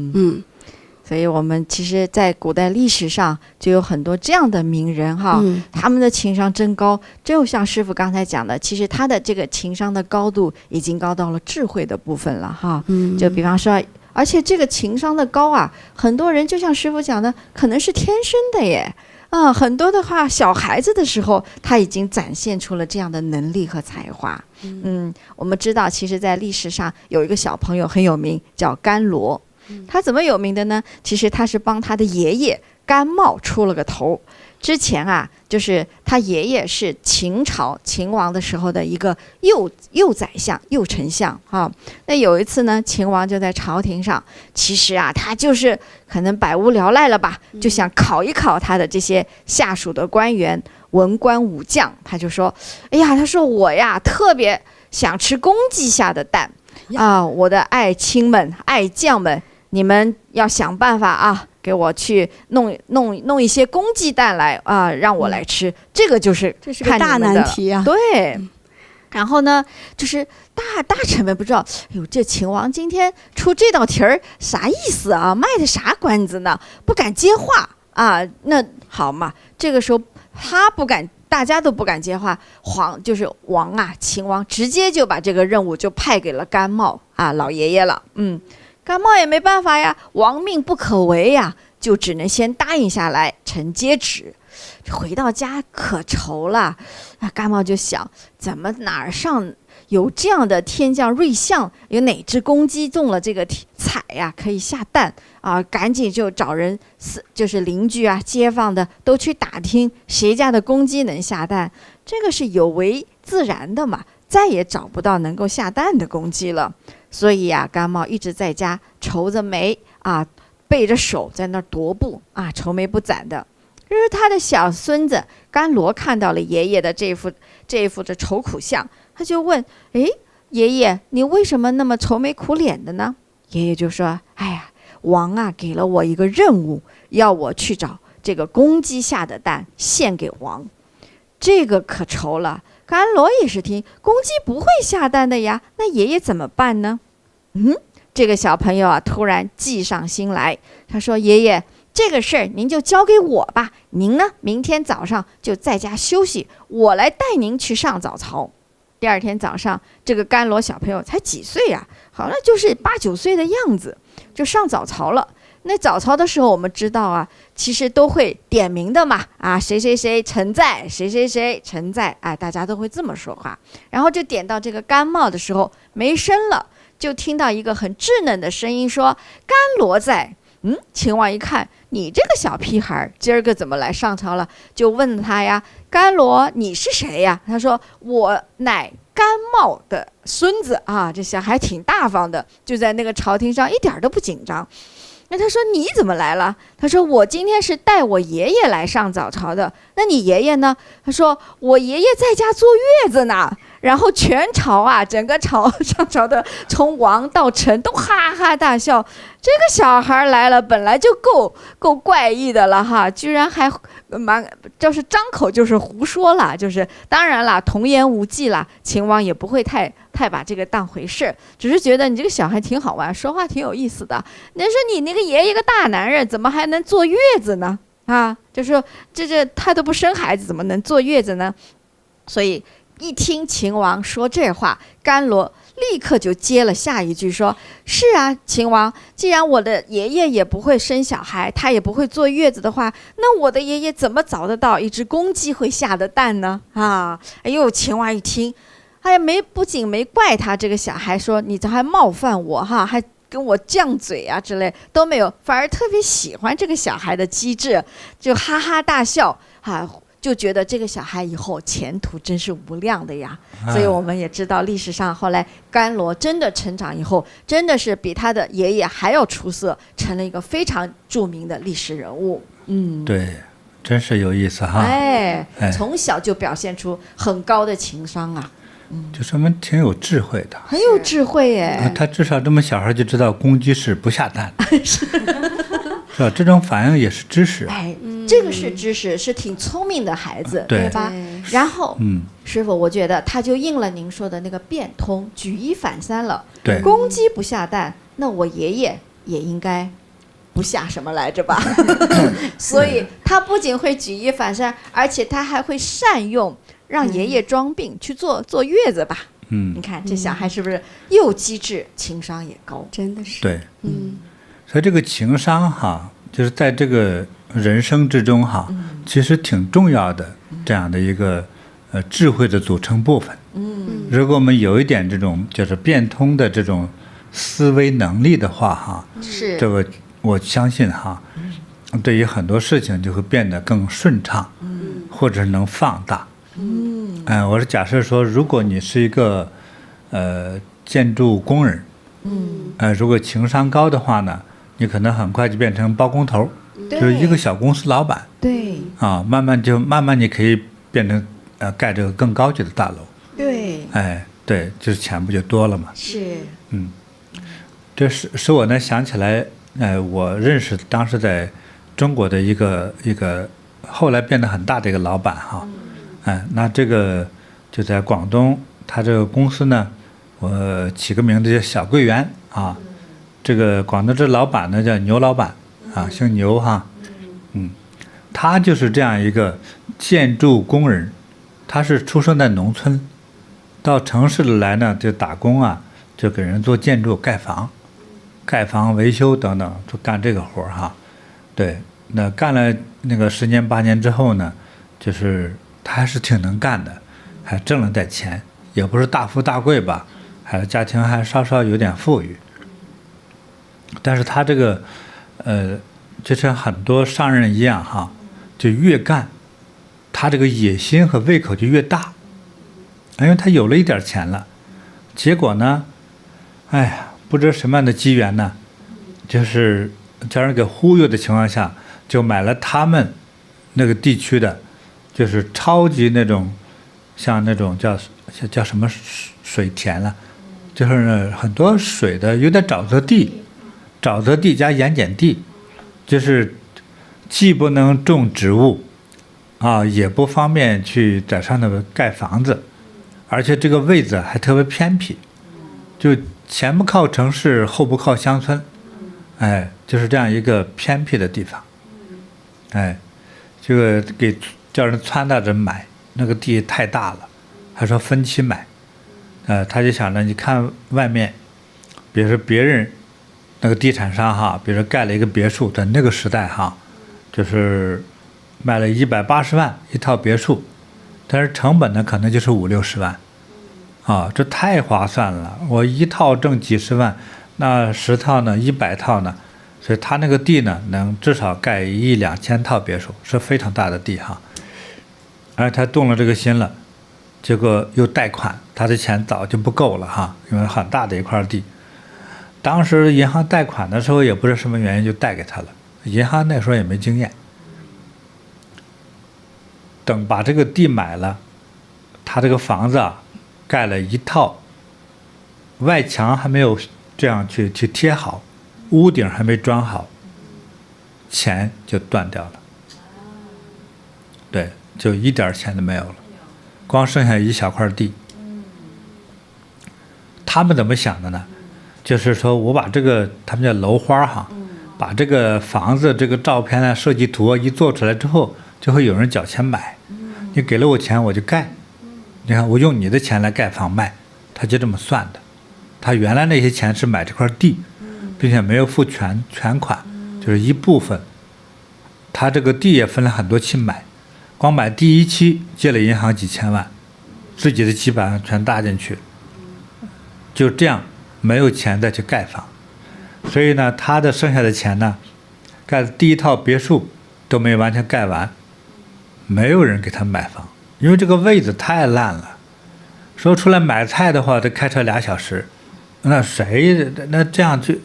Speaker 2: 所以我们其实在古代历史上就有很多这样的名人哈，他们的情商真高，就像师傅刚才讲的，其实他的这个情商的高度已经高到了智慧的部分了哈。就比方说，而且这个情商的高啊，很多人就像师傅讲的，可能是天生的耶。很多的话，小孩子的时候他已经展现出了这样的能力和才华。我们知道，其实在历史上有一个小朋友很有名，叫甘罗。他怎么有名的呢？其实他是帮他的爷爷甘茂出了个头。之前啊，就是他爷爷是秦朝秦王的时候的一个右宰相、右丞相哈。那有一次呢，秦王就在朝廷上，其实啊，他就是可能百无聊赖了吧，就想考一考他的这些下属的官员、文官武将。他就说：“哎呀，他说我呀，特别想吃公鸡下的蛋啊，我的爱卿们、爱将们。”你们要想办法啊，给我去弄一些公鸡蛋来啊，让我来吃。这个就是
Speaker 3: 这是个大难题啊。
Speaker 2: 对。然后呢，就是大臣们不知道，哎呦，这秦王今天出这道题儿啥意思啊？卖的啥关子呢？不敢接话啊。那好嘛，这个时候他不敢。大家都不敢接话，就是王啊，秦王直接就把这个任务就派给了甘茂啊，老爷爷了。甘茂也没办法呀，王命不可违呀，就只能先答应下来，承接旨。回到家可愁了，甘茂就想，怎么哪儿上有这样的天降瑞相，有哪只公鸡中了这个彩呀，可以下蛋啊？赶紧就找人，就是邻居啊、街坊的都去打听谁家的公鸡能下蛋。这个是有违自然的嘛，再也找不到能够下蛋的公鸡了。所以啊，甘茂一直在家愁着眉啊，背着手在那儿踱步啊，愁眉不展的。就是他的小孙子甘罗看到了爷爷的这副的愁苦相，他就问：“哎，爷爷，你为什么那么愁眉苦脸的呢？”爷爷就说：“哎呀，王啊，给了我一个任务，要我去找这个公鸡下的蛋献给王。”这个可愁了。甘罗也是听，公鸡不会下蛋的呀，那爷爷怎么办呢？这个小朋友啊，突然计上心来，他说：“爷爷，这个事儿您就交给我吧，您呢，明天早上就在家休息，我来带您去上早操。”第二天早上，这个甘罗小朋友才几岁呀？好像就是8、9岁的样子，就上早操了。那早操的时候，我们知道啊，其实都会点名的嘛，啊，谁谁谁臣在，谁谁谁臣在，哎，大家都会这么说话。然后就点到这个甘茂的时候，没声了，就听到一个很稚嫩的声音说：“甘罗在。”秦王一看，你这个小屁孩，今儿个怎么来上朝了？就问他呀：“甘罗，你是谁呀？”他说：“我乃甘茂的孙子啊。”这小孩挺大方的，就在那个朝廷上一点都不紧张。那他说你怎么来了？他说我今天是带我爷爷来上早朝的。那你爷爷呢？他说我爷爷在家坐月子呢。然后全朝啊，整个上朝的从王到臣都哈哈大笑。这个小孩来了，本来就够怪异的了哈，居然还就是张口就是胡说了，就是当然啦，童言无忌啦。秦王也不会太把这个当回事，只是觉得你这个小孩挺好玩，说话挺有意思的。那说你那个爷爷个大男人，怎么还能坐月子呢？啊，就说这他都不生孩子，怎么能坐月子呢？所以一听秦王说这话，甘罗立刻就接了下一句说：“是啊，秦王，既然我的爷爷也不会生小孩，他也不会坐月子的话，那我的爷爷怎么找得到一只公鸡会下的蛋呢？”啊，哎呦，秦王一听，哎呀，不仅没怪他这个小孩说你这还冒犯我哈，还跟我犟嘴啊之类都没有，反而特别喜欢这个小孩的机智，就哈哈大笑啊。就觉得这个小孩以后前途真是无量的呀，所以我们也知道历史上后来甘罗真的成长以后，真的是比他的爷爷还要出色，成了一个非常著名的历史人物。
Speaker 1: 对，真是有意思哈。
Speaker 2: 哎，从小就表现出很高的情商啊。
Speaker 1: 就说明挺有智慧的，
Speaker 2: 很有智慧耶。
Speaker 1: 他至少这么小孩就知道公鸡是不下蛋的。是吧？这种反应也是知识。
Speaker 2: 哎，这个是知识，是挺聪明的孩子，对吧？然后，师傅，我觉得他就应了您说的那个变通，举一反三了。
Speaker 1: 对，
Speaker 2: 公鸡不下蛋，那我爷爷也应该不下什么来着吧？所以他不仅会举一反三，而且他还会善用让爷爷装病去坐月子吧。你看这小孩是不是又机智，情商也高？
Speaker 3: 真的是。
Speaker 1: 对，所以这个情商哈，就是在这个人生之中哈，其实挺重要的这样的一个智慧的组成部分。如果我们有一点这种就是变通的这种思维能力的话哈，
Speaker 2: 是
Speaker 1: 这个我相信哈，对于很多事情就会变得更顺畅，或者能放大。我是假设说，如果你是一个建筑工人，如果情商高的话呢，你可能很快就变成包工头，就是一个小公司老板。
Speaker 2: 对
Speaker 1: 啊，慢慢你可以变成盖这个更高级的大楼。
Speaker 2: 对，
Speaker 1: 对，就是钱不就多了嘛。
Speaker 2: 是，
Speaker 1: 这使我呢想起来，我认识当时在中国的一个后来变得很大的一个老板哈，那这个就在广东，他这个公司呢，我起个名字叫小桂园啊。这个广东这老板呢叫牛老板啊，姓牛哈，他就是这样一个建筑工人，他是出生在农村，到城市里来呢就打工啊，就给人做建筑盖房维修等等，就干这个活哈。对，那干了那个10年8年之后呢，就是他还是挺能干的，还挣了点钱，也不是大富大贵吧，还家庭还稍稍有点富裕。但是他这个就像很多商人一样哈，就越干他这个野心和胃口就越大，因为他有了一点钱了，结果呢，不知道什么样的机缘呢，就是叫人给忽悠的情况下，就买了他们那个地区的就是超级那种像那种叫什么水田了，就是很多水的，有点沼泽地加盐碱地，就是既不能种植物啊，也不方便去在上头盖房子，而且这个位置还特别偏僻，就前不靠城市，后不靠乡村，就是这样一个偏僻的地方，这个给叫人撺掇着买，那个地太大了，还说分期买，他就想着，你看外面，比如说别人那个地产商哈，比如说盖了一个别墅，在那个时代哈，就是卖了180万一套别墅，但是成本呢可能就是50-60万，啊，这太划算了，我一套挣几十万，那10套呢，100套呢，所以他那个地呢能至少盖1-2千套别墅，是非常大的地哈，而他动了这个心了。结果又贷款，他的钱早就不够了哈，因为很大的一块地。当时银行贷款的时候也不知什么原因就贷给他了，银行那时候也没经验。等把这个地买了，他这个房子啊盖了一套，外墙还没有这样去贴好，屋顶还没装好，钱就断掉了。对，就一点钱都没有了。光剩下一小块地，他们怎么想的呢？就是说我把这个他们叫楼花哈，把这个房子这个照片啊、设计图一做出来之后，就会有人缴钱买。你给了我钱，我就盖。你看，我用你的钱来盖房卖，他就这么算的。他原来那些钱是买这块地，并且没有付全款，就是一部分。他这个地也分了很多期买。光买第一期借了银行几千万，自己的几百万全搭进去，就这样没有钱再去盖房，所以呢，他的剩下的钱呢，盖第一套别墅都没完全盖完，没有人给他买房，因为这个位置太烂了。说出来买菜的话，得开车2小时，那谁那这样去，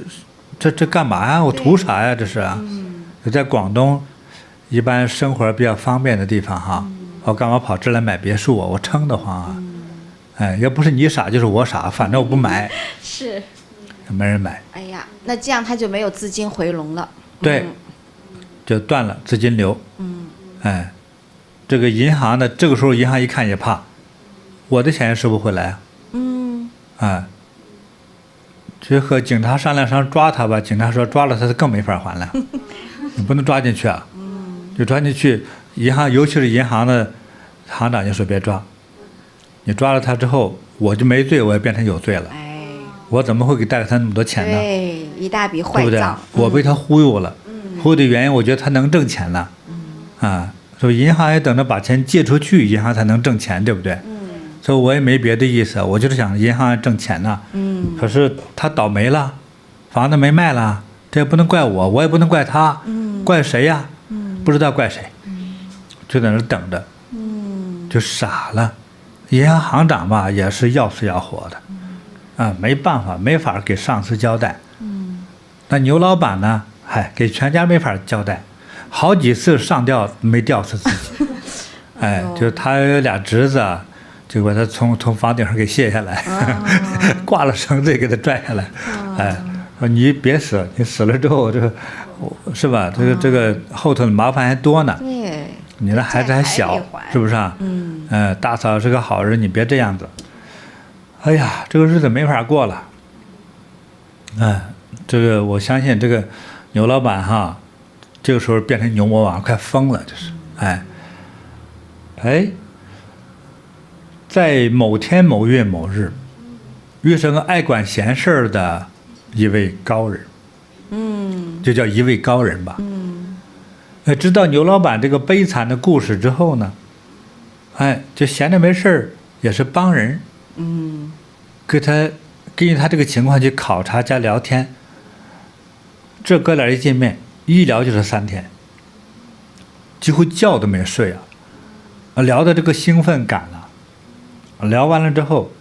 Speaker 1: 这干嘛呀？我图啥呀？这是啊，在广东。一般生活比较方便的地方哈，我干嘛跑这来买别墅啊？我撑得慌啊！哎，要不是你傻就是我傻，反正我不买。
Speaker 2: 是，
Speaker 1: 没人买。
Speaker 2: 哎呀，那这样他就没有资金回笼了。
Speaker 1: 对，就断了资金流。哎，这个银行呢，这个时候银行一看也怕，我的钱收不回来啊。哎，就和警察商量抓他吧，警察说抓了他更没法还了，你不能抓进去啊。就抓进去，银行尤其是银行的行长就说别抓，你抓了他之后，我就没罪，我也变成有罪了。我怎么会给贷给他那么多钱呢？
Speaker 2: 对，一大笔坏账，
Speaker 1: 对不对？我被他忽悠了，忽悠的原因，我觉得他能挣钱呢。所以银行也等着把钱借出去，银行才能挣钱，对不对？所以我也没别的意思，我就是想银行挣钱呢。可是他倒霉了，房子没卖了，这也不能怪我，我也不能怪他，怪谁呀？不知道怪谁，就在那等着，就傻了。银行行长吧，也是要死要活的，没办法，没法给上司交代。那牛老板呢？给全家没法交代，好几次上吊没吊死自己。就他有俩侄子啊，就把他从房顶上给卸下来，挂了绳子也给他拽下来。说你别死，你死了之后是吧？这个后头的麻烦还多呢。
Speaker 2: 对，
Speaker 1: 你的孩子还小，是不是啊？大嫂是个好人，你别这样子。哎呀，这个日子没法过了。这个我相信这个牛老板哈，这个时候变成牛魔王，快疯了，就是。在某天某月某日，遇上个爱管闲事儿的一位高人。就叫一位高人吧。知道牛老板这个悲惨的故事之后呢，就闲着没事儿也是帮人，根据他这个情况去考察加聊天。这哥俩一见面，一聊就是3天，几乎觉都没睡聊的这个兴奋感了。聊完了之后，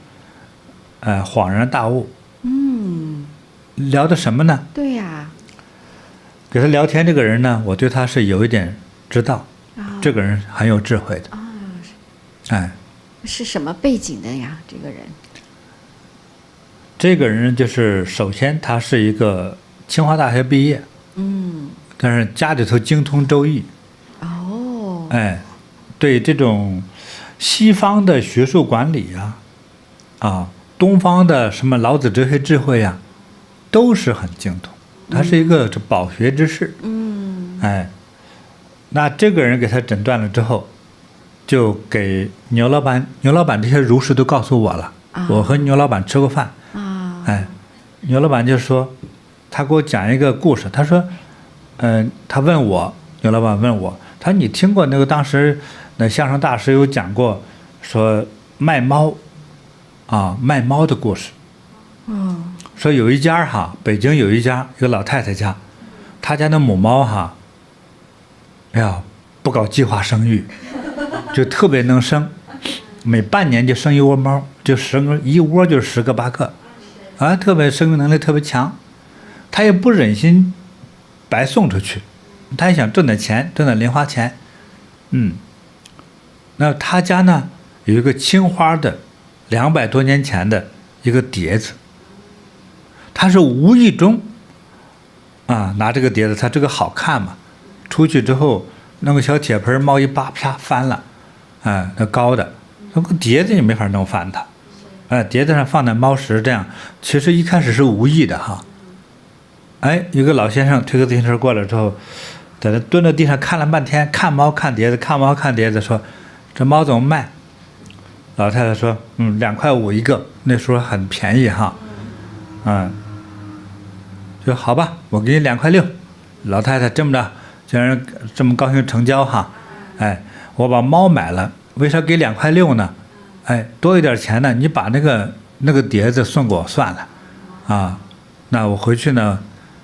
Speaker 1: 恍然大悟。聊的什么呢？
Speaker 2: 对呀。
Speaker 1: 给他聊天这个人呢，我对他是有一点知道，这个人很有智慧的。
Speaker 2: 是什么背景的呀？这个人？
Speaker 1: 这个人就是首先他是一个清华大学毕业，但是家里头精通周易。对这种西方的学术管理东方的什么老子哲学智慧都是很精通。他是一个饱学之士。那这个人给他诊断了之后，就给牛老板这些儒士都告诉我了，我和牛老板吃过饭。牛老板就说，他给我讲一个故事。他说，他问我，牛老板问我，他说你听过那个当时那相声大师有讲过，说卖猫的故事。说有一家北京有一个老太太家，她家的母猫哎呀，不搞计划生育，就特别能生，每半年就生一窝猫，就一窝就10个8个，特别生育能力特别强。她也不忍心白送出去，她也想挣点钱，挣点零花钱。那她家呢有一个青花的200多年前的一个碟子，她是无意中拿这个碟子，她这个好看嘛，出去之后弄个小铁盆，猫一扒啪翻了，那高的那个碟子也没法弄翻它，碟子上放点猫食，这样其实一开始是无意的一个老先生推个自行车过来之后，在那蹲在地上看了半天，看猫看碟子，看猫看碟子，说这猫怎么卖？老太太说2块5一个，那时候很便宜就好吧，我给你2块6。老太太这么着，竟然这么高兴成交我把猫买了，为啥给2块6呢？多一点钱呢，你把那个碟子送给我算了那我回去呢，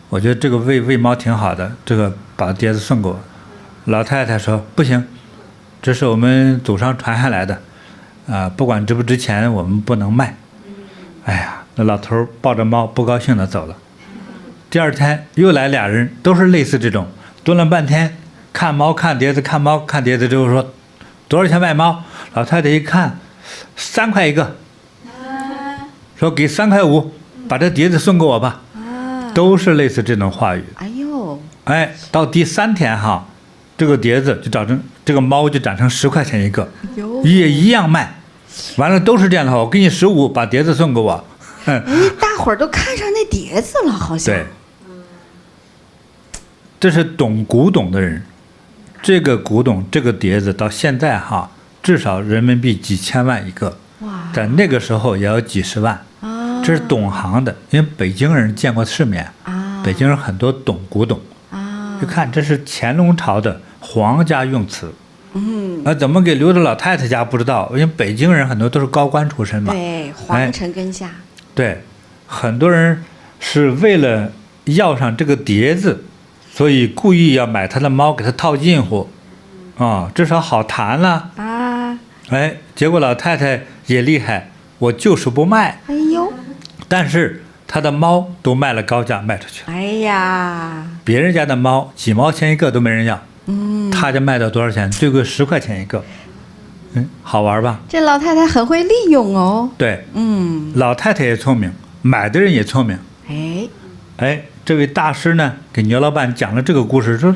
Speaker 1: 我觉得这个喂猫挺好的，这个把碟子送给我。老太太说不行，这是我们祖上传下来的不管值不值钱，我们不能卖。那老头抱着猫不高兴的走了。第二天又来俩人，都是类似这种，蹲了半天，看猫看碟子，看猫看碟子之后说多少钱卖猫？老太太一看3块一个，说给3块5，把这碟子送给我吧。都是类似这种话语。到第3天这个碟子就长成，这个猫就长成10块钱一个，也一样卖。完了都是这样的话，我给你15，把碟子送给我。
Speaker 2: 大伙儿都看上那碟子了，好像。
Speaker 1: 对，这是懂古董的人。这个古董，这个碟子到现在至少人民币几千万一个，在那个时候也要几十万。这是懂行的，因为北京人见过世面，北京人很多懂古董。就看这是乾隆朝的皇家用词。怎么给留到老太太家不知道，因为北京人很多都是高官出身嘛。
Speaker 2: 对，皇城根下。
Speaker 1: 对，很多人是为了要上这个碟子，所以故意要买他的猫，给他套近乎至少好谈了结果老太太也厉害，我就是不卖。但是他的猫都卖了高价卖出去。别人家的猫几毛钱一个都没人要，他家卖到多少钱？最贵10块钱一个。好玩吧？
Speaker 2: 这老太太很会利用哦。
Speaker 1: 对，老太太也聪明，买的人也聪明。这位大师呢，给牛老板讲了这个故事，说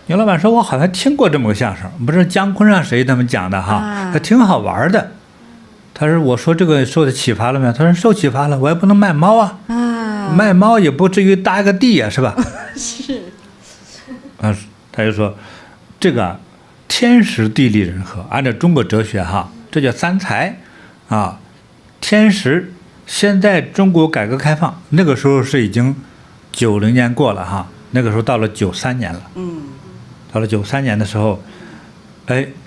Speaker 1: 牛老板说，我好像听过这么个相声，不是姜昆上谁他们讲的还挺好玩的。他说，我说这个受的启发了没有？他说受启发了，我也不能卖猫卖猫也不至于搭一个地是吧？
Speaker 2: 是。
Speaker 1: 他就说这个天时地利人和，按照中国哲学这叫3才天时，现在中国改革开放那个时候是已经90年过了那个时候到了93年了。到了93年的时候，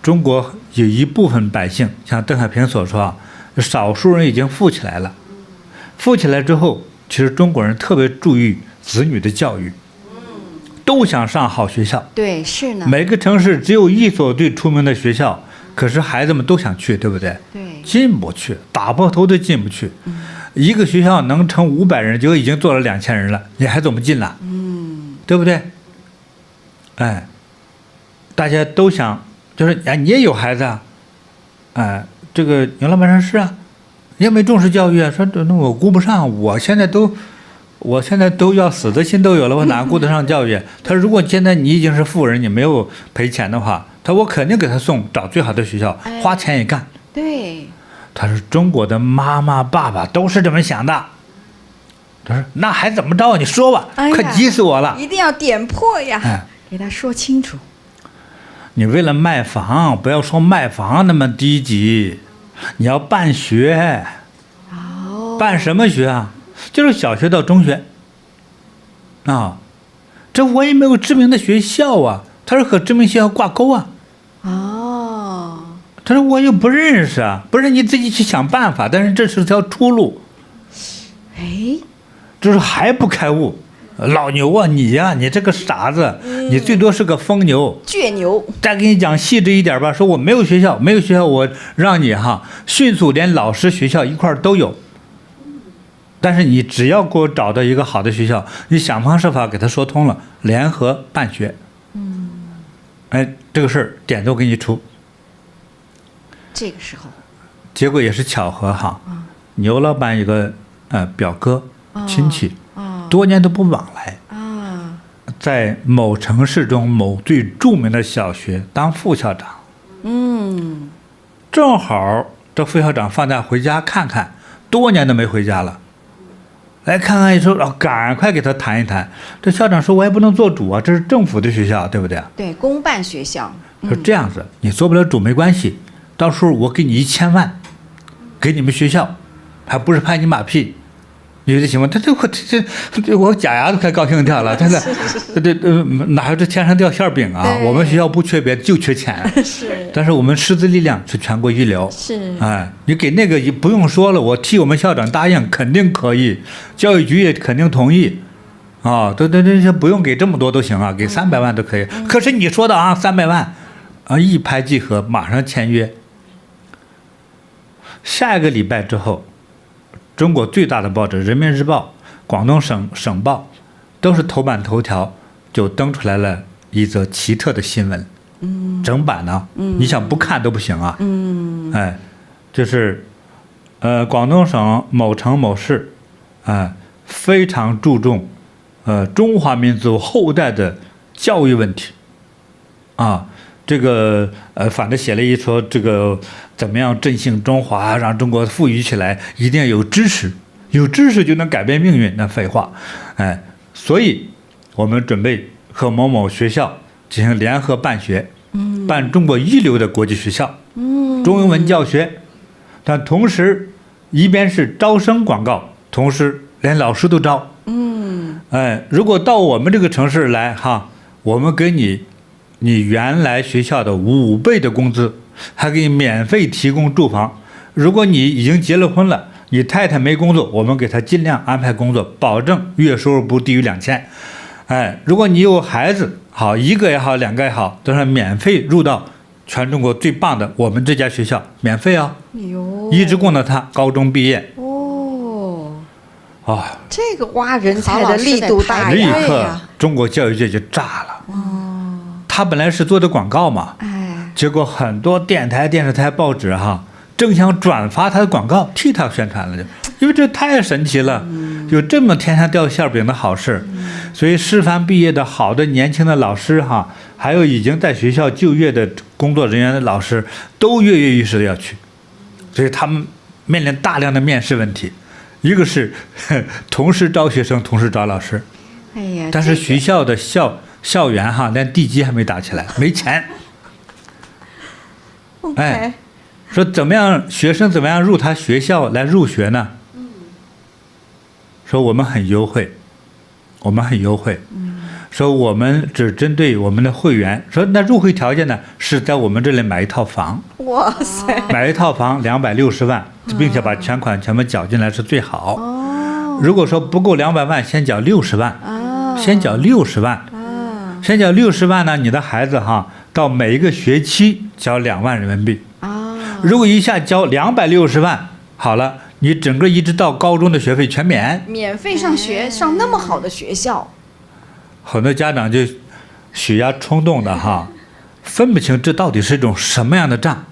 Speaker 1: 中国有一部分百姓，像邓小平所说少数人已经富起来了。富起来之后，其实中国人特别注意子女的教育，都想上好学校。
Speaker 2: 对，是呢。
Speaker 1: 每个城市只有1所最出名的学校，可是孩子们都想去，对不对？
Speaker 2: 对。
Speaker 1: 进不去，打破头都进不去。一个学校能成500人，就已经做了2000人了，你还怎么进了？对不对？大家都想，就是你也有孩子这个牛老板说是你也没重视教育说那我顾不上，我现在都要死的心都有了，我哪顾得上教育？他说如果现在你已经是富人，你没有赔钱的话，他说我肯定给他找最好的学校，花钱也干。
Speaker 2: 对。
Speaker 1: 他说中国的妈妈爸爸都是这么想的。他说那还怎么着？你说吧，快急死我了！
Speaker 2: 一定要点破呀，给他说清楚。
Speaker 1: 你为了卖房，不要说卖房那么低级，你要办学，办什么学啊？就是小学到中学。啊，这我也没有知名的学校啊。他说和知名学校挂钩啊。
Speaker 2: 哦。
Speaker 1: 他说我又不认识啊，不是你自己去想办法，但是这是条出路。
Speaker 2: 哎，
Speaker 1: 就是还不开悟，老牛啊你呀，你这个傻子，你最多是个疯牛，
Speaker 2: 倔牛。
Speaker 1: 再给你讲细致一点吧，说我没有学校，没有学校，我让你哈迅速连老师学校一块都有。但是你只要给我找到一个好的学校，你想方设法给他说通了，联合办学。哎，这个事儿点都给你出。
Speaker 2: 这个时候，
Speaker 1: 结果也是巧合哈。牛老板有个表哥亲戚，多年都不往来。在某城市中某最著名的小学当副校长。正好这副校长放假回家看看，多年都没回家了。来看看一说，赶快给他谈一谈。这校长说：“我也不能做主啊，这是政府的学校，对不对？”
Speaker 2: 对，公办学校。
Speaker 1: 说这样子，你做不了主没关系，到时候我给你1000万，给你们学校，还不是拍你马屁。你这行吗？我假牙都快高兴掉了。真的，哪有这天上掉馅饼啊？我们学校不缺别的，就缺钱。
Speaker 2: 是。
Speaker 1: 但是我们师资力量是全国一流。
Speaker 2: 是。
Speaker 1: 哎，你给那个也不用说了，我替我们校长答应，肯定可以，教育局也肯定同意。这不用给这么多都行啊，给300万都可以。可是你说的啊，300万，一拍即合，马上签约。下一个礼拜之后。中国最大的报纸《人民日报》、广东省报，都是头版头条，就登出来了一则奇特的新闻。整版呢，你想不看都不行啊。哎，就是广东省某城某市，非常注重中华民族后代的教育问题。这个反正写了一说这个怎么样振兴中华，让中国富裕起来，一定要有知识，有知识就能改变命运，那废话。所以我们准备和某某学校进行联合办学，办中国一流的国际学校，中英文教学，但同时一边是招生广告，同时连老师都招。如果到我们这个城市来哈，我们给你原来学校的5倍的工资，还给你免费提供住房。如果你已经结了婚了，你太太没工作，我们给她尽量安排工作，保证月收入不低于2000。如果你有孩子，好1个也好2个也好，都是免费入到全中国最棒的我们这家学校，免费啊，一直供到他高中毕业。
Speaker 2: 这个挖人才的力度大呀！
Speaker 1: 立刻中国教育界就炸了。他本来是做的广告嘛，结果很多电台、电视台、报纸哈，正想转发他的广告，替他宣传了，因为这太神奇了，有这么天上掉馅饼的好事。所以师范毕业的好的年轻的老师哈，还有已经在学校就业的工作人员的老师，都跃跃欲试的要去，所以他们面临大量的面试问题，一个是同时招学生，同时招老师。但是学校的校园哈，连地基还没打起来，没钱。说怎么样，学生怎么样入他学校来入学呢？说我们很优惠，说我们只针对我们的会员。说那入会条件呢，是在我们这里买一套房。
Speaker 2: 哇塞！
Speaker 1: 买一套房260万，并且把全款全部缴进来是最好。如果说不够200万，先缴60万。先缴60万。先缴60万呢，你的孩子哈，到每一个学期交2万人民币。如果一下交260万，好了，你整个一直到高中的学费全免。
Speaker 2: 免费上学，上那么好的学校。
Speaker 1: 很多家长就血压冲动的哈，分不清这到底是一种什么样的账。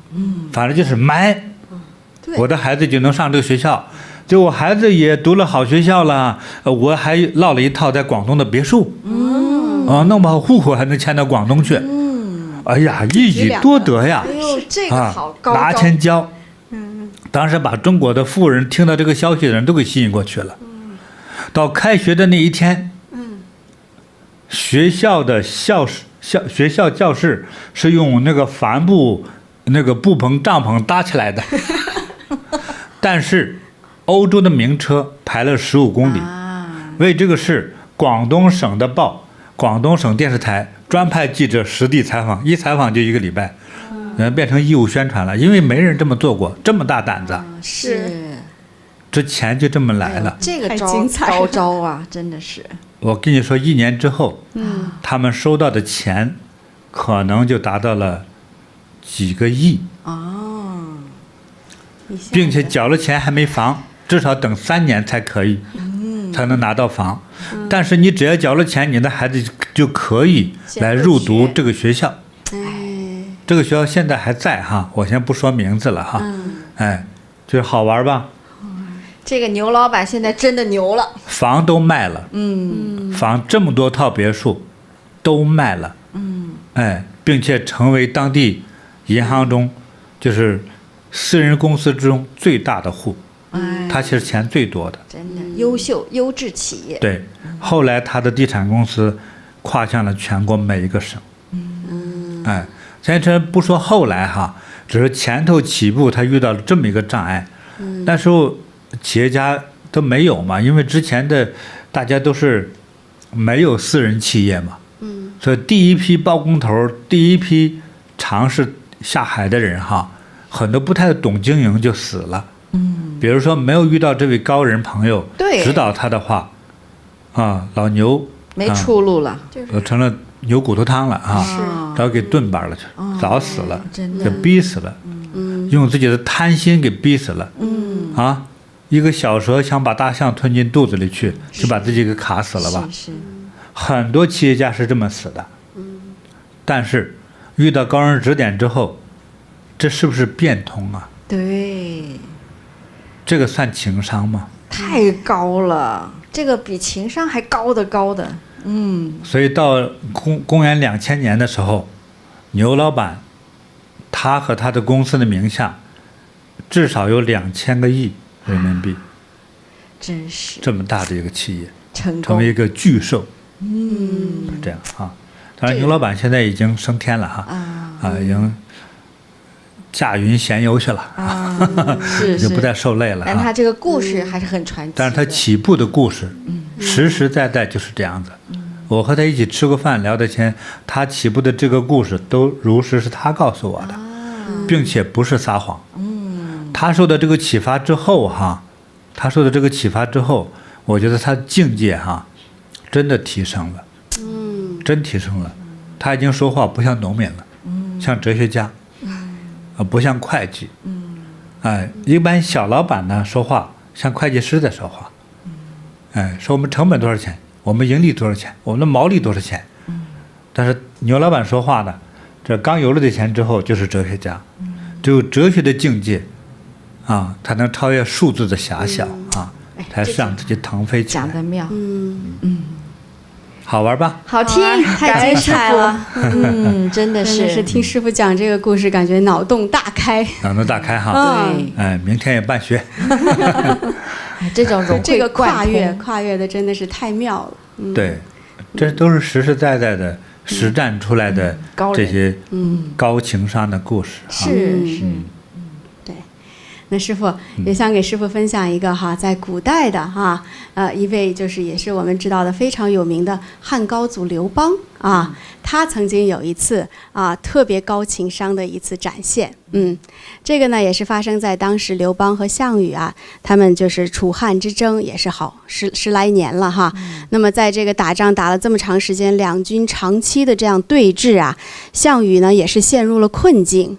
Speaker 1: 反正就是买，我的孩子就能上这个学校。就我孩子也读了好学校了，我还落了一套在广东的别墅。弄不好户口还能迁到广东去。哎呀，一举多得呀！
Speaker 2: 这个好高招。
Speaker 1: 拿钱交。当时把中国的富人听到这个消息的人都给吸引过去了。到开学的那一天，学校的学校教室是用那个帆布那个布棚帐篷搭起来的。但是欧洲的名车排了15公里。为这个事，广东省的报、广东省电视台专派记者实地采访，一采访就1个礼拜，变成义务宣传了，因为没人这么做过，这么大胆子。
Speaker 2: 是。
Speaker 1: 这钱就这么来了，
Speaker 2: 这个高招啊，真的是。
Speaker 1: 我跟你说，1年之后，他们收到的钱，可能就达到了几个亿。并且缴了钱还没房，至少等3年才可以，才能拿到房。但是你只要缴了钱，你的孩子就可以来入读这个学校。这个学校现在还在哈，我先不说名字了哈。就是好玩吧？
Speaker 2: 这个牛老板现在真的牛了，
Speaker 1: 房都卖了，房这么多套别墅都卖了，并且成为当地银行中就是私人公司之中最大的户，他其实钱最多的，
Speaker 2: 真的优秀优质企业。
Speaker 1: 对，后来他的地产公司跨向了全国每一个省，咱不说后来哈，只是前头起步他遇到了这么一个障碍，那时候企业家都没有嘛，因为之前的大家都是没有私人企业嘛，所以第一批包工头，第一批尝试下海的人哈，很多不太懂经营就死了。比如说没有遇到这位高人朋友指导他的话，老牛
Speaker 2: 没出路了，
Speaker 1: 成了牛骨头汤了啊，早给炖巴了去，早死了，给逼死了，用自己的贪心给逼死了，一个小蛇想把大象吞进肚子里去，就把自己给卡死了吧。很多企业家是这么死的。但是遇到高人指点之后，这是不是变通啊？
Speaker 2: 对，
Speaker 1: 这个算情商吗？
Speaker 2: 太高了，这个比情商还高的。
Speaker 1: 所以到公元2000年的时候，牛老板他和他的公司的名下至少有2000个亿人民币，
Speaker 2: 真是
Speaker 1: 这么大的一个企业，
Speaker 2: 成
Speaker 1: 为一个巨兽，是这样啊。当然，牛老板现在已经升天了哈，已经驾云闲游去了，就不再受累了。
Speaker 2: 但他这个故事还是很传奇的。
Speaker 1: 但是他起步的故事，实实在在就是这样子。我和他一起吃过饭，聊得天，他起步的这个故事都如实是他告诉我的，并且不是撒谎。他受的这个启发之后我觉得他境界真的提升了，真提升了。他已经说话不像农民了，像哲学家，不像会计。一般小老板呢说话像会计师在说话，说我们成本多少钱，我们盈利多少钱，我们的毛利多少钱。但是牛老板说话呢，这刚有了点钱之后就是哲学家，只有哲学的境界才能超越数字的狭小才是让自己腾飞起来。
Speaker 2: 讲得妙，
Speaker 1: 好玩吧？
Speaker 2: 好听，
Speaker 3: 太精彩了。
Speaker 2: 真的是
Speaker 3: 听师傅讲这个故事，感觉脑洞大开。
Speaker 1: 脑洞大开哈，
Speaker 2: 对，
Speaker 1: 明天也办学。
Speaker 2: 这种融
Speaker 3: 这个跨越的真的是太妙了。
Speaker 1: 对，这都是实实在在的实战出来的这些高情商的故事。
Speaker 2: 是。
Speaker 3: 对。那师傅也想给师傅分享一个在古代的一位就是也是我们知道的非常有名的汉高祖刘邦他曾经有一次特别高情商的一次展现。这个呢也是发生在当时刘邦和项羽他们就是楚汉之争也是十来年了那么在这个打仗打了这么长时间，两军长期的这样对峙项羽呢也是陷入了困境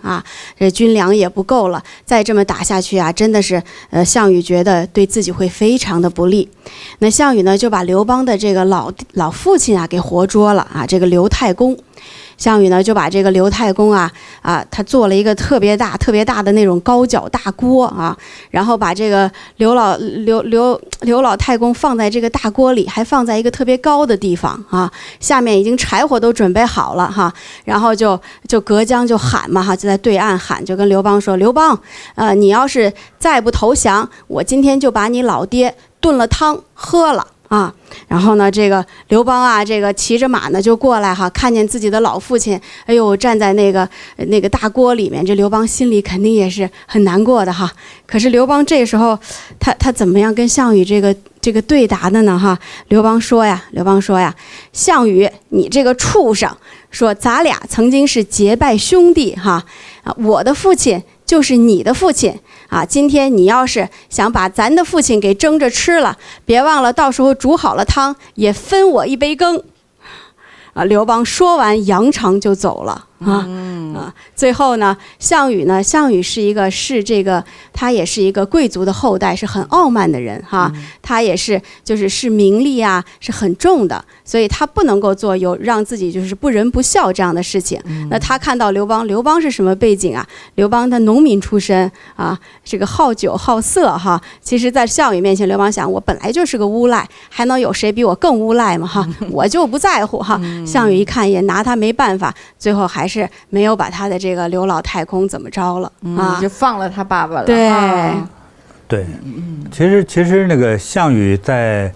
Speaker 3: 这军粮也不够了，再这么打下去真的是项羽觉得对自己会非常的不利。那项羽呢就把刘邦的这个老父亲给活捉了这个刘太公。项羽呢就把这个刘太公他做了一个特别大的那种高脚大锅然后把这个刘老太公放在这个大锅里，还放在一个特别高的地方下面已经柴火都准备好了然后就隔江就喊嘛就在对岸喊，就跟刘邦说，刘邦你要是再不投降，我今天就把你老爹炖了汤喝了啊，然后呢，这个刘邦啊，这个骑着马呢就过来哈，看见自己的老父亲，哎呦，站在那个大锅里面，这刘邦心里肯定也是很难过的哈。可是刘邦这时候，他怎么样跟项羽这个对答的呢哈？刘邦说呀，项羽，你这个畜生，说咱俩曾经是结拜兄弟哈，啊，我的父亲就是你的父亲。啊，今天你要是想把咱的父亲给蒸着吃了，别忘了到时候煮好了汤也分我一杯羹。啊，刘邦说完扬长就走了最后呢，项羽他也是一个贵族的后代，是很傲慢的人哈，他也是是名利啊是很重的，所以他不能够做让自己不仁不孝这样的事情。那他看到刘邦是什么背景啊？刘邦他农民出身啊，这个好酒好色哈。其实，在项羽面前，刘邦想，我本来就是个无赖，还能有谁比我更无赖吗？哈，我就不在乎哈。项羽一看也拿他没办法，最后还是没有把他的这个刘老太公怎么着了啊？
Speaker 2: 就放了他爸爸了。
Speaker 3: 对，
Speaker 1: 对，其实那个项羽在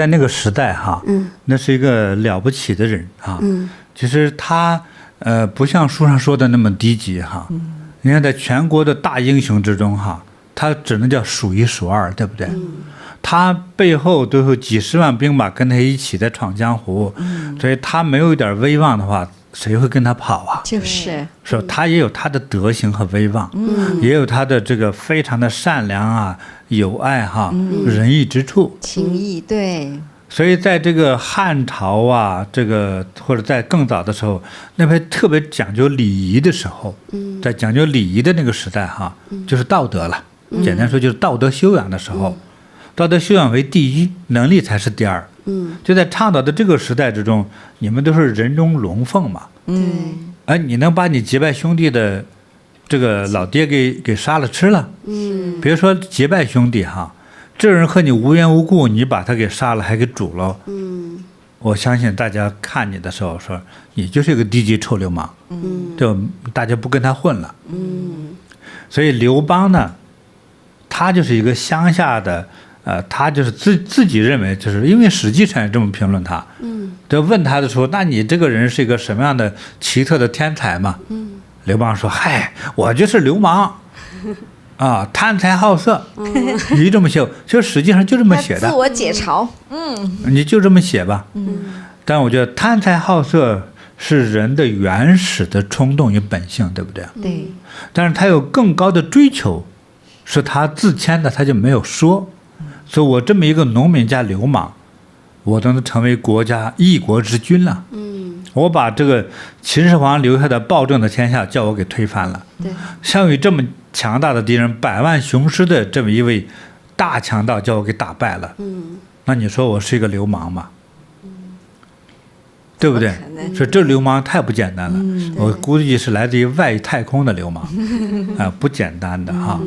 Speaker 1: 那个时代哈，那是一个了不起的人啊。其实他不像书上说的那么低级哈。你看，在全国的大英雄之中哈，他只能叫数一数二，对不对？他背后都有几十万兵马跟他一起在闯江湖，所以他没有一点威望的话，谁会跟他跑啊？
Speaker 2: 就是
Speaker 1: 说他也有他的德行和威望，也有他的这个非常的善良啊、友爱哈、仁义之处、
Speaker 2: 情义。对，
Speaker 1: 所以在这个汉朝啊，这个或者在更早的时候，那边特别讲究礼仪的时候，在讲究礼仪的那个时代哈，就是道德了。简单说就是道德修养的时候。道德修养为第一，能力才是第二。就在倡导的这个时代之中，你们都是人中龙凤嘛。你能把你结拜兄弟的这个老爹给杀了吃了。别说结拜兄弟哈，这人和你无缘无故，你把他给杀了还给煮了。我相信大家看你的时候说，你就是一个低级臭流氓。就大家不跟他混了。所以刘邦呢，他就是一个乡下的。他就是自己认为，就是因为史记上也这么评论他，就问他的时候，那你这个人是一个什么样的奇特的天才嘛？刘邦说：“嗨，我就是流氓，啊，贪财好色。你这么写，就史记上就这么写的。
Speaker 2: 自我解嘲，
Speaker 1: 你就这么写吧。但我觉得贪财好色是人的原始的冲动与本性，对不对？
Speaker 2: 对。
Speaker 1: 但是他有更高的追求，是他自谦的，他就没有说。所以我这么一个农民加流氓，我都能成为国家一国之君了。我把这个秦始皇留下的暴政的天下叫我给推翻了。项羽这么强大的敌人，百万雄师的这么一位大强盗叫我给打败了。那你说我是一个流氓吗？对不对？说这流氓太不简单了。我估计是来自于外太空的流氓不简单的哈。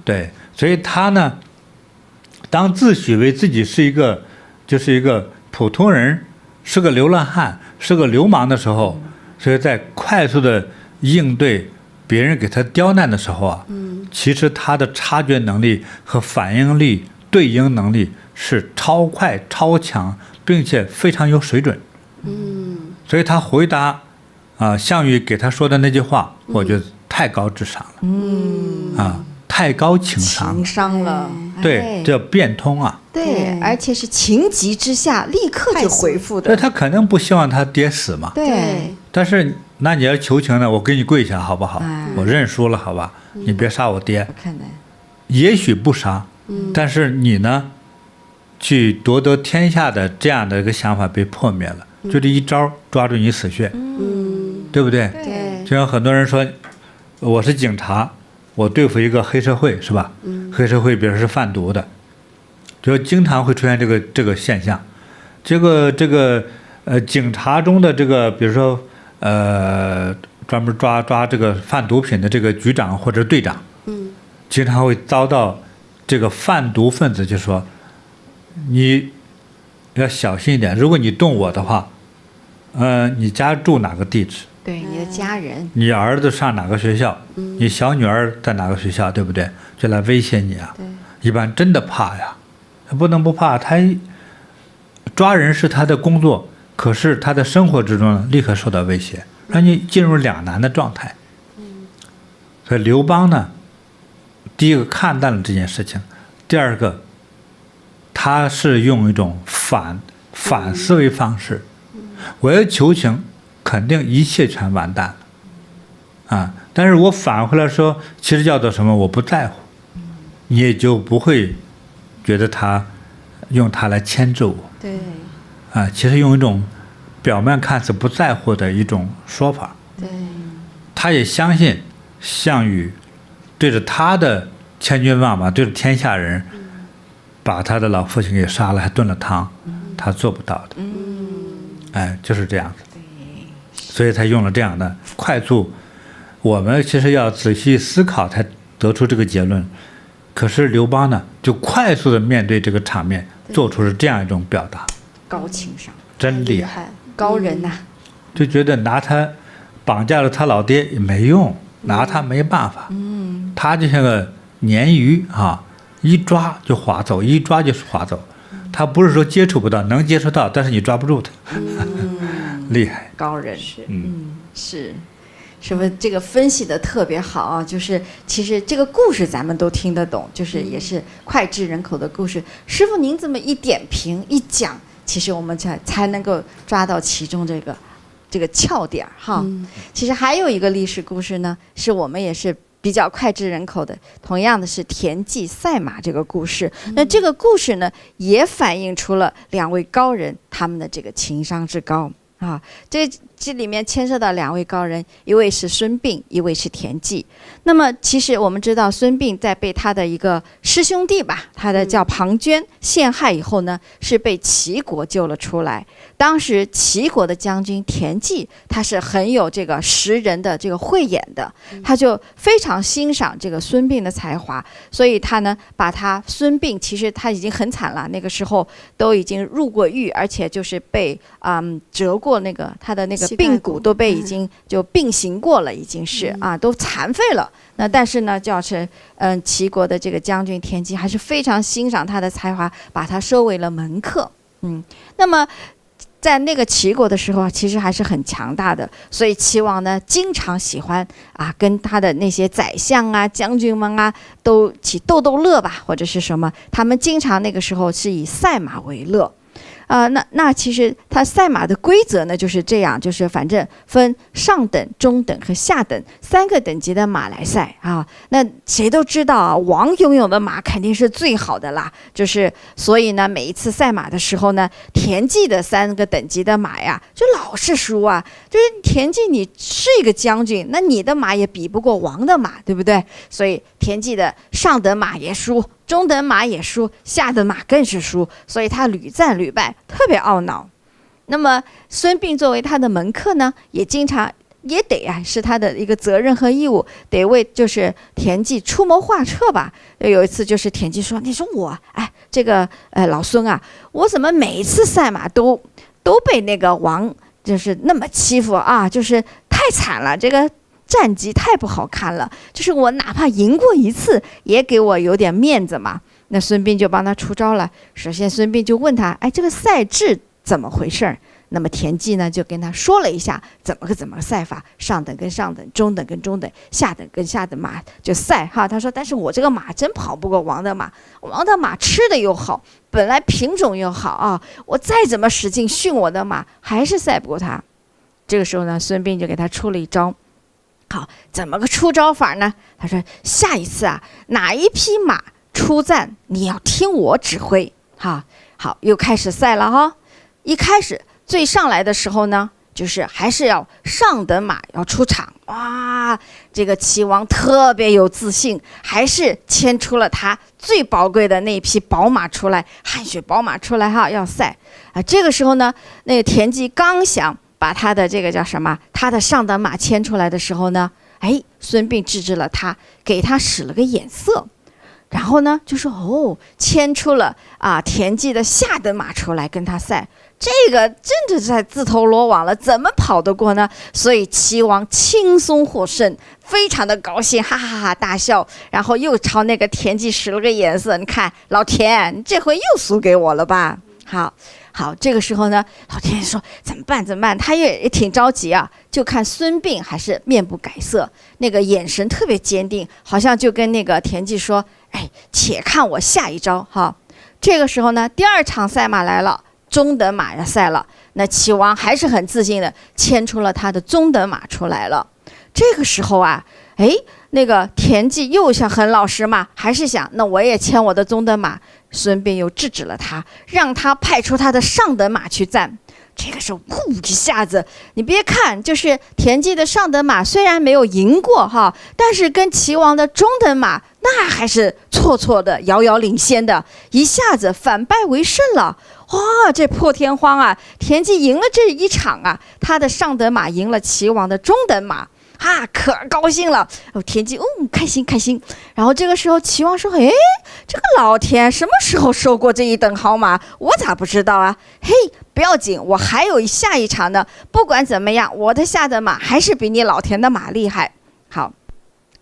Speaker 1: 对，所以他呢，当自诩为自己是一个普通人，是个流浪汉，是个流氓的时候，所以在快速的应对别人给他刁难的时候啊，其实他的察觉能力和反应力、对应能力是超快、超强，并且非常有水准。所以他回答项羽给他说的那句话，我觉得太高智商了。太高情商
Speaker 2: 了。
Speaker 1: 对，这叫变通啊。
Speaker 2: 对，而且是情急之下立刻就回复的。
Speaker 1: 对，他肯定不希望他爹死嘛。
Speaker 2: 对。
Speaker 1: 但是那你要求情呢，我给你跪下好不好？我认输了，好吧？你别杀我爹。也许不杀，但是你呢，去夺得天下的这样的一个想法被破灭了，就这一招抓住你死穴，对不对？
Speaker 2: 对。
Speaker 1: 就像很多人说，我是警察。我对付一个黑社会是吧？黑社会比如是贩毒的，就经常会出现这个现象。这个警察中的这个，比如说专门抓这个贩毒品的这个局长或者队长，经常会遭到这个贩毒分子就说，你要小心一点，如果你动我的话，你家住哪个地址？
Speaker 2: 对你的家人，
Speaker 1: 你儿子上哪个学校？你小女儿在哪个学校？对不对？就来威胁你啊！一般真的怕呀，他不能不怕。他抓人是他的工作，可是他的生活之中立刻受到威胁，让你进入两难的状态。所以刘邦呢，第一个看淡了这件事情，第二个他是用一种反思维方式，我要求情，肯定一切全完蛋了啊！但是我反回来说，其实叫做什么？我不在乎，你也就不会觉得他用它来牵制我。
Speaker 2: 对，
Speaker 1: 啊，其实用一种表面看似不在乎的一种说法。
Speaker 2: 对，
Speaker 1: 他也相信项羽对着他的千军万马，对着天下人，把他的老父亲给杀了，还炖了汤，他做不到的。哎，就是这样子。所以才用了这样的快速。我们其实要仔细思考才得出这个结论。可是刘邦呢，就快速的面对这个场面，做出了这样一种表达，
Speaker 2: 高情商，
Speaker 1: 真厉害，
Speaker 2: 高人呐！
Speaker 1: 就觉得拿他绑架了他老爹也没用，拿他没办法。他就像个鲶鱼啊，一抓就划走，一抓就是划走。他不是说接触不到，能接触到，但是你抓不住他。厉害，
Speaker 2: 高人是，是。是不是这个分析的特别好啊？就是其实这个故事咱们都听得懂，就是也是脍炙人口的故事。师父您这么一点评一讲，其实我们才能够抓到其中这个窍点哈。其实还有一个历史故事呢，是我们也是比较脍炙人口的，同样的是田忌赛马这个故事。那这个故事呢，也反映出了两位高人他们的这个情商之高。啊，这里面牵涉到两位高人，一位是孙膑，一位是田忌。那么其实我们知道，孙膑在被他的一个师兄弟吧，他的叫庞涓陷害以后呢，是被齐国救了出来。当时齐国的将军田忌，他是很有这个识人的这个慧眼的，他就非常欣赏这个孙膑的才华，所以他呢，把他孙膑其实他已经很惨了，那个时候都已经入过狱，而且就是被折过那个他的那个髌骨都被已经就并行过了，已经是啊都残废了。那但是呢，就是齐国的这个将军田忌还是非常欣赏他的才华，把他收为了门客。那么在那个齐国的时候，其实还是很强大的，所以齐王呢经常喜欢跟他的那些宰相啊、将军们都起逗乐吧，或者是什么，他们经常那个时候是以赛马为乐。那其实他赛马的规则呢就是这样，就是反正分上等、中等和下等3个等级的马来赛啊。那谁都知道啊，王拥有的马肯定是最好的啦。就是所以呢，每一次赛马的时候呢，田忌的3个等级的马呀，就老是输啊。就是田忌你是一个将军，那你的马也比不过王的马，对不对？所以田忌的上等马也输，中等马也输，下等马更是输，所以他屡战屡败，特别懊恼。那么孙膑作为他的门客呢，也经常也得是他的一个责任和义务，得为就是田忌出谋划策吧。有一次就是田忌说：“你说我这个老孙啊，我怎么每一次赛马都被那个王就是那么欺负啊，就是太惨了，这个战绩太不好看了，就是我哪怕赢过一次，也给我有点面子嘛。”那孙膑就帮他出招了。首先孙膑就问他：“这个赛制怎么回事？”那么田忌呢就跟他说了一下怎么个赛法，上等跟上等，中等跟中等，下等跟下等马就赛哈。他说：“但是我这个马真跑不过王的马，王的马吃的又好，本来品种又好啊，我再怎么使劲训我的马，还是赛不过他。”这个时候呢，孙膑就给他出了一招。好，怎么个出招法呢？他说：“下一次哪一匹马出战，你要听我指挥。”好，又开始赛了哈。一开始最上来的时候呢，就是还是要上等马要出场。哇，这个齐王特别有自信，还是牵出了他最宝贵的那匹宝马出来，汗血宝马出来哈，要赛这个时候呢，那个田忌刚想把他的这个叫什么，他的上等马牵出来的时候呢，孙膑制止了他，给他使了个眼色。然后呢就说牵出了田忌的下等马出来跟他赛，这个真的是自投罗网了，怎么跑得过呢？所以齐王轻松获胜，非常的高兴，哈哈哈大笑，然后又朝那个田忌使了个眼色，你看老田，你这回又输给我了吧？好，这个时候呢，老田说怎么办？他也挺着急啊，就看孙膑还是面不改色，那个眼神特别坚定，好像就跟那个田忌说，且看我下一招哈。这个时候呢，第二场赛马来了，中等马要赛了，那齐王还是很自信的牵出了他的中等马出来了。这个时候那个田忌又想很老实嘛，还是想那我也牵我的中等马。孙膑又制止了他，让他派出他的上等马去战。这个时候一下子，你别看就是田忌的上等马虽然没有赢过哈，但是跟齐王的中等马那还是绰的遥遥领先的，一下子反败为胜了。哇，这破天荒啊，田忌赢了这一场啊，他的上等马赢了齐王的中等马。可高兴了，田忌开心。然后这个时候齐王说，这个老田什么时候收过这一等好马？我咋不知道啊？不要紧，我还有下一场呢。不管怎么样，我的下等马还是比你老田的马厉害。好，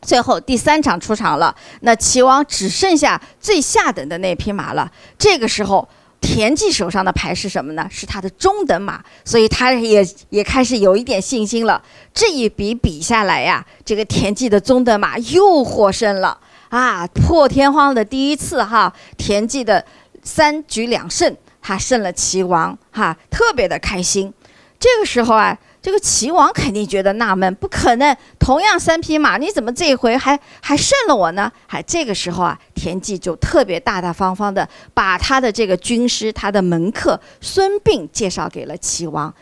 Speaker 2: 最后第3场出场了，那齐王只剩下最下等的那匹马了。这个时候田忌手上的牌是什么呢？是他的中等马，所以他也开始有一点信心了。这一比下来呀，这个田忌的中等马又获胜了破天荒的第一次田忌的3局2胜，他胜了齐王特别的开心。这个时候这个齐王肯定觉得纳闷，不可能，同样3匹马，你怎么这一回还胜了我呢？这个时候田忌就特别大方方的把他的这个军师，他的门客孙膑介绍给了齐王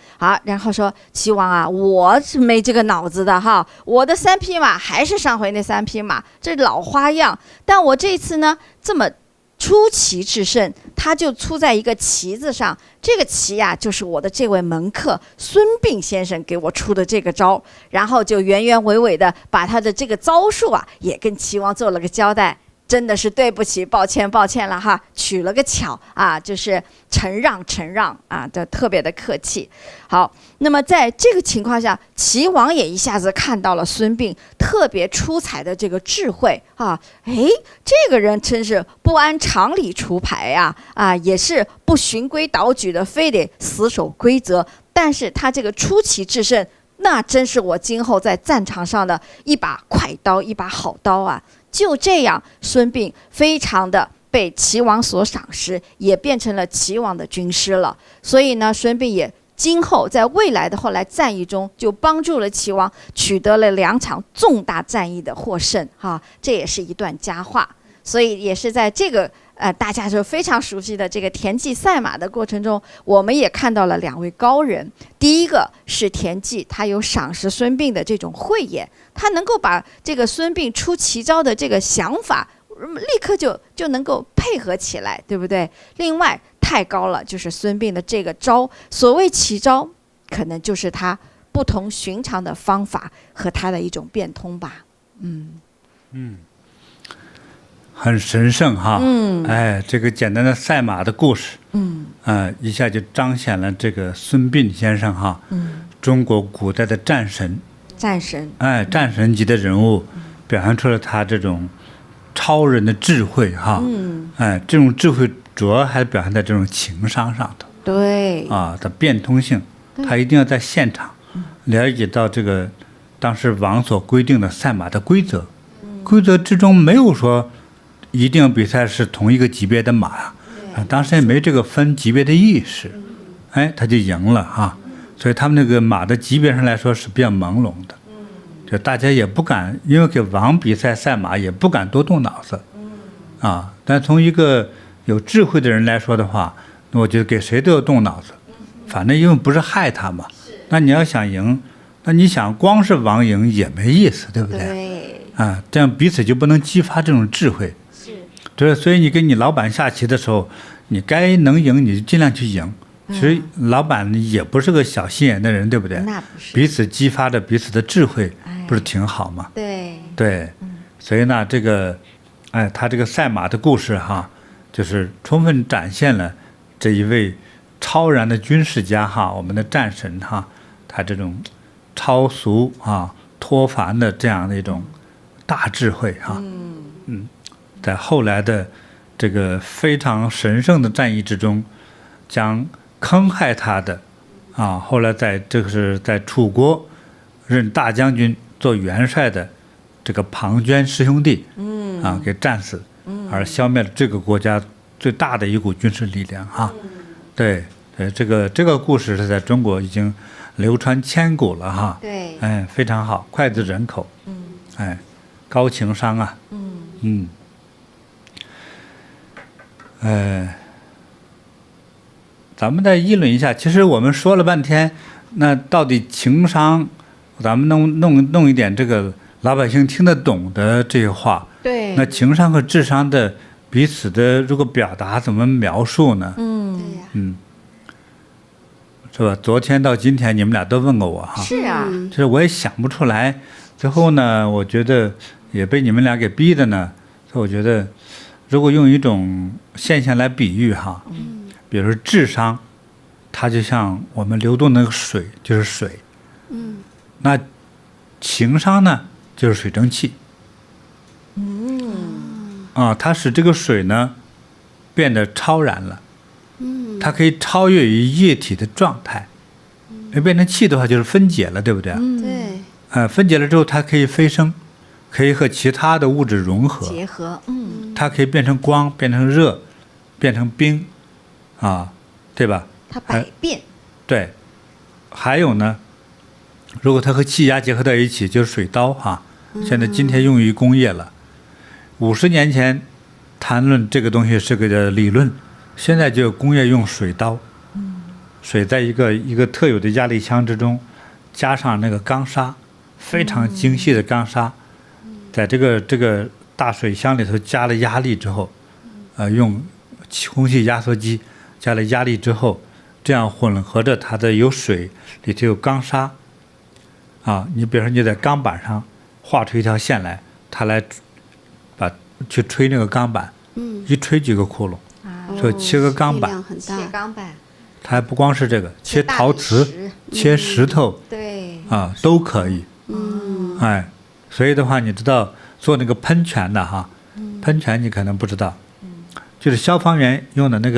Speaker 2: 然后说齐王我是没这个脑子的我的3匹马还是上回那3匹马，这老花样，但我这次呢这么出奇制胜，他就出在一个旗子上，这个旗就是我的这位门客孙膑先生给我出的这个招，然后就原委委的把他的这个招数也跟齐王做了个交代。真的是对不起，抱歉了取了个巧就是承让这特别的客气。好，那么在这个情况下，齐王也一下子看到了孙膑特别出彩的这个智慧这个人真是不按常理出牌也是不循规蹈矩的，非得死守规则，但是他这个出奇制胜，那真是我今后在战场上的一把快刀，一把好刀就这样，孙膑非常的被齐王所赏识，也变成了齐王的军师了。所以呢，孙膑也今后在未来的后来战役中，就帮助了齐王取得了2场重大战役的获胜这也是一段佳话。所以也是在这个大家就非常熟悉的这个田忌赛马的过程中，我们也看到了2位高人。第一个是田忌，他有赏识孙膑的这种慧眼，他能够把这个孙膑出奇招的这个想法立刻就能够配合起来，对不对？另外太高了，就是孙膑的这个招，所谓奇招，可能就是他不同寻常的方法和他的一种变通吧。
Speaker 1: 很神圣这个简单的赛马的故事一下就彰显了这个孙膑先生中国古代的战神战神级的人物，表现出了他这种超人的智慧这种智慧主要还表现在这种情商上头，
Speaker 2: 对
Speaker 1: 的变通性，他一定要在现场了解到这个当时王所规定的赛马的规则，规则之中没有说一定比赛是同一个级别的马当时也没这个分级别的意识，他就赢了所以他们那个马的级别上来说是比较朦胧的，就大家也不敢，因为给王比赛赛马也不敢多动脑子但从一个有智慧的人来说的话，我觉得给谁都要动脑子，反正因为不是害他嘛，那你要想赢，那你想光是王赢也没意思，对不对？这样彼此就不能激发这种智慧。对，所以你跟你老板下棋的时候，你该能赢你就尽量去赢。其实老板也不是个小心眼的人，对不对？
Speaker 2: 那不是，
Speaker 1: 彼此激发着彼此的智慧，不是挺好吗？
Speaker 2: 对，
Speaker 1: 所以呢，这个他这个赛马的故事哈，就是充分展现了这一位超然的军事家哈，我们的战神哈，他这种超俗啊、脱凡的这样的一种大智慧哈。在后来的这个非常神圣的战役之中，将坑害他的后来这个是在楚国任大将军做元帅的这个庞涓师兄弟，给战死，而消灭了这个国家最大的一股军事力量哈。对，这个故事是在中国已经流传千古了哈。
Speaker 2: 对，
Speaker 1: 非常好，脍炙人口。高情商啊。咱们再议论一下，其实我们说了半天，那到底情商，咱们弄一点这个老百姓听得懂的这些话。
Speaker 2: 对。
Speaker 1: 那情商和智商的彼此的如果表达怎么描述呢？
Speaker 3: 对呀。
Speaker 1: 是吧？昨天到今天你们俩都问过我哈。
Speaker 2: 是啊。
Speaker 1: 就是我也想不出来，最后呢，我觉得也被你们俩给逼的呢。所以我觉得，如果用一种现象来比喻哈，比如说智商，它就像我们流动的那个水，就是水。那情商呢，就是水蒸气。它使这个水呢变得超然了。它可以超越于液体的状态。变成气的话，就是分解了，对不对？
Speaker 3: 对。
Speaker 1: 分解了之后，它可以飞升，可以和其他的物质融合
Speaker 2: 结合。
Speaker 1: 它可以变成光，变成热，变成冰。对吧？
Speaker 2: 它百变。
Speaker 1: 对，还有呢，如果它和气压结合在一起，就是水刀哈。现在今天用于工业了。50年前谈论这个东西是个理论，现在就工业用水刀。水在一个特有的压力枪之中，加上那个钢砂，非常精细的钢砂，在这个大水箱里头加了压力之后，用空气压缩机。加了压力之后，这样混合着它的有水，里头有钢砂。你比如说你在钢板上画出一条线来，它来去吹那个钢板，一吹几个窟窿，所以切个钢板，
Speaker 2: 切钢板，
Speaker 1: 它还不光是这个，切陶瓷、切石头，
Speaker 2: 对，
Speaker 1: 都可以。所以的话，你知道做那个喷泉的哈，喷泉你可能不知道，就是消防员用的那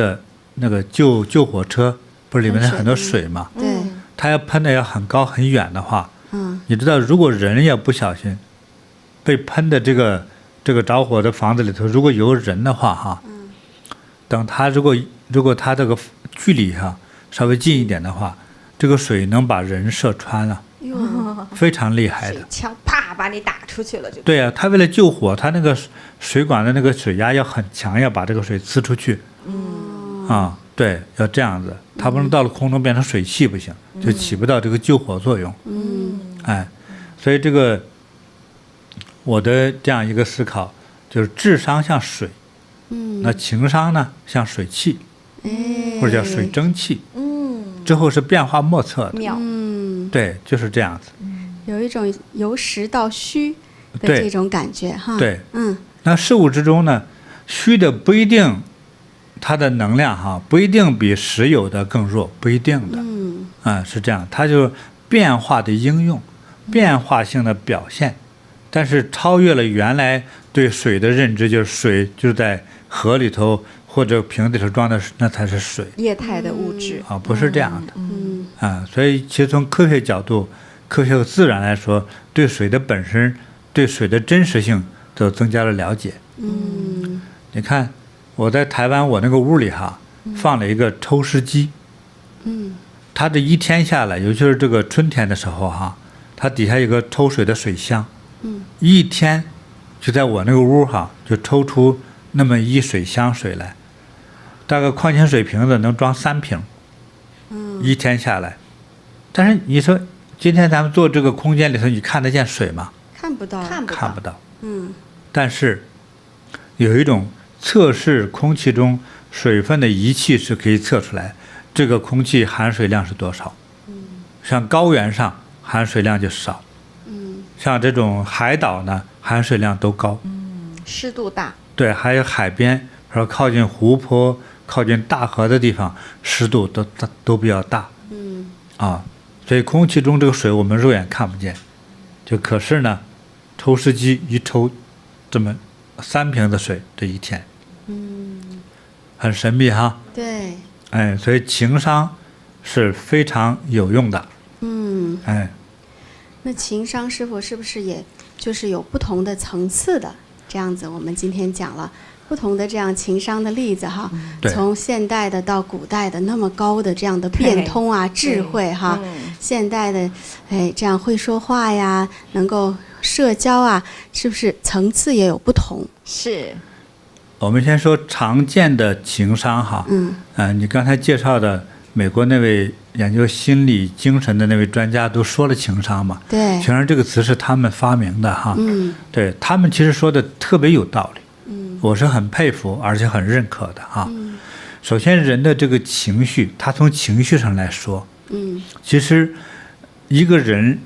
Speaker 1: 个救火车，不是里面有很多水嘛？
Speaker 3: 对。
Speaker 1: 它要喷的要很高很远的话，你知道，如果人也不小心被喷的这个着火的房子里头，如果有人的话哈，等他如果他这个距离哈稍微近一点的话，这个水能把人射穿了，非常厉害的。
Speaker 2: 水枪啪把你打出去了就。
Speaker 1: 对啊，他为了救火，他那个水管的那个水压要很强，要把这个水呲出去。对，要这样子，它不能到了空中变成水汽不行，就起不到这个救火作用。所以这个我的这样一个思考，就是智商像水，那情商呢像水汽，或者叫水蒸气，之后是变化莫测的。对，就是这样子。
Speaker 3: 有一种由实到虚的这种感觉哈。
Speaker 1: 对，那事物之中呢，虚的不一定。它的能量哈不一定比实有的更弱，不一定的。是这样，它就是变化的应用，变化性的表现，但是超越了原来对水的认知，就是水就是在河里头或者瓶子里头装的，那才是水，
Speaker 2: 液态的物质
Speaker 1: 不是这样的。所以其实从科学角度，科学和自然来说，对水的本身，对水的真实性都增加了了解。你看。我在台湾，我那个屋里哈放了一个抽湿机，它这一天下来，尤其是这个春天的时候哈，它底下有个抽水的水箱，一天就在我那个屋哈就抽出那么一水箱水来，大概矿泉水瓶子能装3瓶，一天下来。但是你说今天咱们坐这个空间里头，你看得见水吗？
Speaker 3: 看不到，
Speaker 1: 看不到。但是有一种。测试空气中水分的仪器是可以测出来，这个空气含水量是多少。像高原上含水量就少，像这种海岛呢含水量都高。
Speaker 2: 湿度大。
Speaker 1: 对，还有海边，说靠近湖泊、靠近大河的地方，湿度都比较大。所以空气中这个水我们肉眼看不见，可是呢，抽湿机一抽，这么3瓶的水这一天，很神秘哈。
Speaker 3: 对。
Speaker 1: 所以情商是非常有用的。
Speaker 3: 那情商师傅是不是也就是有不同的层次的？这样子，我们今天讲了不同的这样情商的例子哈，从现代的到古代的那么高的这样的变通啊、智慧哈，现代的这样会说话呀，能够社交啊，是不是层次也有不同？
Speaker 2: 是。
Speaker 1: 我们先说常见的情商哈，你刚才介绍的美国那位研究心理精神的那位专家都说了情商嘛，
Speaker 3: 对，
Speaker 1: 情商这个词是他们发明的哈，对，他们其实说的特别有道理，我是很佩服而且很认可的哈。首先人的这个情绪，他从情绪上来说，其实一个人，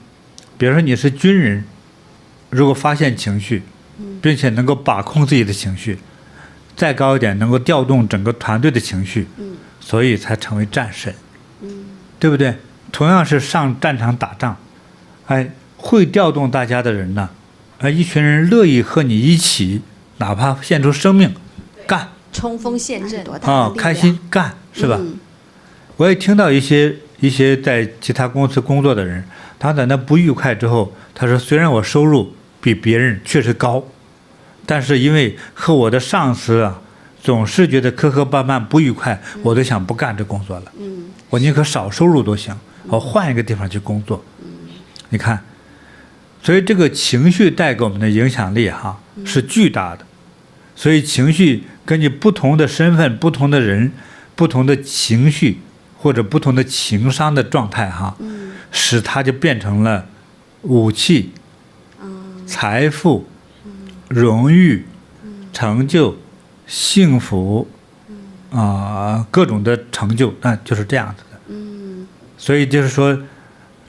Speaker 1: 比如说你是军人，如果发现情绪，并且能够把控自己的情绪，再高一点能够调动整个团队的情绪，所以才成为战神，对不对？同样是上战场打仗，会调动大家的人呢，一群人乐意和你一起，哪怕献出生命，干，
Speaker 2: 冲锋陷阵，
Speaker 1: 开心干，是吧？我也听到一些在其他公司工作的人，他在那不愉快之后，他说虽然我收入比别人确实高，但是因为和我的上司啊总是觉得磕磕绊绊不愉快，我都想不干这工作了，我宁可少收入都行，我换一个地方去工作。你看，所以这个情绪带给我们的影响力哈是巨大的，所以情绪根据不同的身份、不同的人、不同的情绪或者不同的情商的状态哈，使它就变成了武器、财富、荣誉、成就、幸福各种的成就，就是这样子的。所以就是说，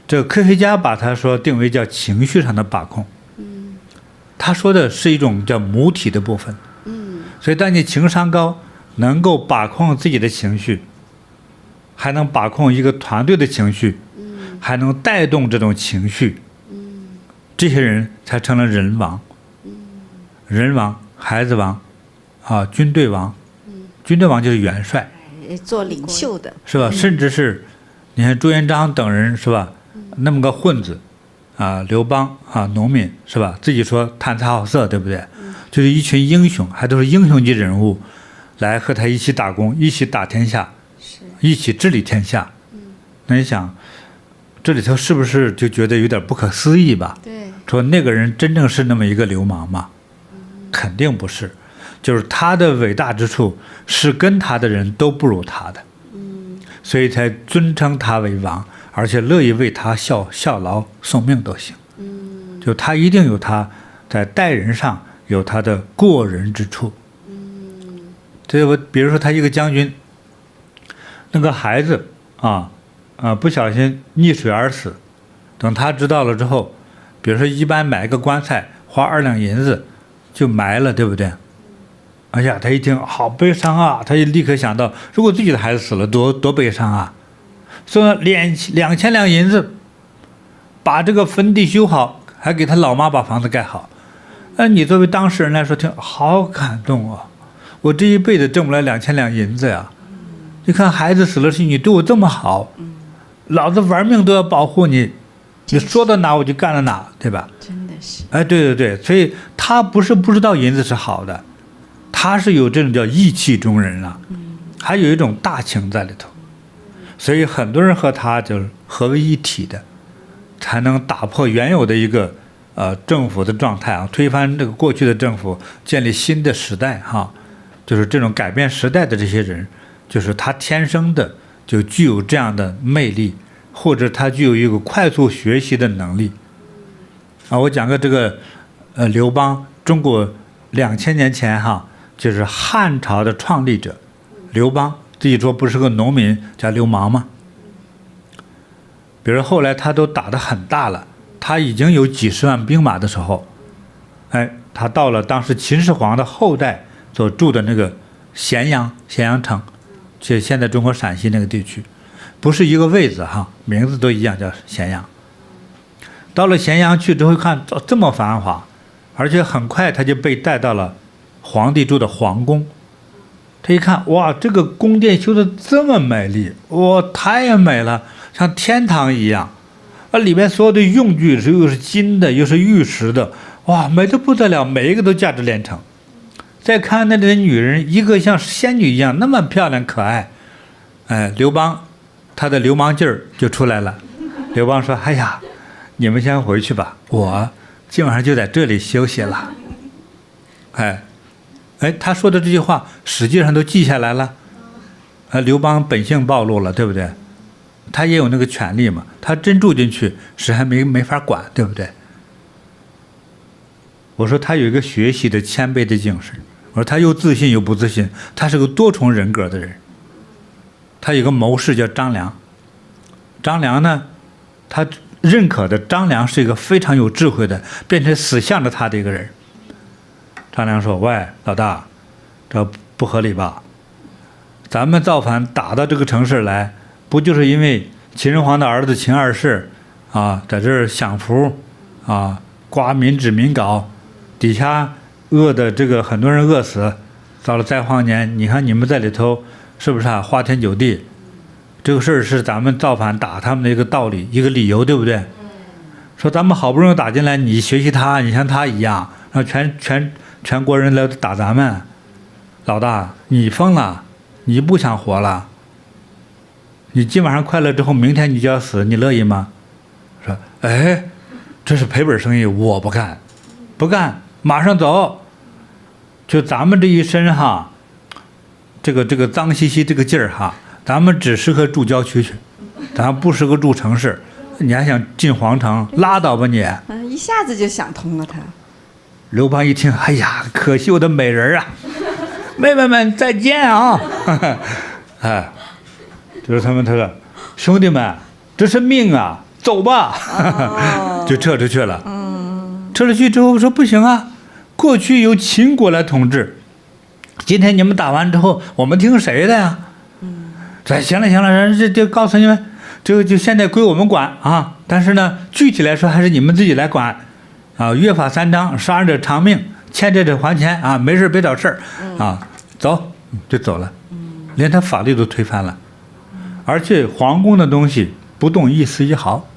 Speaker 1: 这个科学家把它说定为叫情绪上的把控。他说的是一种叫母体的部分。所以当你情商高，能够把控自己的情绪，还能把控一个团队的情绪，还能带动这种情绪，这些人才成了人王。人王、孩子王军队王，军队王就是元帅，
Speaker 2: 做领袖的，
Speaker 1: 是吧？甚至是你看朱元璋等人，是吧？那么个混子刘邦农民，是吧？自己说贪财好色，对不对？就是一群英雄，还都是英雄级人物，来和他一起打工，一起打天下，一起治理天下。那你想，这里头是不是就觉得有点不可思议吧？
Speaker 3: 对，
Speaker 1: 说那个人真正是那么一个流氓吗？肯定不是，就是他的伟大之处是跟他的人都不如他的，所以才尊称他为王，而且乐意为他效劳送命都行。就他一定有他在待人上有他的过人之处。对，我比如说他一个将军，那个孩子不小心溺水而死，等他知道了之后，比如说一般买一个棺材花2两银子就埋了，对不对？哎呀，他一听好悲伤啊，他就立刻想到，如果自己的孩子死了，多悲伤啊！所以2000两银子，把这个坟地修好，还给他老妈把房子盖好。你作为当事人来说，听好感动啊！我这一辈子挣不来2000两银子呀！你看孩子死了，是你对我这么好，老子玩命都要保护你，你说到哪我就干到哪，对吧？
Speaker 2: 真的是。
Speaker 1: 对，所以他不是不知道银子是好的，他是有这种叫义气中人了，还有一种大情在里头，所以很多人和他就是合为一体的，才能打破原有的一个政府的状态推翻这个过去的政府，建立新的时代就是这种改变时代的这些人，就是他天生的就具有这样的魅力，或者他具有一个快速学习的能力。我讲个这个刘邦，中国2000年前就是汉朝的创立者刘邦，自己说不是个农民叫流氓吗？比如后来他都打得很大了，他已经有几十万兵马的时候，他到了当时秦始皇的后代所住的那个咸阳城，就现在中国陕西那个地区，不是一个位子哈，名字都一样，叫咸阳。到了咸阳去之后，看这么繁华，而且很快他就被带到了皇帝住的皇宫。他一看，哇，这个宫殿修得这么美丽，哇，太美了，像天堂一样。里面所有的用具又是金的，又是玉石的，哇，美得不得了，每一个都价值连城。再看那里的女人，一个像仙女一样，那么漂亮可爱。刘邦他的流氓劲儿就出来了。刘邦说：“哎呀，你们先回去吧，我今晚上就在这里休息了。”他说的这句话实际上都记下来了。刘邦本性暴露了，对不对？他也有那个权利嘛，他真住进去是还没法管，对不对？我说他有一个学习的谦卑的精神，我说他又自信又不自信，他是个多重人格的人。他有个谋士叫张良，张良呢，他认可的张良是一个非常有智慧的，变成死向着他的一个人。张良说：“喂，老大，这不合理吧？咱们造反打到这个城市来，不就是因为秦始皇的儿子秦二世在这儿享福刮民脂民膏，底下饿的这个很多人饿死，到了灾荒年，你看你们在里头是不是花天酒地？这个事儿是咱们造反打他们的一个道理，一个理由，对不对？说咱们好不容易打进来，你学习他，你像他一样，让全国人来打咱们，老大，你疯了，你不想活了？你今晚上快乐之后，明天你就要死，你乐意吗？”说：“这是赔本生意，我不干，马上走。就咱们这一身这个脏兮兮这个劲儿咱们只适合住郊区去，咱不适合住城市。你还想进皇城，拉倒吧你！”
Speaker 2: 一下子就想通了他。
Speaker 1: 刘邦一听，哎呀，可惜我的美人啊！妹妹们再见啊！就是他说，兄弟们，这是命啊，走吧，就撤出去了。撤出去之后说不行啊，过去由秦国来统治，今天你们打完之后，我们听谁的呀？行了，这告诉你们，就现在归我们管啊。但是呢，具体来说还是你们自己来管啊。约法三章，杀人者偿命，欠债者还钱啊。没事别找事儿啊，走就走了，连他法律都推翻了。而且皇宫的东西不动一丝一毫。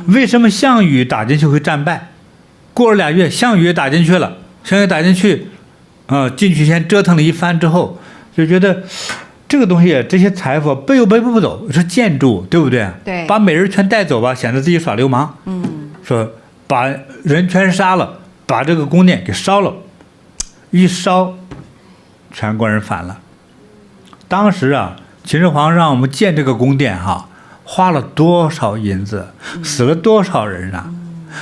Speaker 1: 为什么项羽打进去会战败？过了2月，项羽打进去了。进去先折腾了一番之后，就觉得这个东西，这些财富背又背不走，是建筑，对不对？
Speaker 2: 对。
Speaker 1: 把美人全带走吧，显得自己耍流氓。说把人全杀了，把这个宫殿给烧了，一烧，全国人反了。当时秦始皇让我们建这个宫殿花了多少银子，死了多少人啊！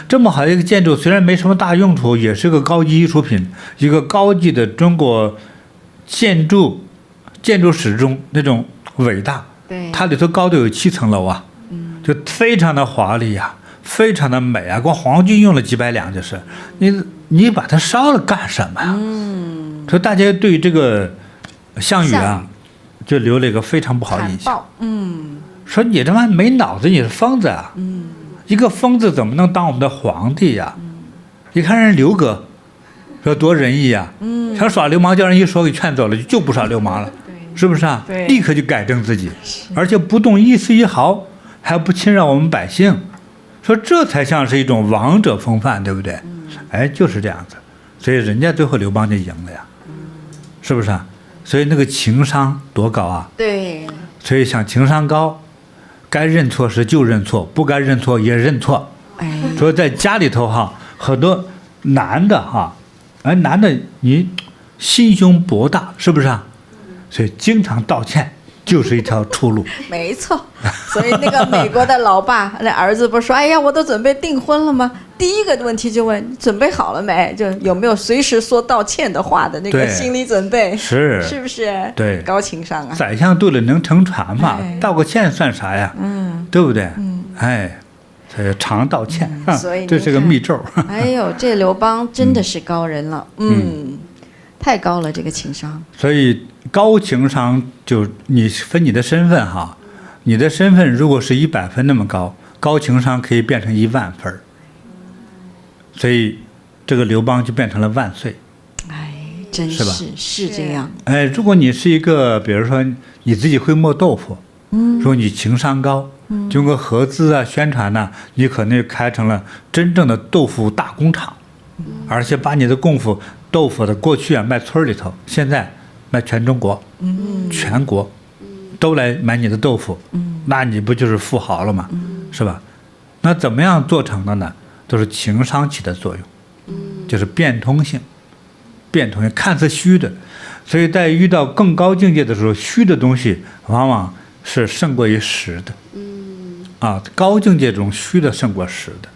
Speaker 1: 这么好一个建筑，虽然没什么大用处，也是个高级艺术品，一个高级的中国建筑史中那种伟大。
Speaker 2: 对，
Speaker 1: 它里头高度有7层楼啊，就非常的华丽啊，非常的美啊。光皇军用了几百两，就是你把它烧了干什么呀？所以大家对这个项羽就留了一个非常不好印象。说你他妈没脑子，你是疯子啊！一个疯子怎么能当我们的皇帝呀？你看人刘哥，说多仁义啊！想耍流氓，叫人一说给劝走了，就不耍流氓了，是不是啊？立刻就改正自己，而且不动一丝一毫，还不侵扰我们百姓。说这才像是一种王者风范，对不对？就是这样子，所以人家最后刘邦就赢了呀，是不是啊？所以那个情商多高啊！
Speaker 2: 对，
Speaker 1: 所以想情商高，该认错时就认错，不该认错也认错。所以在家里头很多男的男的你心胸博大，是不是啊？所以经常道歉就是一条出路。
Speaker 2: 没错，所以那个美国的老爸，那儿子不是说，哎呀，我都准备订婚了吗？第一个问题就问准备好了没，就有没有随时说道歉的话的那个心理准备，是不是？对，高情商啊！
Speaker 1: 宰相对了能乘船嘛？道个歉算啥呀？对不对？常道歉，所以这是个密咒。
Speaker 2: 这刘邦真的是高人了。太高了这个情商。
Speaker 1: 所以高情商就你分你的身份哈，你的身份如果是100分那么高，高情商可以变成10000分，所以这个刘邦就变成了万岁。
Speaker 2: 哎，真
Speaker 1: 是吧？
Speaker 2: 是这样。
Speaker 1: 哎，如果你是一个，比如说你自己会磨豆腐，如果你情商高，经过合资啊、宣传呐，你可能就开成了真正的豆腐大工厂，而且把你的豆腐的过去啊卖村里头，现在卖全中国，全国都来买你的豆腐，那你不就是富豪了吗？是吧？那怎么样做成的呢？都是情商起的作用，就是变通性，看似虚的，所以在遇到更高境界的时候，虚的东西往往是胜过于实的。高境界中虚的胜过实的。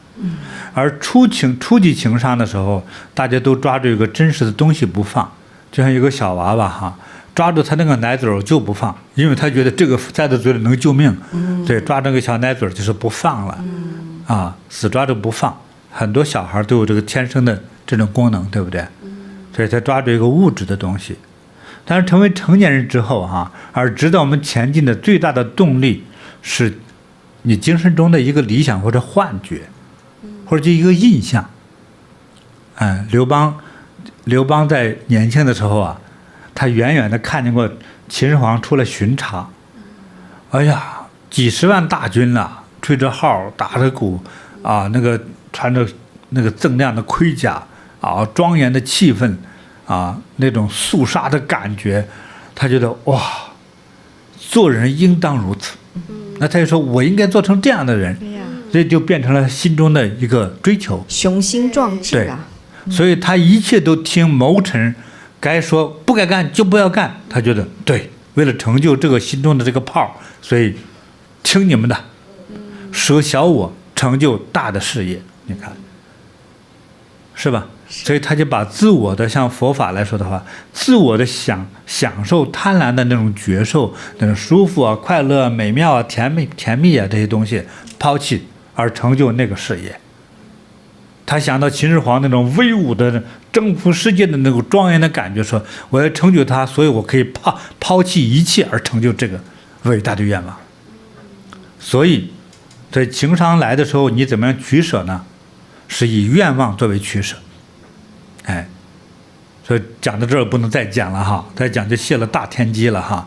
Speaker 1: 而初级情商的时候，大家都抓住一个真实的东西不放，就像一个小娃娃哈，抓住他那个奶嘴就不放，因为他觉得这个在他嘴里能救命，对，抓住个小奶嘴就是不放了，死抓住不放。很多小孩都有这个天生的这种功能，对不对？所以他抓住一个物质的东西。但是成为成年人之后而指导我们前进的最大的动力是你精神中的一个理想或者幻觉，或者就一个印象。刘邦在年轻的时候他远远的看见过秦始皇出来巡查，哎呀，几十万大军了，吹着号，打着鼓那个穿着那个锃亮的盔甲庄严的气氛那种肃杀的感觉，他觉得哇，做人应当如此。那他就说我应该做成这样的人，所以就变成了心中的一个追求，
Speaker 2: 雄心壮志啊。
Speaker 1: 对，所以他一切都听谋臣，该说不该干就不要干，他觉得对，为了成就这个心中的这个炮，所以听你们的，舍小我，成就大的事业。你看是吧？所以他就把自我的，像佛法来说的话，自我的享受贪婪的那种觉受，那种舒服快乐美妙甜蜜这些东西抛弃，而成就那个事业。他想到秦始皇那种威武的征服世界的那种庄严的感觉，说我要成就他，所以我可以抛弃一切而成就这个伟大的愿望。所以在情商来的时候，你怎么样取舍呢？是以愿望作为取舍。所以讲到这儿不能再讲了再讲就泄了大天机了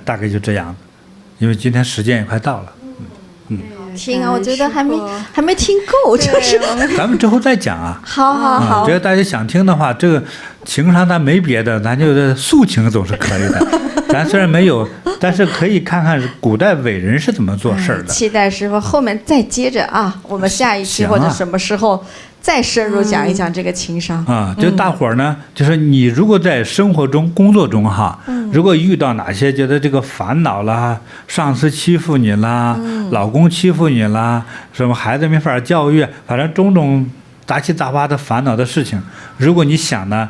Speaker 1: 大概就这样子，因为今天时间也快到了。
Speaker 2: 听我觉得还没听够，就是
Speaker 1: 咱们之后再讲
Speaker 2: 好，
Speaker 1: 觉得大家想听的话，这个情商咱没别的，咱就是抒情总是可以的。咱虽然没有，但是可以看看古代伟人是怎么做事的。
Speaker 2: 期待师傅后面再接着我们下一期或者什么时候再深入讲一讲这个情商
Speaker 1: 就大伙儿呢，就是你如果在生活中、工作中如果遇到哪些觉得这个烦恼啦，上司欺负你啦，老公欺负你啦，什么孩子没法教育，反正种种杂七杂八的烦恼的事情，如果你想呢，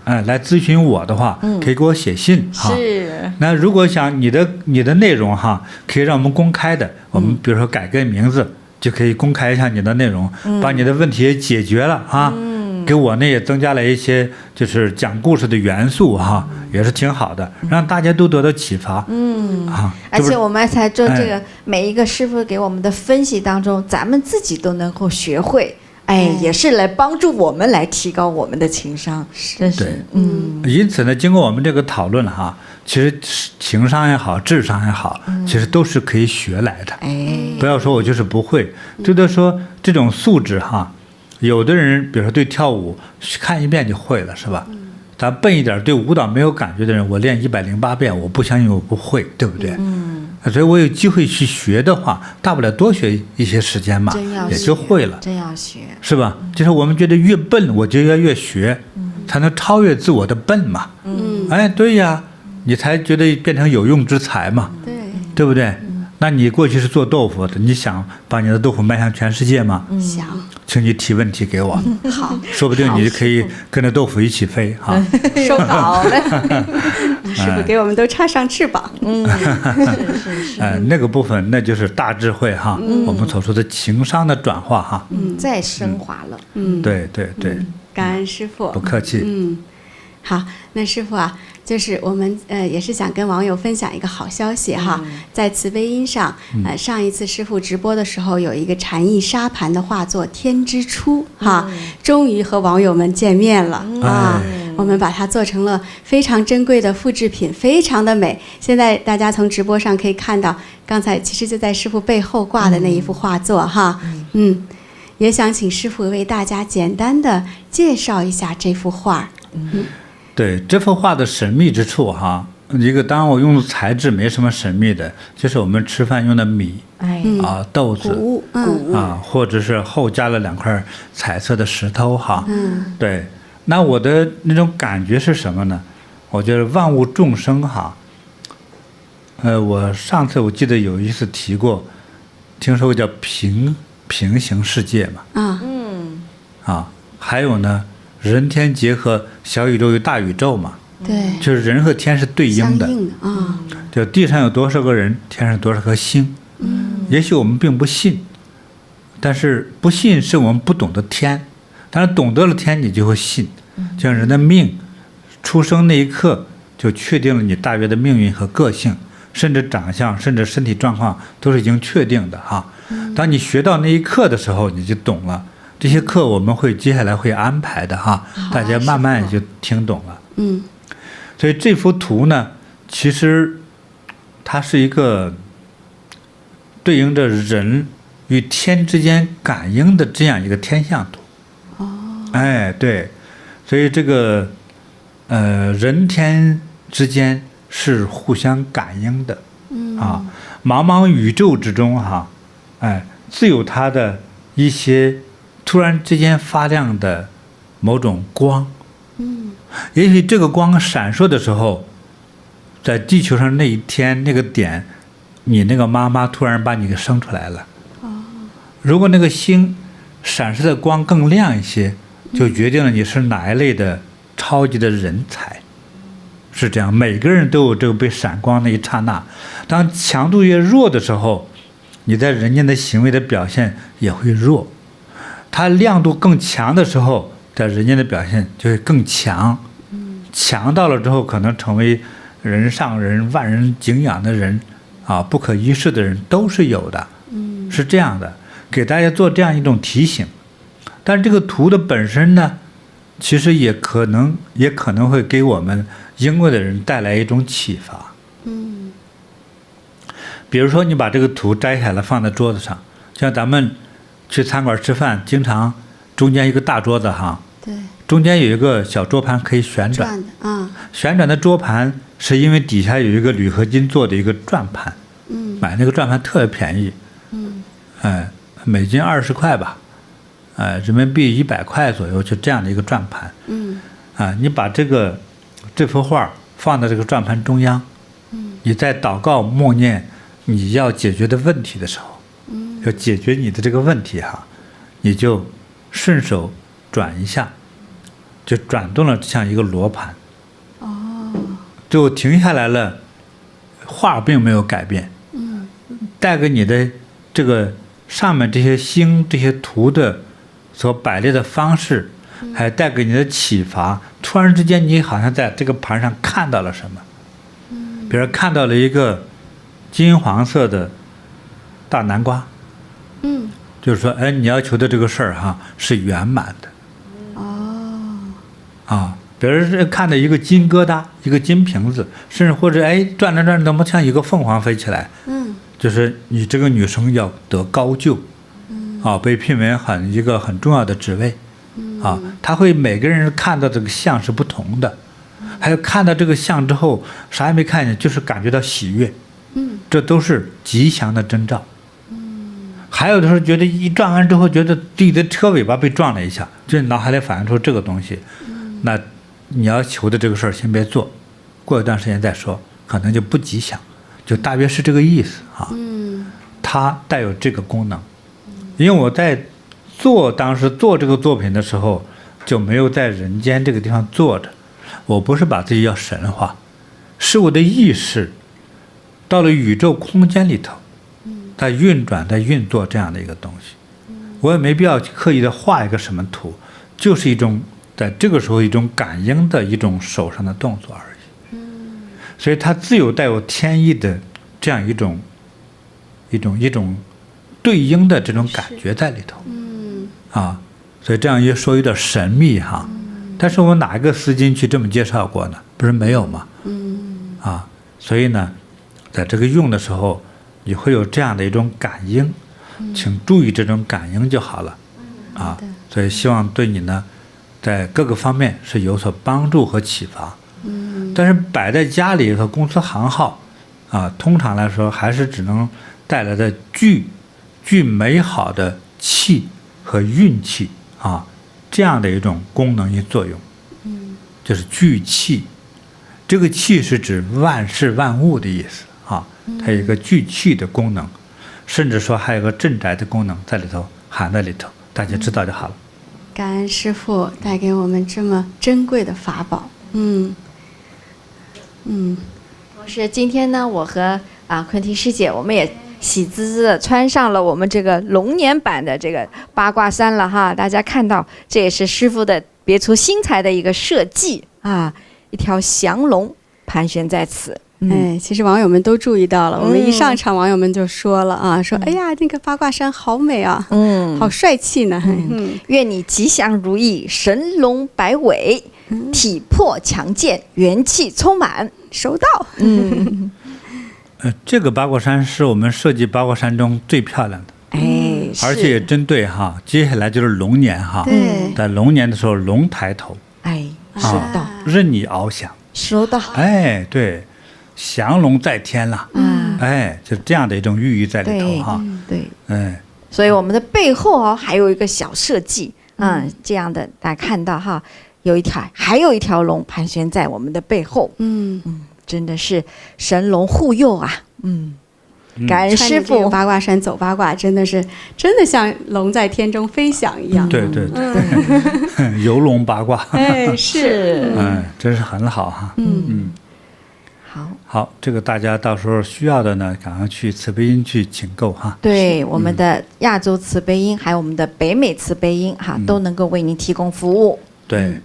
Speaker 1: 来咨询我的话，可以给我写信
Speaker 2: 是。
Speaker 1: 那如果想你的内容可以让我们公开的，我们比如说改个名字。就可以公开一下你的内容，把你的问题也解决了给我呢也增加了一些就是讲故事的元素也是挺好的，让大家都得到启发。
Speaker 2: 而且我们才做这个每一个师傅给我们的分析当中，咱们自己都能够学会，也是来帮助我们来提高我们的情商。真是，
Speaker 1: 因此呢，经过我们这个讨论其实情商也好，智商也好，其实都是可以学来的。不要说我就是不会，就得说这种素质有的人比如说对跳舞看一遍就会了，是吧？咱笨一点，对舞蹈没有感觉的人，我练108遍，我不相信我不会，对不对？所以我有机会去学的话，大不了多学一些时间嘛，也就会了。
Speaker 2: 真要学，
Speaker 1: 是吧？就是我们觉得越笨，我就要越学，才能超越自我的笨嘛。对呀，你才觉得变成有用之才嘛。对不对？那你过去是做豆腐的，你想把你的豆腐卖向全世界吗？
Speaker 3: 想。
Speaker 1: 请你提问题给我，
Speaker 3: 好，
Speaker 1: 说不定你就可以跟着豆腐一起飞
Speaker 3: 收稿了，师傅给我们都插上翅膀。
Speaker 2: 是。
Speaker 1: 那个部分那就是大智慧我们所说的情商的转化
Speaker 2: 再升华了。
Speaker 1: 对，
Speaker 3: 感恩师傅，
Speaker 1: 不客气。
Speaker 3: 好，那师父啊，就是我们也是想跟网友分享一个好消息哈，在慈悲音上，上一次师父直播的时候有一个禅意沙盘的画作《天之初》哈，终于和网友们见面了啊。我们把它做成了非常珍贵的复制品，非常的美。现在大家从直播上可以看到，刚才其实就在师父背后挂的那一幅画作哈，也想请师父为大家简单的介绍一下这幅画。
Speaker 1: 对，这幅画的神秘之处哈，一个当然我用的材质没什么神秘的，就是我们吃饭用的米，豆子，或者是后加了2块彩色的石头哈，对。那我的那种感觉是什么呢？我觉得万物众生哈，我上次我记得有一次提过，听说过叫平行世界嘛，还有呢，人天结合，小宇宙与大宇宙嘛，
Speaker 3: 对，
Speaker 1: 就是人和天是对应的，就地上有多少个人，天上有多少颗星，也许我们并不信，但是不信是我们不懂得天。但是懂得了天，你就会信。就像人的命，出生那一刻就确定了你大约的命运和个性，甚至长相，甚至身体状况都是已经确定的哈。当你学到那一刻的时候，你就懂了。这些课我们会接下来会安排的哈，大家慢慢也就听懂了。所以这幅图呢，其实它是一个对应着人与天之间感应的这样一个天象图。对，所以这个人天之间是互相感应的，茫茫宇宙之中哈，自有它的一些突然之间发亮的某种光，也许这个光闪烁的时候，在地球上那一天那个点，你那个妈妈突然把你给生出来了，如果那个星闪烁的光更亮一些，就决定了你是哪一类的超级的人才，是这样。每个人都有这个被闪光那一刹那，当强度越弱的时候，你在人间的行为的表现也会弱；它亮度更强的时候，在人间的表现就会更强。强到了之后，可能成为人上人、万人敬仰的人不可一世的人都是有的，是这样的。给大家做这样一种提醒。但是这个图的本身呢，其实也可能会给我们英国的人带来一种启发。比如说你把这个图摘下来放在桌子上，像咱们去餐馆吃饭，经常中间一个大桌子哈，
Speaker 3: 对，
Speaker 1: 中间有一个小桌盘可以旋转，旋转的桌盘是因为底下有一个铝合金做的一个转盘，买那个转盘特别便宜，美金20块吧。人民币100块左右，就这样的一个转盘。你把这幅画放在这个转盘中央，你在祷告默念你要解决的问题的时候，要解决你的这个问题哈，你就顺手转一下，就转动了像一个罗盘。就停下来了，画并没有改变。带给你的这个上面这些星这些图的所摆列的方式，还带给你的启发，突然之间你好像在这个盘上看到了什么，比如看到了一个金黄色的大南瓜，就是说你要求的这个事儿哈是圆满的，比如是看到一个金疙瘩，一个金瓶子，甚至或者转着转着怎么像一个凤凰飞起来，就是你这个女生要得高就，被聘为一个很重要的职位，他会每个人看到这个像是不同的，还有看到这个像之后啥也没看见，就是感觉到喜悦，这都是吉祥的征兆。还有的时候觉得一转完之后觉得自己的车尾巴被撞了一下，就脑海里反映出这个东西，那你要求的这个事儿先别做，过一段时间再说，可能就不吉祥，就大约是这个意思它带有这个功能。因为我在当时做这个作品的时候，就没有在人间这个地方坐着，我不是把自己要神化，是我的意识到了宇宙空间里头，在运转在运作这样的一个东西，我也没必要刻意的画一个什么图，就是一种在这个时候一种感应的一种手上的动作而已。所以它自有带有天意的这样一种对应的这种感觉在里头。所以这样一说有点神秘哈。但是我们哪一个丝巾去这么介绍过呢？不是没有吗？所以呢，在这个用的时候，你会有这样的一种感应，请注意这种感应就好了。所以希望对你呢，在各个方面是有所帮助和启发。但是摆在家里和公司行号通常来说还是只能带来的具美好的气和运气这样的一种功能与作用。就是聚气。这个气是指万事万物的意思它有一个聚气的功能，甚至说还有个镇宅的功能在里头含在里头，大家知道就好了。
Speaker 3: 感恩师父带给我们这么珍贵的法宝。
Speaker 2: 同时今天呢，我和昆婷师姐我们也喜滋滋的穿上了我们这个龙年版的这个八卦衫了哈。大家看到这也是师父的别出心裁的一个设计一条降龙盘旋在此。
Speaker 3: 其实网友们都注意到了，我们一上场网友们就说了说哎呀，那个八卦衫好美啊，好帅气呢。
Speaker 2: 愿你吉祥如意，神龙摆尾，体魄强健，元气充满，
Speaker 3: 收到。
Speaker 1: 这个八卦衫是我们设计八卦衫中最漂亮的。而且也针对接下来就是龙年在龙年的时候龙抬头，
Speaker 2: 收到，
Speaker 1: 任你翱翔，
Speaker 2: 收到。
Speaker 1: 对，降龙在天了。就这样的一种寓意在里头
Speaker 2: 对。所以我们的背后还有一个小设计，这样的大家看到还有一条龙盘旋在我们的背后。真的是神龙护佑啊。感恩师父。
Speaker 3: 八卦衫走八卦，真的像龙在天中飞翔一样。
Speaker 1: 对，游龙八卦。
Speaker 2: 是。
Speaker 1: 真是很好好，这个大家到时候需要的呢，赶快去慈悲音去请购
Speaker 2: 对，我们的亚洲慈悲音还有我们的北美慈悲音都能够为您提供服务。
Speaker 1: 对。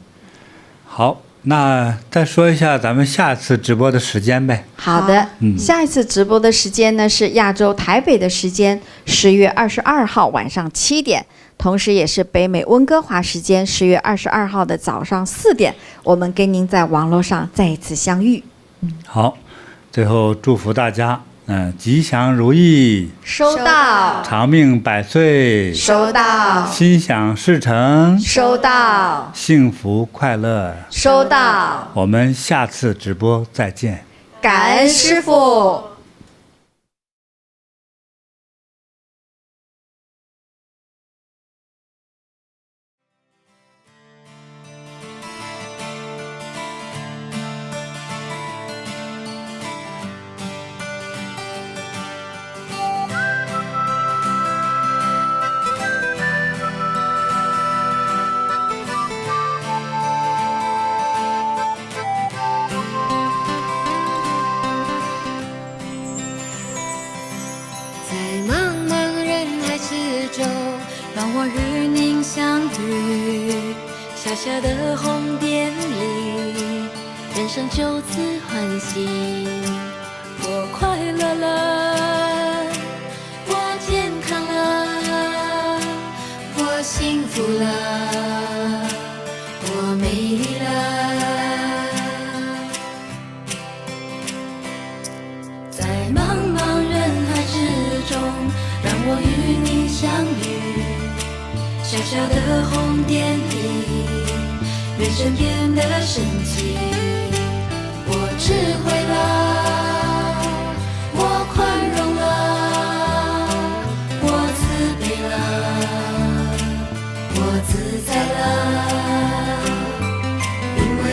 Speaker 1: 好，那再说一下咱们下次直播的时间呗。
Speaker 2: 好的。下一次直播的时间呢是亚洲台北的时间10月22号晚上7点，同时也是北美温哥华时间10月22号的早上4点，我们跟您在网络上再一次相遇。
Speaker 1: 好，最后祝福大家吉祥如意，
Speaker 2: 收到；
Speaker 1: 长命百岁，
Speaker 2: 收到；
Speaker 1: 心想事成，
Speaker 2: 收到；
Speaker 1: 幸福快乐，
Speaker 2: 收到。
Speaker 1: 我们下次直播再见。
Speaker 2: 感恩师父。
Speaker 4: 让我与您相遇，小小的红点里，人生就此欢喜。我快乐了，我健康了，我幸福了，我美丽了。在茫茫人海之中，让我与你相遇。小小的红点里，人生变得神奇。我智慧了，我宽容了，我慈悲了，我自在了。因为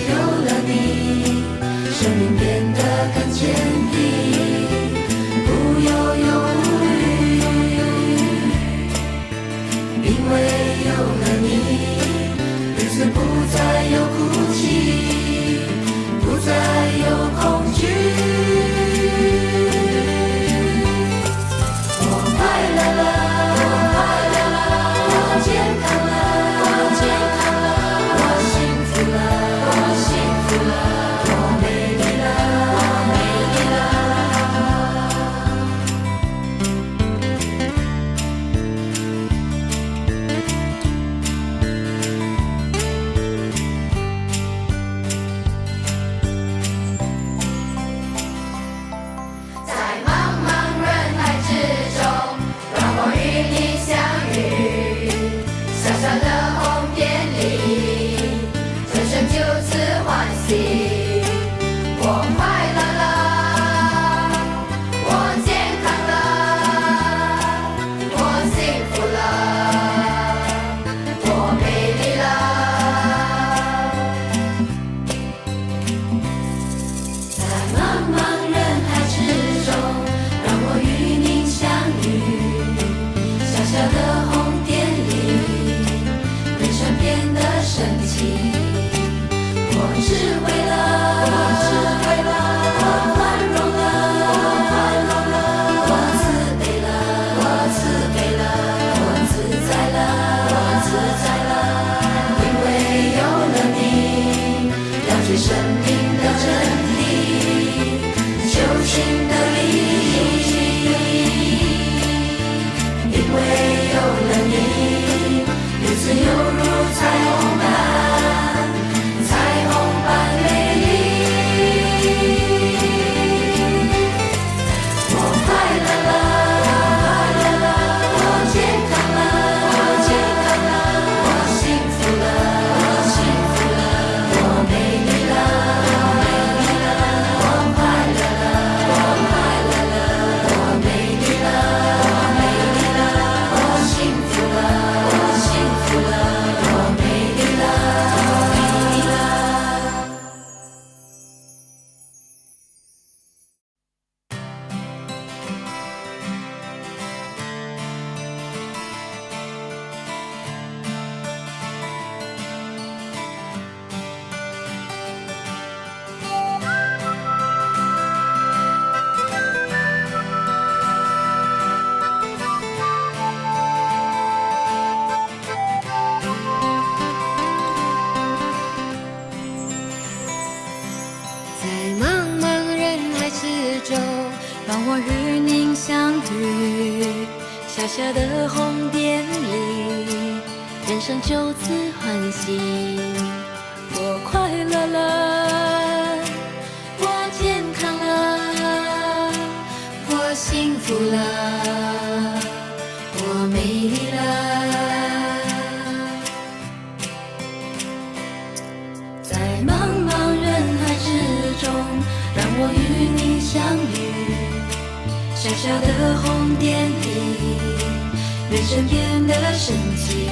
Speaker 4: 有了你，生命变得更坚定，不忧忧无虑。因为有了你，日子不再有哭泣，不再有恐惧。让我与您相遇。小小的红点里，人生就此欢喜。我快乐了，我健康了，我幸福了，我美丽了。在茫茫人海之中，让我与你相遇。小小的红点里，人生变得神奇。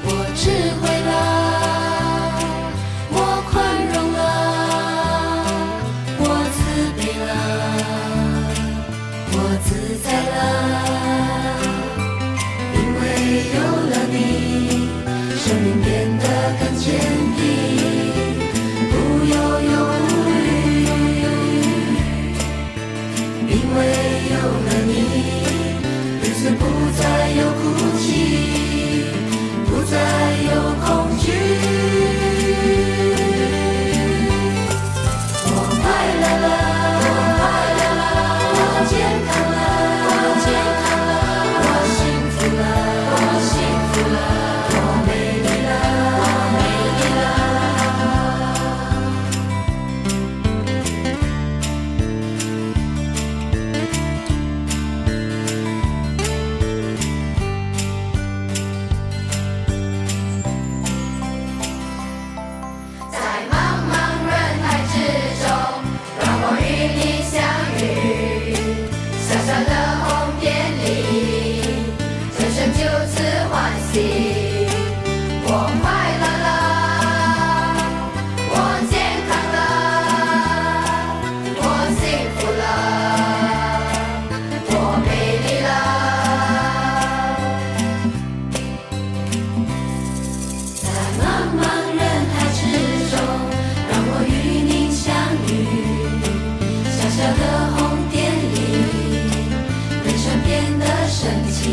Speaker 4: 我智慧了，我宽容了，我慈悲了，我自在了。因为有了你，生命变得更坚定，不忧忧无虑。因为有了你，日子不再有哭泣，不再有恐惧。我快乐了，我快乐了，我健康了，我健康了，我幸福了，我幸福了，我美丽了，我美丽在茫茫人海之中，让我与你相遇。小小的红点里，人生就此欢喜。我快乐了，我健康了，我幸福了，我美丽了。在茫茫人海之中，让我与您相遇。小小的红点里，人生变得神奇。